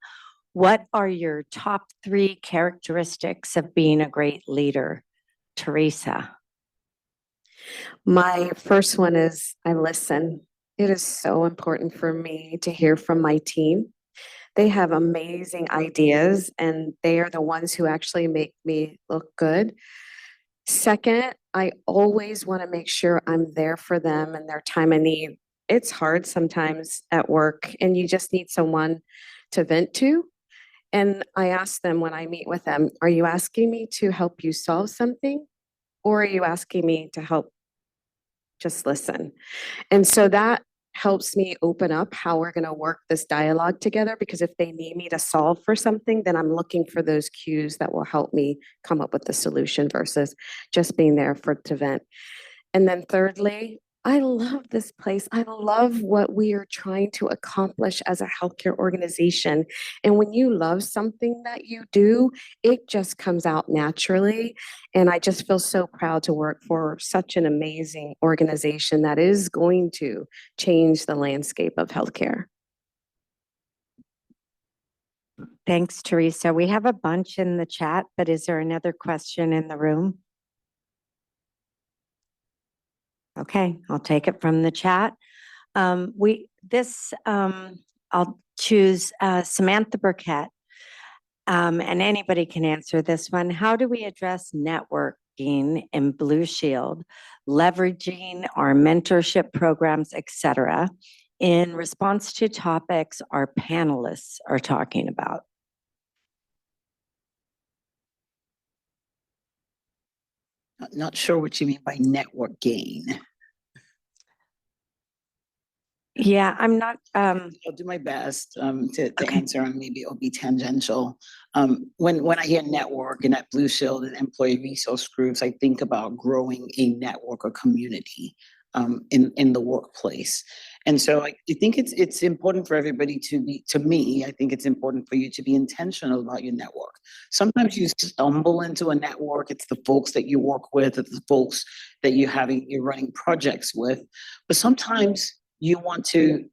What are your top 3 characteristics of being a great leader? Teresa. My first one is I listen. It is so important for me to hear from my team. They have amazing ideas, and they are the ones who actually make me look good. Second, I always want to make sure I'm there for them and their time of need. It's hard sometimes at work, and you just need someone to vent to. And I ask them when I meet with them, are you asking me to help you solve something, or are you asking me to help just listen? And so that helps me open up how we're going to work this dialogue together, because if they need me to solve for something, then I'm looking for those cues that will help me come up with the solution versus just being there to vent. And then thirdly, I love this place. I love what we are trying to accomplish as a healthcare organization. And when you love something that you do, it just comes out naturally. And I just feel so proud to work for such an amazing organization that is going to change the landscape of healthcare. Thanks, Teresa. We have a bunch in the chat, but is there another question in the room? Okay, I'll take it from the chat. I'll choose Samantha Burkett. And anybody can answer this one. How do we address networking in Blue Shield, leveraging our mentorship programs, et cetera, in response to topics our panelists are talking about? Not sure what you mean by network gain. Yeah, I'm not. I'll do my best to answer, and maybe it'll be tangential. When I hear network and at Blue Shield and employee resource groups, I think about growing a network or community in the workplace. And so I think it's important for everybody to me, I think it's important for you to be intentional about your network. Sometimes you stumble into a network, it's the folks that you work with, it's the folks that you're running projects with, but sometimes you want to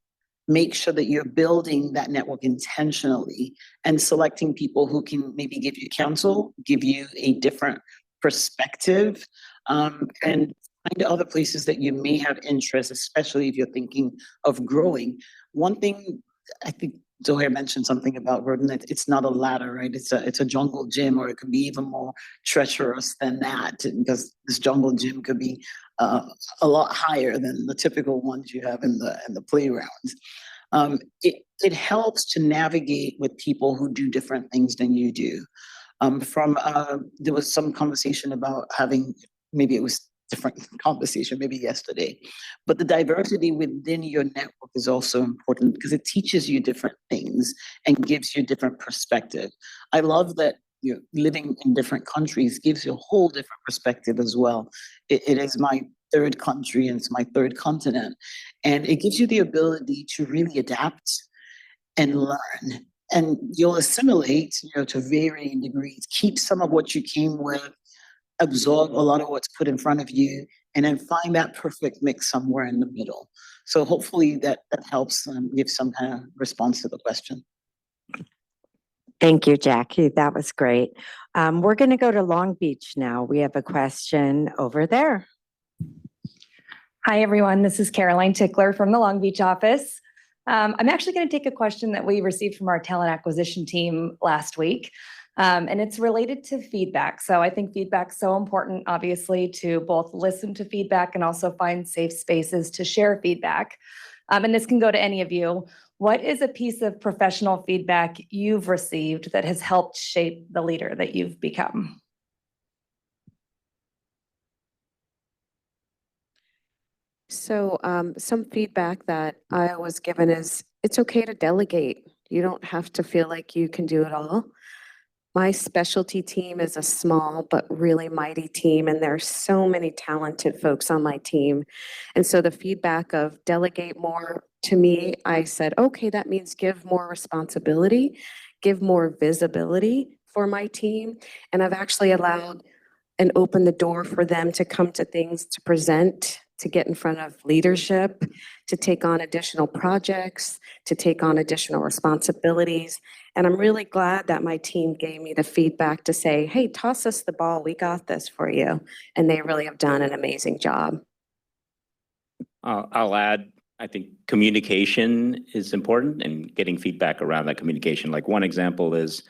make sure that you're building that network intentionally and selecting people who can maybe give you counsel, give you a different perspective, and find other places that you may have interest, especially if you're thinking of growing. One thing, I think Zohair mentioned something about Roden, it's not a ladder, right? It's a jungle gym, or it could be even more treacherous than that, because this jungle gym could be a lot higher than the typical ones you have in the playgrounds. It helps to navigate with people who do different things than you do. There was some conversation about having, maybe it was different conversation, maybe yesterday, but the diversity within your network is also important because it teaches you different things and gives you different perspective. I love that living in different countries gives you a whole different perspective as well. It is my third country and it's my third continent, and it gives you the ability to really adapt and learn, and you'll assimilate, to varying degrees, keep some of what you came with, absorb a lot of what's put in front of you, and then find that perfect mix somewhere in the middle. So hopefully that helps give some kind of response to the question. Thank you, Jackie. That was great. We're going to go to Long Beach now. We have a question over there. Hi, everyone. This is Caroline Tickler from the Long Beach office. I'm actually going to take a question that we received from our talent acquisition team last week. And it's related to feedback. So I think feedback's so important, obviously, to both listen to feedback and also find safe spaces to share feedback. And this can go to any of you. What is a piece of professional feedback you've received that has helped shape the leader that you've become? So some feedback that I was given is it's okay to delegate. You don't have to feel like you can do it all. My specialty team is a small but really mighty team, and there are so many talented folks on my team. And so the feedback of delegate more, to me, I said, okay, that means give more responsibility, give more visibility for my team. And I've actually allowed and opened the door for them to come to things, to present, to get in front of leadership, to take on additional projects, to take on additional responsibilities. And I'm really glad that my team gave me the feedback to say, hey, toss us the ball, we got this for you. And they really have done an amazing job. I'll add, I think communication is important and getting feedback around that communication. Like one example is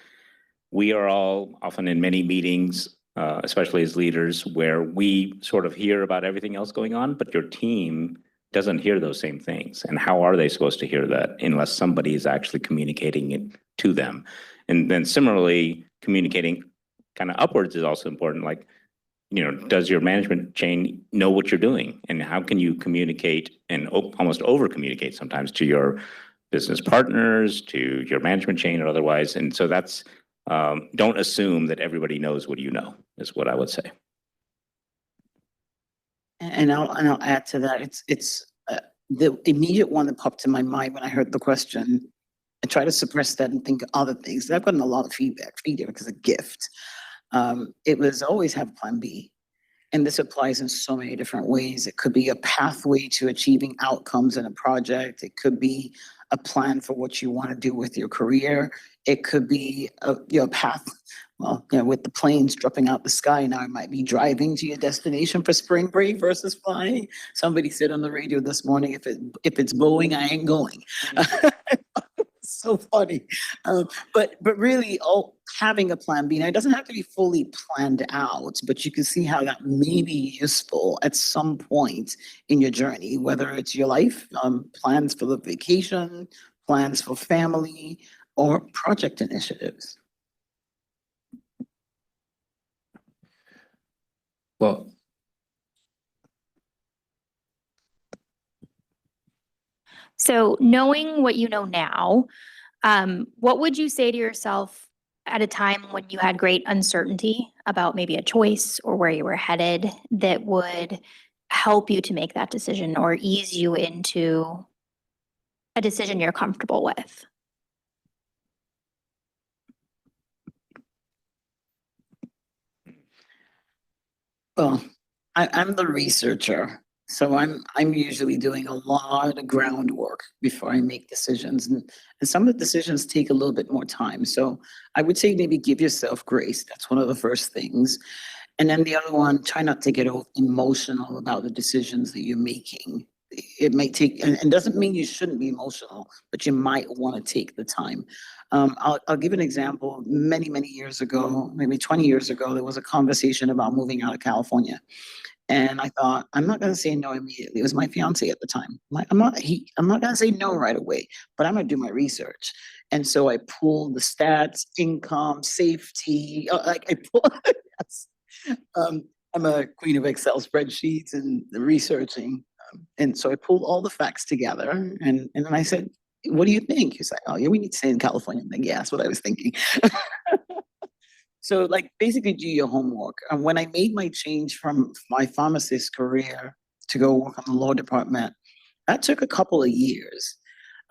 we are all often in many meetings, especially as leaders, where we sort of hear about everything else going on, but your team doesn't hear those same things. And how are they supposed to hear that unless somebody is actually communicating it to them? And then similarly, communicating kind of upwards is also important. Like, does your management chain know what you're doing? And how can you communicate and almost over communicate sometimes to your business partners, to your management chain or otherwise? And so that's, don't assume that everybody knows what you know, is what I would say. And I'll add to that. It's the immediate one that popped in my mind when I heard the question. I try to suppress that and think of other things. I've gotten a lot of feedback. Feedback is a gift. It was always have plan B. And this applies in so many different ways. It could be a pathway to achieving outcomes in a project. It could be a plan for what you want to do with your career. It could be a path well, you know, with the planes dropping out the sky, now I might be driving to your destination for spring break versus flying. Somebody said on the radio this morning, if it's Boeing, I ain't going. So funny. But really, having a plan B, now it doesn't have to be fully planned out, but you can see how that may be useful at some point in your journey, whether it's your life, plans for the vacation, plans for family, or project initiatives. Well, So knowing what you know now, what would you say to yourself at a time when you had great uncertainty about maybe a choice or where you were headed that would help you to make that decision or ease you into a decision you're comfortable with? Well, I'm the researcher, so I'm usually doing a lot of groundwork before I make decisions, and some of the decisions take a little bit more time. So I would say maybe give yourself grace. That's one of the first things. And then the other one, try not to get emotional about the decisions that you're making. It might take, and doesn't mean you shouldn't be emotional, but you might want to take the time. I'll give an example. Many years ago, maybe 20 years ago, there was a conversation about moving out of California. And I thought, I'm not going to say no immediately. It was my fiance at the time. I'm not going to say no right away, but I'm going to do my research. And so I pulled the stats, income, safety, like I pulled, yes. I'm a queen of Excel spreadsheets and researching. And so I pulled all the facts together and then I said, what do you think? He's like, oh yeah, we need to stay in California. I'm like, yeah, that's what I was thinking. So like basically do your homework. And when I made my change from my pharmacist career to go work on the law department, that took a couple of years.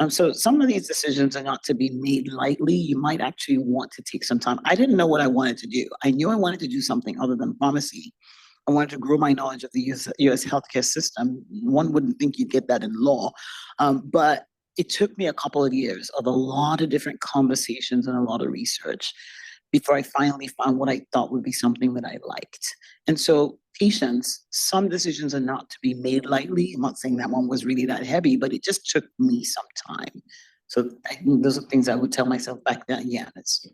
So some of these decisions are not to be made lightly. You might actually want to take some time. I didn't know what I wanted to do. I knew I wanted to do something other than pharmacy. I wanted to grow my knowledge of the US healthcare system. One wouldn't think you'd get that in law, but it took me a couple of years of a lot of different conversations and a lot of research before I finally found what I thought would be something that I liked. And so patience, some decisions are not to be made lightly. I'm not saying that one was really that heavy, but it just took me some time. So I think those are things I would tell myself back then. Yeah, it's.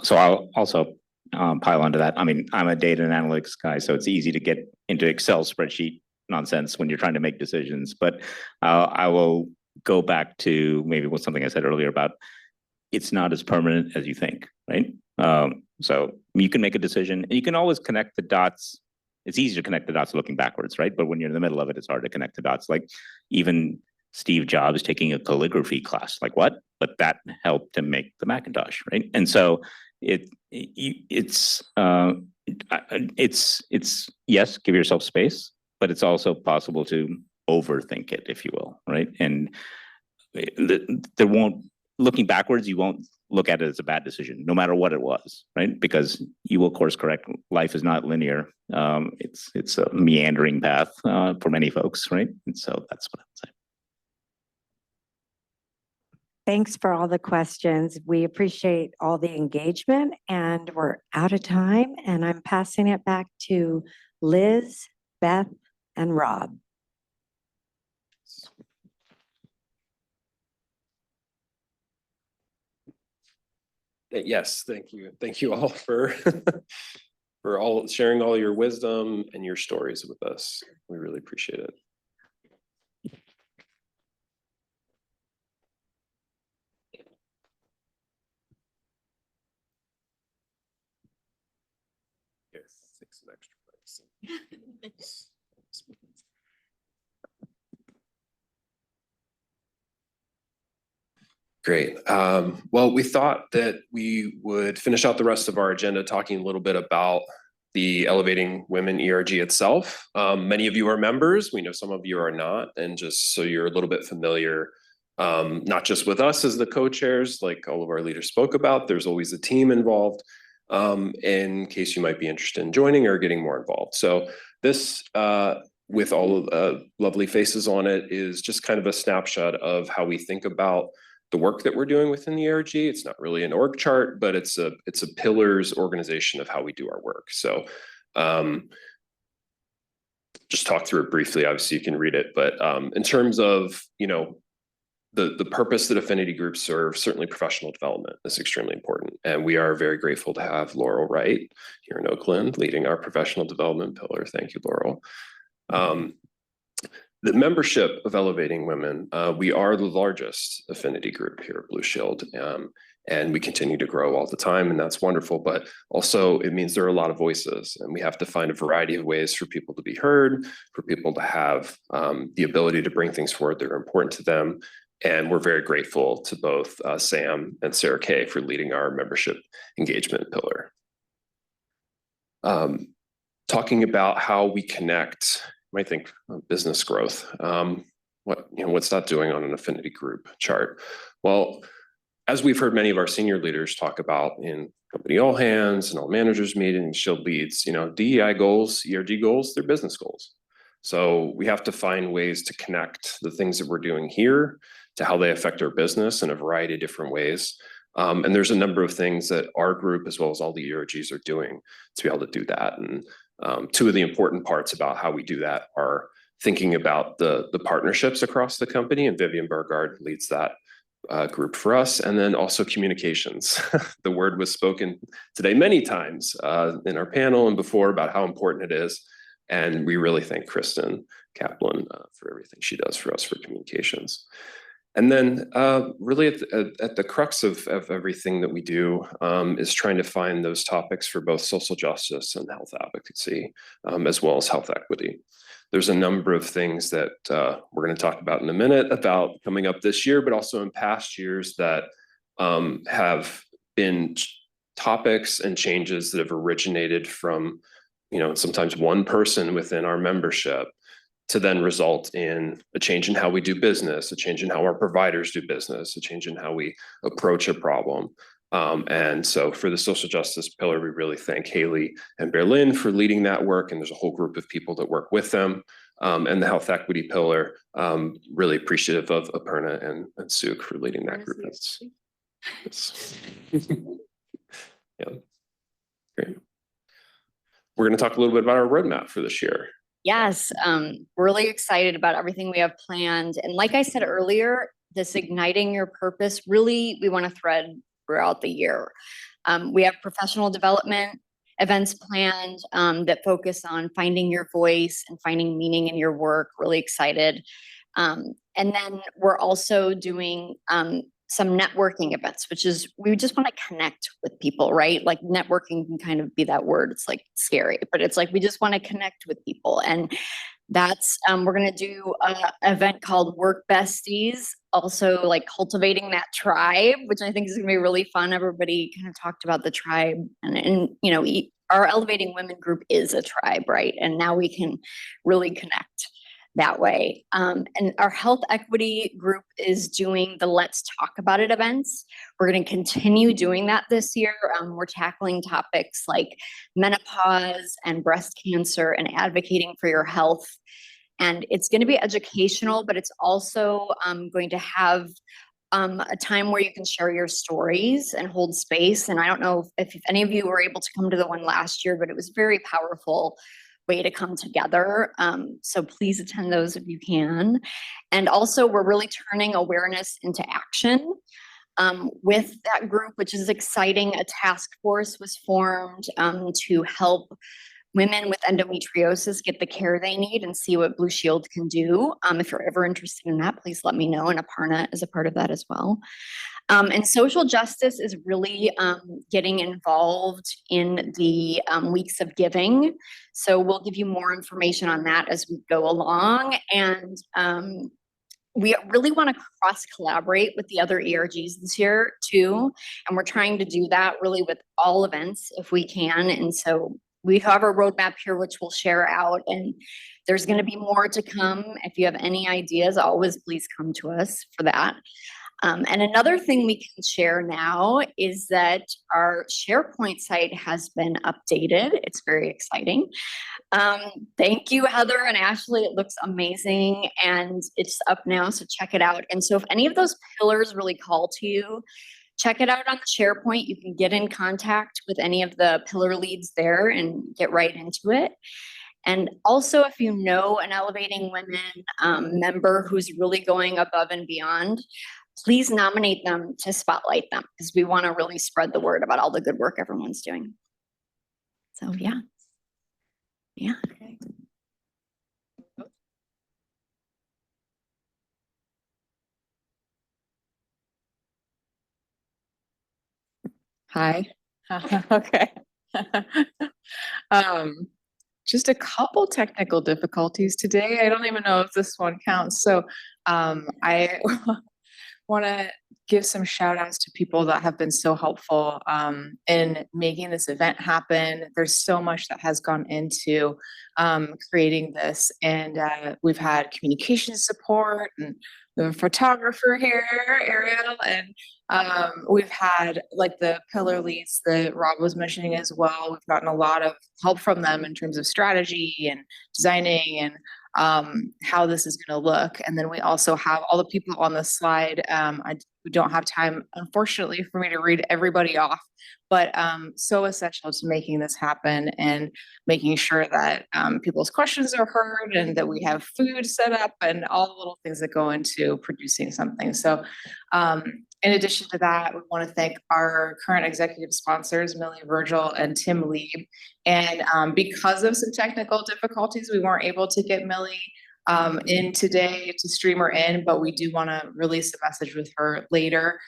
So I'll also pile onto that. I mean, I'm a data and analytics guy, so it's easy to get into Excel spreadsheet nonsense when you're trying to make decisions. But I will go back to maybe what something I said earlier about it's not as permanent as you think, right? So you can make a decision and you can always connect the dots. It's easy to connect the dots looking backwards, right? But when you're in the middle of it, it's hard to connect the dots. Like even Steve Jobs taking a calligraphy class, like what? But that helped to make the Macintosh, right? And so it's yes, give yourself space, but it's also possible to overthink it, if you will, right? And there won't, looking backwards, you won't look at it as a bad decision, no matter what it was, right? Because you will course correct. Life is not linear. It's a meandering path for many folks, right? And so that's what I would say. Thanks for all the questions. We appreciate all the engagement and we're out of time and I'm passing it back to Liz, Beth, and Rob. Yes, thank you. Thank you all for for all sharing all your wisdom and your stories with us. We really appreciate it. Yes, 6 extra bucks. Great. Well, we thought that we would finish out the rest of our agenda talking a little bit about the Elevating Women ERG itself. Many of you are members. We know some of you are not. And just so you're a little bit familiar, not just with us as the co-chairs, like all of our leaders spoke about, there's always a team involved in case you might be interested in joining or getting more involved. So this, with all of the lovely faces on it, is just kind of a snapshot of how we think about the work that we're doing within the ARG. It's not really an org chart, but it's a pillars organization of how we do our work. So just talk through it briefly. Obviously, you can read it, but in terms of, you know, the purpose that affinity groups serve, certainly professional development is extremely important. And we are very grateful to have Laurel Wright here in Oakland leading our professional development pillar. Thank you, Laurel. The membership of Elevating Women, we are the largest affinity group here at Blue Shield. And we continue to grow all the time, and that's wonderful. But also it means there are a lot of voices, and we have to find a variety of ways for people to be heard, for people to have the ability to bring things forward that are important to them. And we're very grateful to both Sam and Sarah Kay for leading our membership engagement pillar. Talking about how we connect, you might think business growth. What's that doing on an affinity group chart? Well, as we've heard many of our senior leaders talk about in company all hands and all managers meetings, Shield leads, you know, DEI goals, ERG goals, they're business goals. So we have to find ways to connect the things that we're doing here to how they affect our business in a variety of different ways. And there's a number of things that our group, as well as all the ERGs, are doing to be able to do that. And two of the important parts about how we do that are thinking about the partnerships across the company, and Vivian Burgard leads that group for us, and then also communications. The word was spoken today many times in our panel and before about how important it is. And we really thank Kristen Kaplan for everything she does for us for communications. And then really at the crux of everything that we do is trying to find those topics for both social justice and health advocacy, as well as health equity. There's a number of things that we're going to talk about in a minute about coming up this year, but also in past years that have been topics and changes that have originated from, you know, sometimes one person within our membership to then result in a change in how we do business, a change in how our providers do business, a change in how we approach a problem. And so for the social justice pillar, we really thank Haley and Berlin for leading that work. And there's a whole group of people that work with them. And the health equity pillar, really appreciative of Aparna and Suk for leading that group. Yeah, great. We're going to talk a little bit about our roadmap for this year. Yes, really excited about everything we have planned. And like I said earlier, this igniting your purpose, really, we want to thread throughout the year. We have professional development events planned that focus on finding your voice and finding meaning in your work. Really excited. And then we're also doing some networking events, which is, we just want to connect with people, right? Like networking can kind of be that word. It's like scary, but it's like, we just want to connect with people. And that's, we're going to do an event called Work Besties, also like cultivating that tribe, which I think is going to be really fun. Everybody kind of talked about the tribe and you know, our Elevating Women group is a tribe, right? And now we can really connect that way. And our health equity group is doing the Let's Talk About It events. We're going to continue doing that this year. We're tackling topics like menopause and breast cancer and advocating for your health. And it's going to be educational, but it's also going to have a time where you can share your stories and hold space. And I don't know if any of you were able to come to the one last year, but it was very powerful way to come together. So please attend those if you can. And also we're really turning awareness into action with that group, which is exciting. A task force was formed to help women with endometriosis get the care they need and see what Blue Shield can do. If you're ever interested in that, please let me know. And Aparna is a part of that as well. And social justice is really getting involved in the weeks of giving. So we'll give you more information on that as we go along. And we really want to cross collaborate with the other ERGs this year too. And we're trying to do that really with all events if we can. And so we have a roadmap here, which we'll share out, and there's going to be more to come. If you have any ideas, always please come to us for that. And another thing we can share now is that our SharePoint site has been updated. It's very exciting. Thank you, Heather and Ashley. It looks amazing and it's up now, so check it out. And so if any of those pillars really call to you, check it out on the SharePoint. You can get in contact with any of the pillar leads there and get right into it. And also, if you know an Elevating Women member who's really going above and beyond, please nominate them to spotlight them, because we want to really spread the word about all the good work everyone's doing. So yeah. Yeah. Okay. Hi. Okay. Just a couple technical difficulties today. I don't even know if this one counts. So I want to give some shout outs to people that have been so helpful in making this event happen. There's so much that has gone into creating this, and we've had communication support and the photographer here, Ariel, and we've had like the pillar leads that Rob was mentioning as well. We've gotten a lot of help from them in terms of strategy and designing and how this is going to look. And then we also have all the people on the slide. We don't have time, unfortunately, for me to read everybody off, but so essential to making this happen and making sure that people's questions are heard and that we have food set up and all the little things that go into producing something. So in addition to that, we want to thank our current executive sponsors, Millie Virgil and Tim Lieb. And because of some technical difficulties, we weren't able to get Millie in today to stream her in, but we do want to release a message with her later.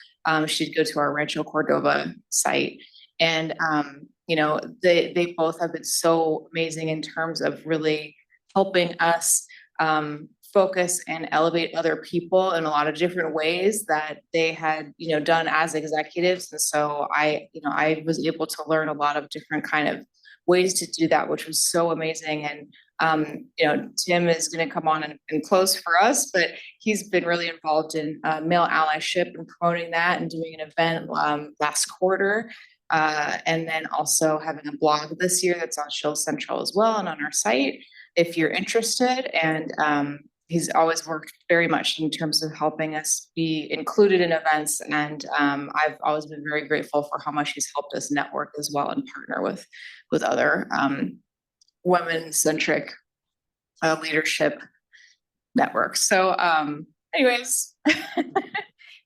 She'd go to our Rancho Cordova site. And, you know, they both have been so amazing in terms of really helping us focus and elevate other people in a lot of different ways that they had, you know, done as executives. And so I was able to learn a lot of different kind of ways to do that, which was so amazing. And, you know, Tim is going to come on and close for us, but he's been really involved in male allyship and promoting that and doing an event last quarter. And then also having a blog this year that's on Shield Central as well and on our site if you're interested. And he's always worked very much in terms of helping us be included in events. And I've always been very grateful for how much he's helped us network as well and partner with other women-centric leadership networks. So anyways.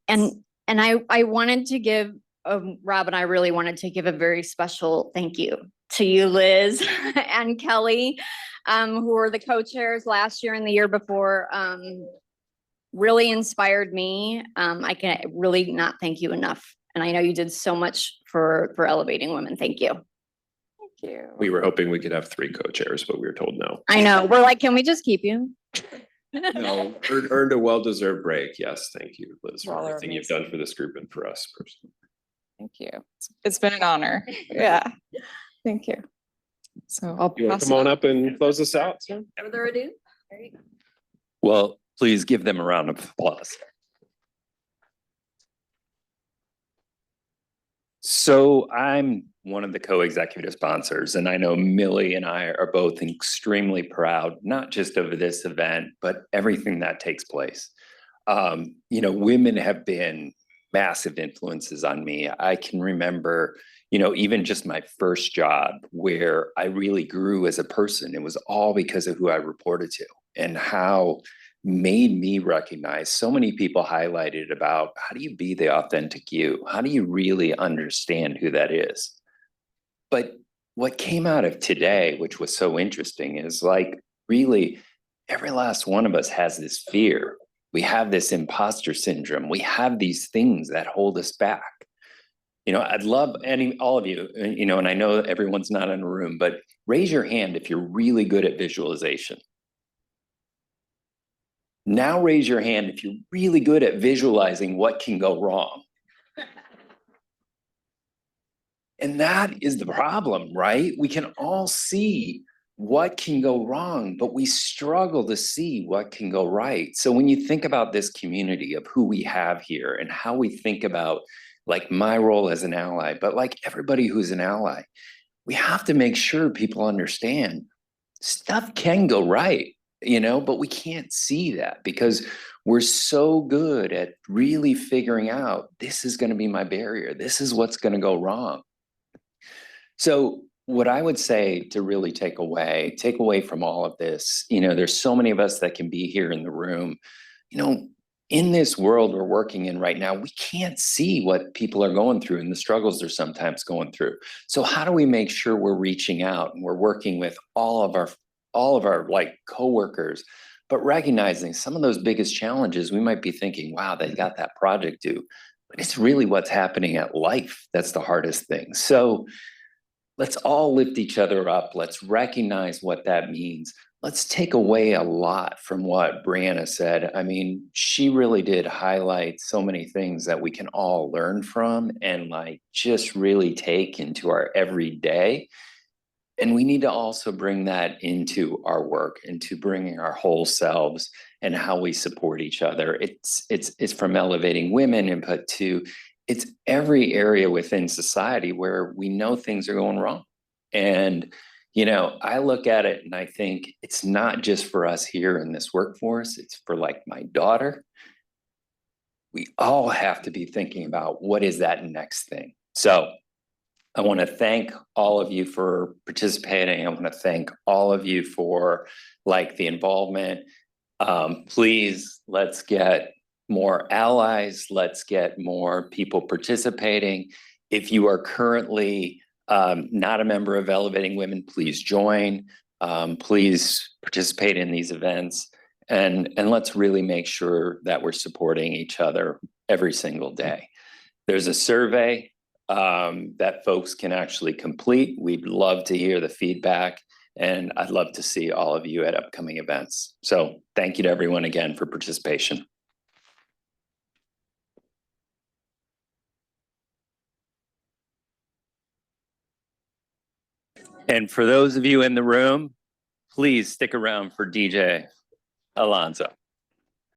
And I wanted to give, Rob and I really wanted to give a very special thank you to you, Liz and Kelly, who were the co-chairs last year and the year before. Really inspired me. I can really not thank you enough. And I know you did so much for Elevating Women. Thank you. Thank you. We were hoping we could have 3 co-chairs, but we were told no. I know. We're like, can we just keep you? No, earned a well-deserved break. Yes, thank you, Liz, for Well, they're everything you've done for this group and for us personally. Thank you. It's been an honor. Yeah. Thank you. So I'll You want pass to come on it up and close us out, sir? Further ado. There you go. Well, please give them a round of applause. So I'm one of the co-executive sponsors, and I know Millie and I are both extremely proud, not just of this event, but everything that takes place. You know, women have been massive influences on me. I can remember, you know, even just my first job where I really grew as a person. It was all because of who I reported to and how made me recognize so many people highlighted about how do you be the authentic you? How do you really understand who that is? But what came out of today, which was so interesting, is like really every last one of us has this fear. We have this imposter syndrome. We have these things that hold us back. You know, I'd love all of you, you know, and I know everyone's not in a room, but raise your hand if you're really good at visualization. Now raise your hand if you're really good at visualizing what can go wrong. And that is the problem, right? We can all see what can go wrong, but we struggle to see what can go right. So when you think about this community of who we have here and how we think about like my role as an ally, but like everybody who's an ally, we have to make sure people understand stuff can go right, but we can't see that because we're so good at really figuring out this is going to be my barrier. This is what's going to go wrong. So what I would say to really take away from all of this, there's so many of us that can be here in the room, in this world we're working in right now, we can't see what people are going through and the struggles they're sometimes going through. So how do we make sure we're reaching out and we're working with all of our like coworkers, but recognizing some of those biggest challenges, we might be thinking, wow, they got that project due, but it's really what's happening at life that's the hardest thing. So let's all lift each other up. Let's recognize what that means. Let's take away a lot from what Brianna said. I mean, she really did highlight so many things that we can all learn from and like just really take into our everyday. And we need to also bring that into our work, into bringing our whole selves and how we support each other. It's from elevating women input to it's every area within society where we know things are going wrong. And, I look at it and I think it's not just for us here in this workforce, it's for like my daughter. We all have to be thinking about what is that next thing. So I want to thank all of you for participating. I want to thank all of you for like the involvement. Please, let's get more allies. Let's get more people participating. If you are currently not a member of Elevating Women, please join. Please participate in these events. And let's really make sure that we're supporting each other every single day. There's a survey that folks can actually complete. We'd love to hear the feedback. And I'd love to see all of you at upcoming events. So thank you to everyone again for participation. And for those of you in the room, please stick around for DJ Alonso.